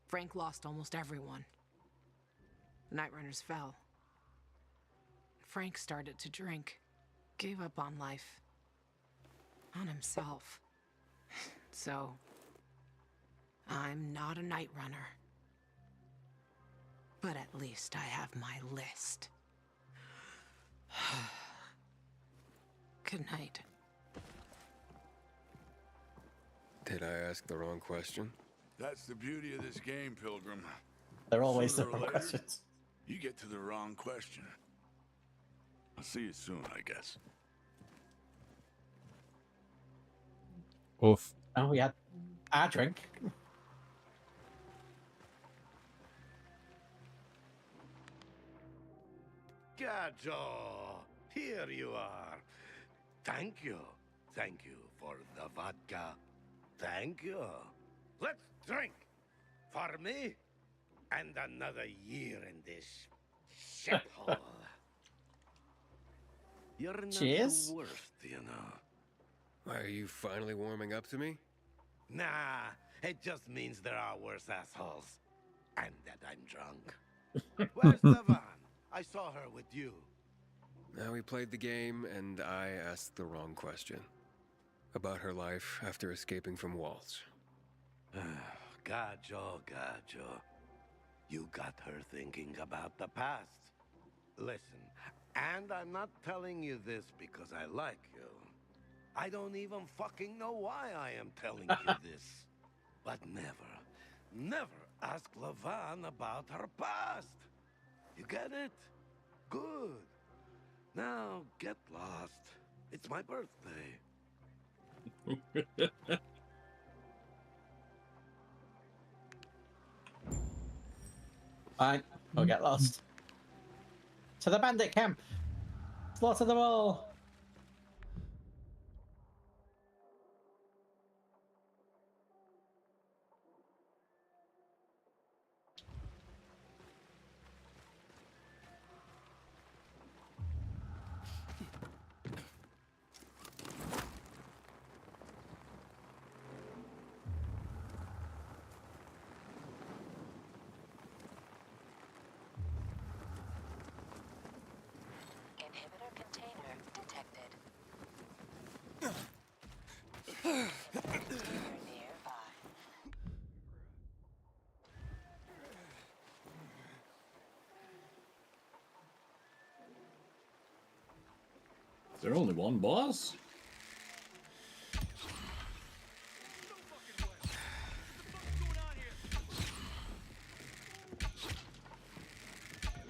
Frank lost almost everyone. Night runners fell. Frank started to drink. Gave up on life. On himself. So, I'm not a night runner. But at least I have my list. Good night. Did I ask the wrong question? That's the beauty of this game, Pilgrim. They're always Sooner the or wrong later, questions. You get to the wrong question. I'll see you soon, I guess. Oof. Oh, we had our drink. Gajo, here you are. Thank you. Thank you for the vodka. Thank you. Let's drink. For me and another year in this shithole. You're not Cheers. the worst, you know. Why, are you finally warming up to me? Nah, it just means there are worse assholes. And that I'm drunk. Where's the van? I saw her with you. Now we played the game, and I asked the wrong question. About her life after escaping from Waltz. Gajo. You got her thinking about the past. Listen, and I'm not telling you this because I like you. I don't even fucking know why I am telling you this. But never ask Lavan about her past. You get it? Good. Now get lost. It's my birthday. Fine, we'll get lost. To the bandit camp! Slaughter them all! Inhibitor container detected. Nearby. Is there only one boss?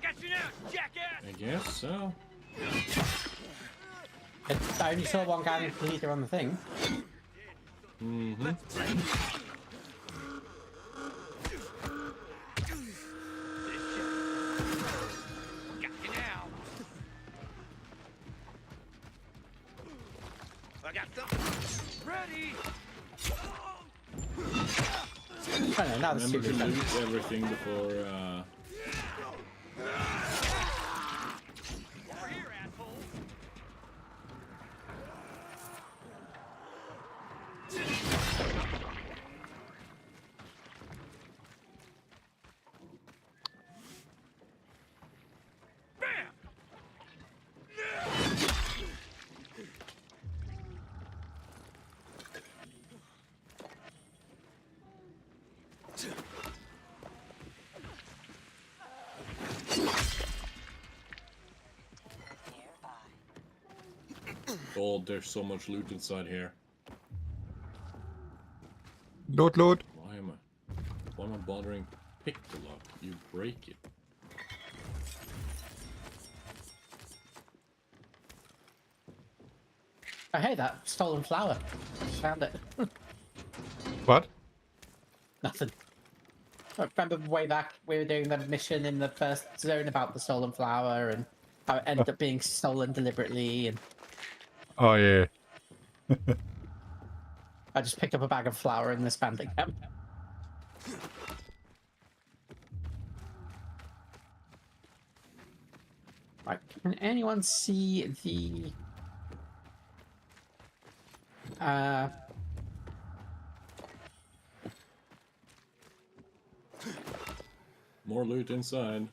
Got you now, jackass! I guess so. I only saw one guy leader on the thing. Mm-hmm. Got you now. I got something. Ready! I don't know, now there's Remember two to different. lose everything before. Over here, asshole! Oh, there's so much loot inside here. Load. Why am I bothering pick the lock? You break it. Oh, hey, that stolen flower. Found it. What? Nothing. I remember way back we were doing the mission in the first zone about the stolen flower and how it ended up being stolen deliberately, and Oh yeah. I just picked up a bag of flour in this bandit camp. Right, can anyone see the More loot inside.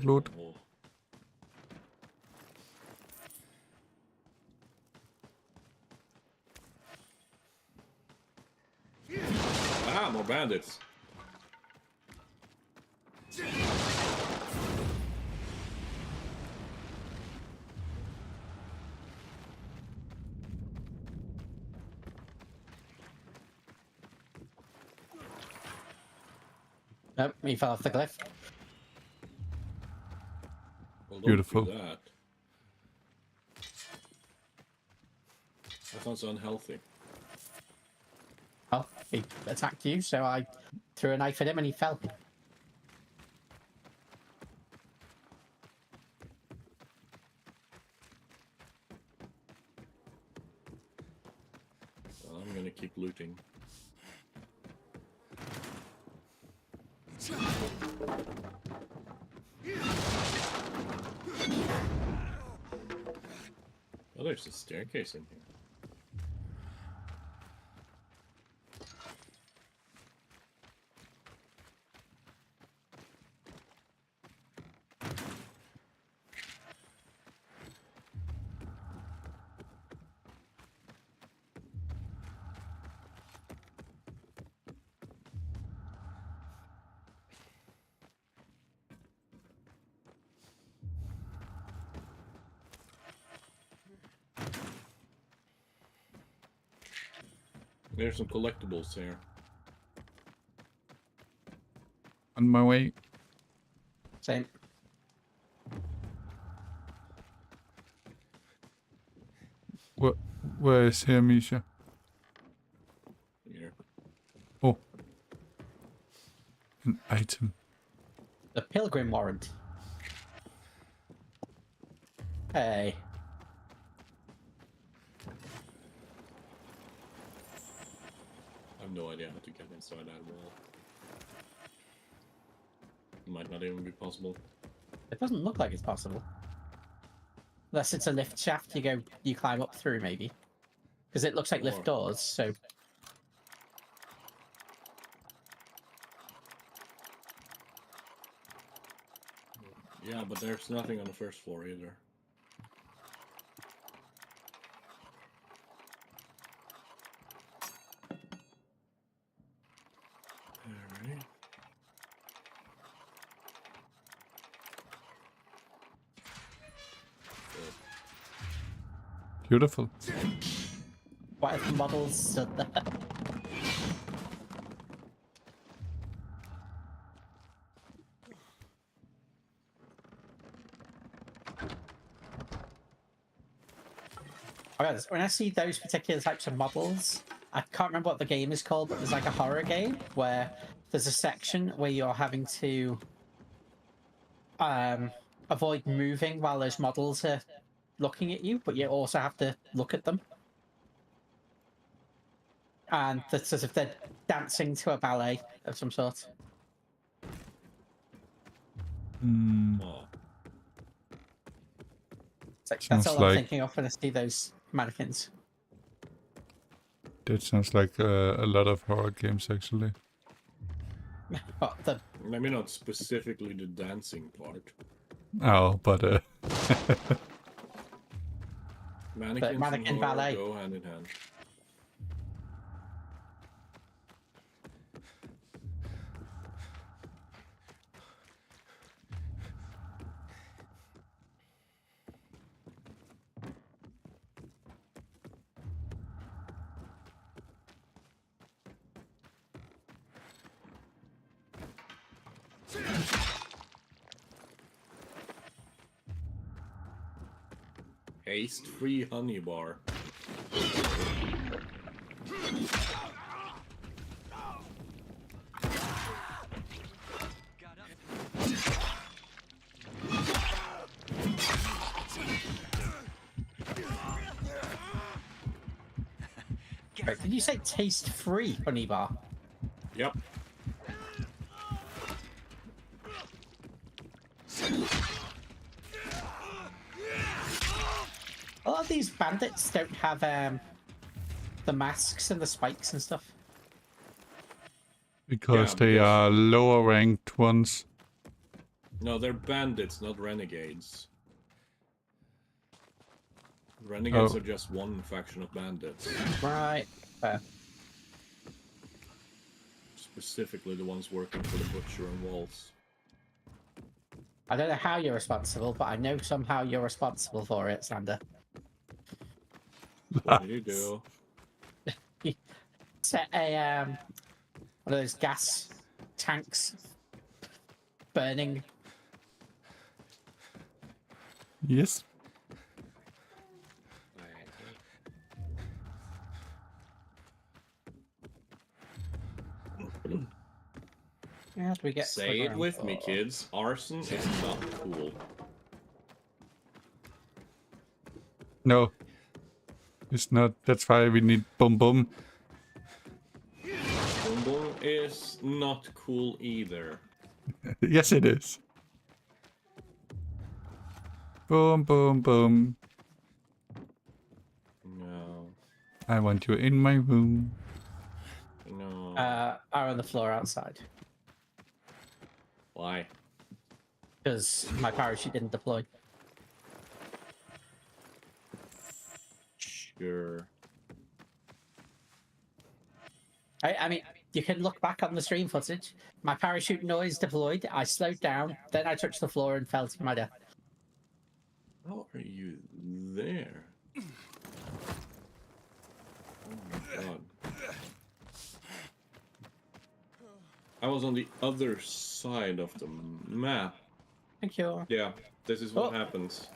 Load. Oh. Ah, more bandits. Nope, he fell off the cliff. Well, don't Beautiful. do that. That sounds unhealthy. Oh, he attacked you, so I threw a knife at him and he fell. Well, I'm gonna keep looting. Oh, there's a staircase in here. There's some collectibles here. On my way. Same. Where is here, Miesha? Here. Oh. An item. The pilgrim warrant. Hey. I have no idea how to get inside that wall. It might not even be possible. It doesn't look like it's possible. Unless it's a lift shaft you climb up through, maybe. Because it looks like lift doors, so... Yeah, but there's nothing on the first floor either. Alright. Beautiful. What if the models stood there? When I see those particular types of models, I can't remember what the game is called, but there's like a horror game where there's a section where you're having to avoid moving while those models are looking at you, but you also have to look at them. And that's as if they're dancing to a ballet of some sort. Hmm. Oh. That's all I'm thinking of when I see those mannequins. That sounds like a lot of horror games, actually. What, Maybe not specifically the dancing part. Oh, but Mannequins mannequin and horror ballet. go hand in hand. Haste-free honey bar. Wait, did you say taste-free honey bar? Yep. A lot of these bandits don't have the masks and the spikes and stuff. Because they are lower ranked ones. No, they're bandits, not renegades. Renegades are just one faction of bandits. Right. Fair. Specifically the ones working for the Butcher and Waltz. I don't know how you're responsible, but I know somehow you're responsible for it, Sander. What did you do? You set a one of those gas tanks burning. Yes. As we get Say it with me, kids. Arson is not cool. No. It's not. That's why we need Boom Boom. Boom Boom is not cool either. Yes, it is. Boom, boom, boom. No. I want you in my room. No. Are on the floor outside. Why? Because my parachute didn't deploy. Sure. I mean, you can look back on the stream footage. My parachute noise deployed. I slowed down. Then I touched the floor and fell to my death. How are you there? Oh my god. I was on the other side of the map. Thank you. Yeah, this is what happens.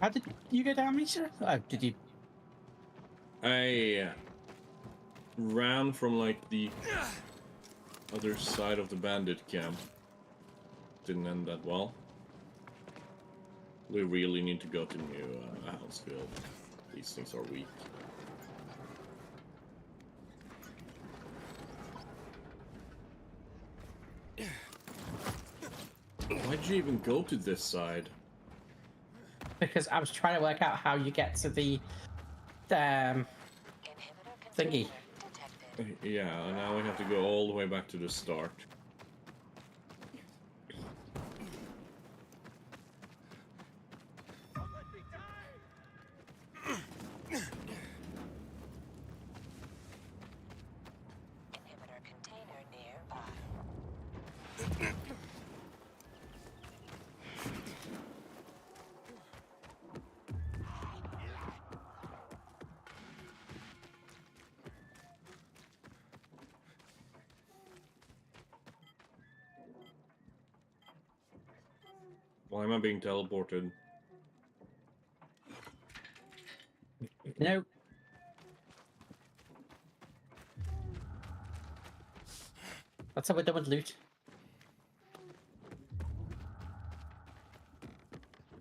How did you go down, Miesha? Oh, did you? I ran from like the other side of the bandit camp. Didn't end that well. We really need to go to New Hounsfield. These things are weak. Why'd you even go to this side? Because I was trying to work out how you get to the thingy. Yeah, and now we have to go all the way back to the start. Why am I being teleported? No. That's how we're done with loot.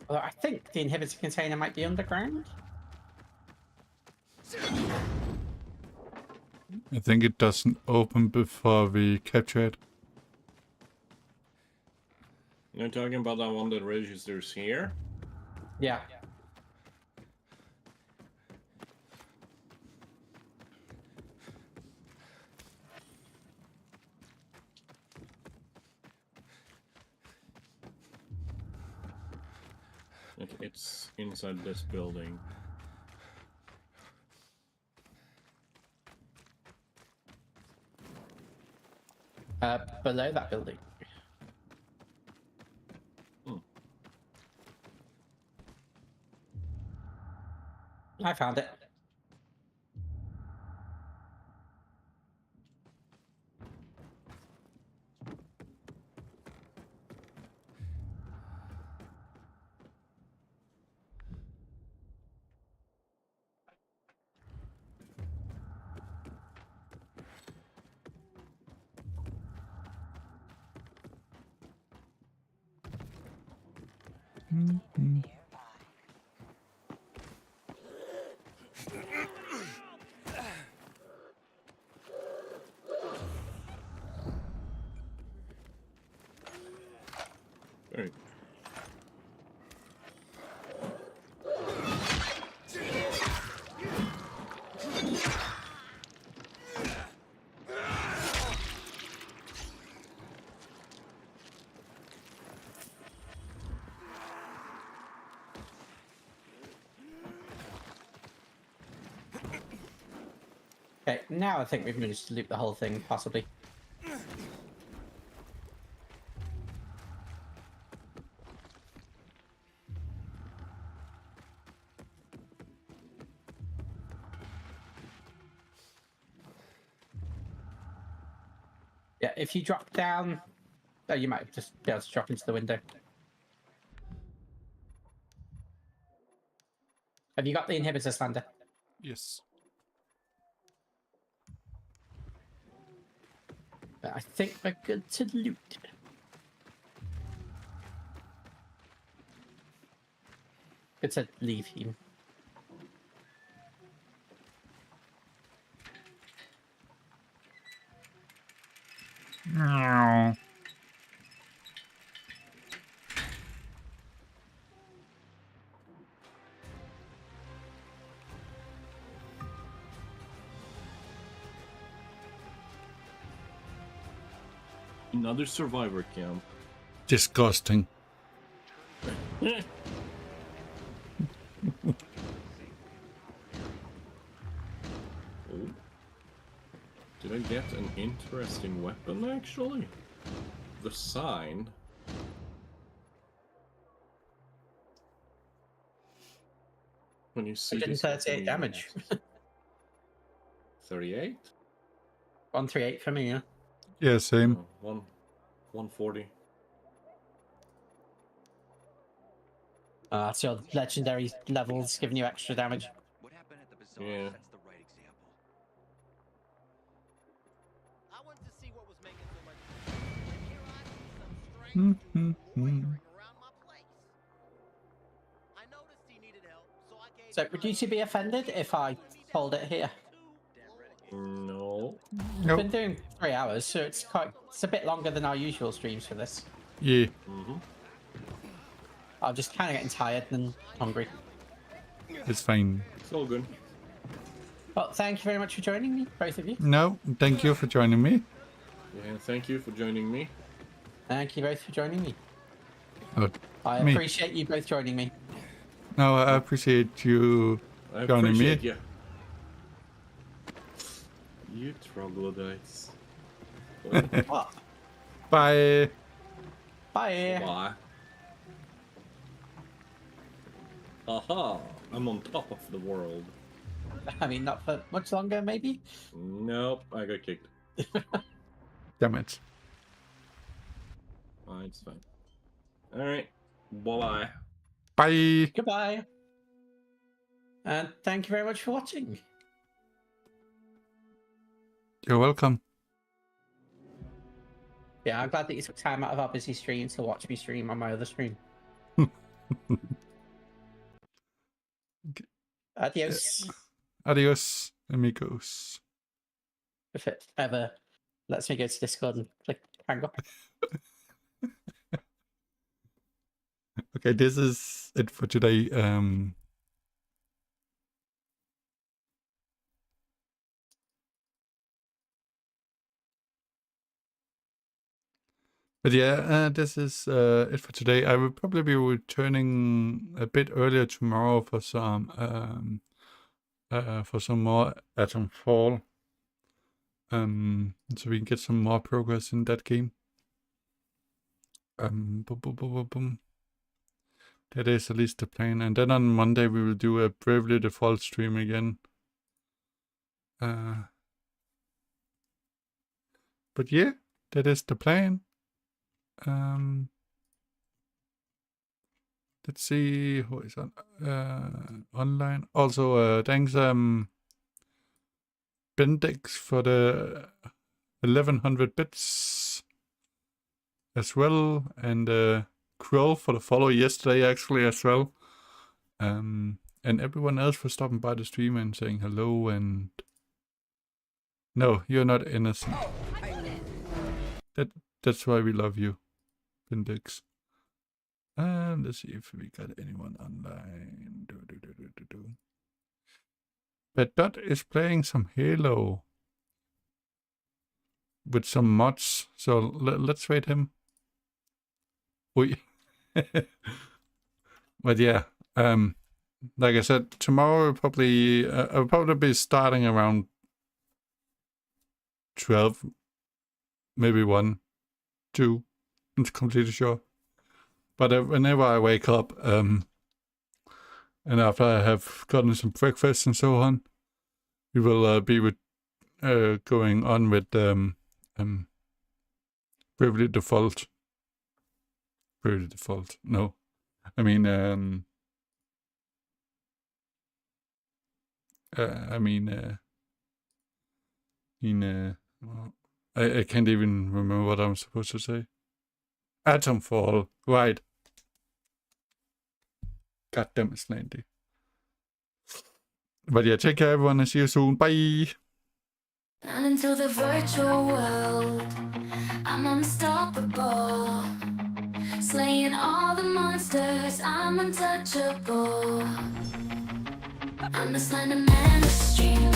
Although I think the inhibitor container might be underground. I think it doesn't open before we capture it. You're talking about that one that registers here? Yeah. It's inside this building. Below that building. I found it. Very. Okay, now I think we've managed to loop the whole thing, possibly. Yeah, if you drop down... Oh, you might just be able to drop into the window. Have you got the inhibitor, Slander? Yes. I think we're good to loot. Good to leave him. No. Another survivor camp. Disgusting. Oh. Did I get an interesting weapon, actually? The sign. When you see this 138 damage. 38? 138 for me, yeah. Yeah, same. 140. That's your legendary levels giving you extra damage. What happened at the bazaar Yeah. sets the right example. I wanted to see what was making so much. And here I see some strange dude loitering around my place. I noticed he needed help, so I gave So, would you be offended if I hold it here? No. We've been doing 3 hours, so it's a bit longer than our usual streams for this. Yeah. I'm just kind of getting tired and hungry. It's fine. It's all good. Well, thank you very much for joining me, both of you. No, thank you for joining me. Yeah, thank you for joining me. Thank you both for joining me. Oh, I me. appreciate you both joining me. No, I appreciate you joining me. You. You troglodytes. What? Bye. Bye. Bye. Aha! I'm on top of the world. I mean, not for much longer, maybe? Nope, I got kicked. Damn it. Oh, it's fine. Alright. Bye-bye. Bye. Goodbye. And thank you very much for watching. You're welcome. Yeah, I'm glad that you took time out of our busy stream to watch me stream on my other stream. Adios. Adios, amigos. If it ever lets me go to Discord and click hang up. Okay, this is it for today. But yeah, this is it for today. I will probably be returning a bit earlier tomorrow for some more Atom Fall. So we can get some more progress in that game. Boom, boom, boom, boom, boom. That is at least the plan. And then on Monday we will do a Bravely Default stream again. But yeah, that is the plan. Let's see who is on online. Also, thanks Bendix for the 1100 bits as well, and Krill for the follow yesterday actually as well. And everyone else for stopping by the stream and saying hello. And no, you're not innocent. That's why we love you, Bendix. Let's see if we got anyone online. But Dot is playing some Halo with some mods, so let's wait him. Oi. But yeah, like I said, tomorrow I'll probably be starting around 12, maybe 1, 2. I'm completely sure. But whenever I wake up, and after I have gotten some breakfast and so on, we will be with going on with Bravely Default. Bravely Default. No, I mean I can't even remember what I'm supposed to say. Atomfall, right? Goddamn, it's 90. But yeah, take care, everyone, and see you soon. Bye. And into the virtual world, I'm unstoppable. Slaying all the monsters, I'm untouchable. I'm the Slender Man, the stream.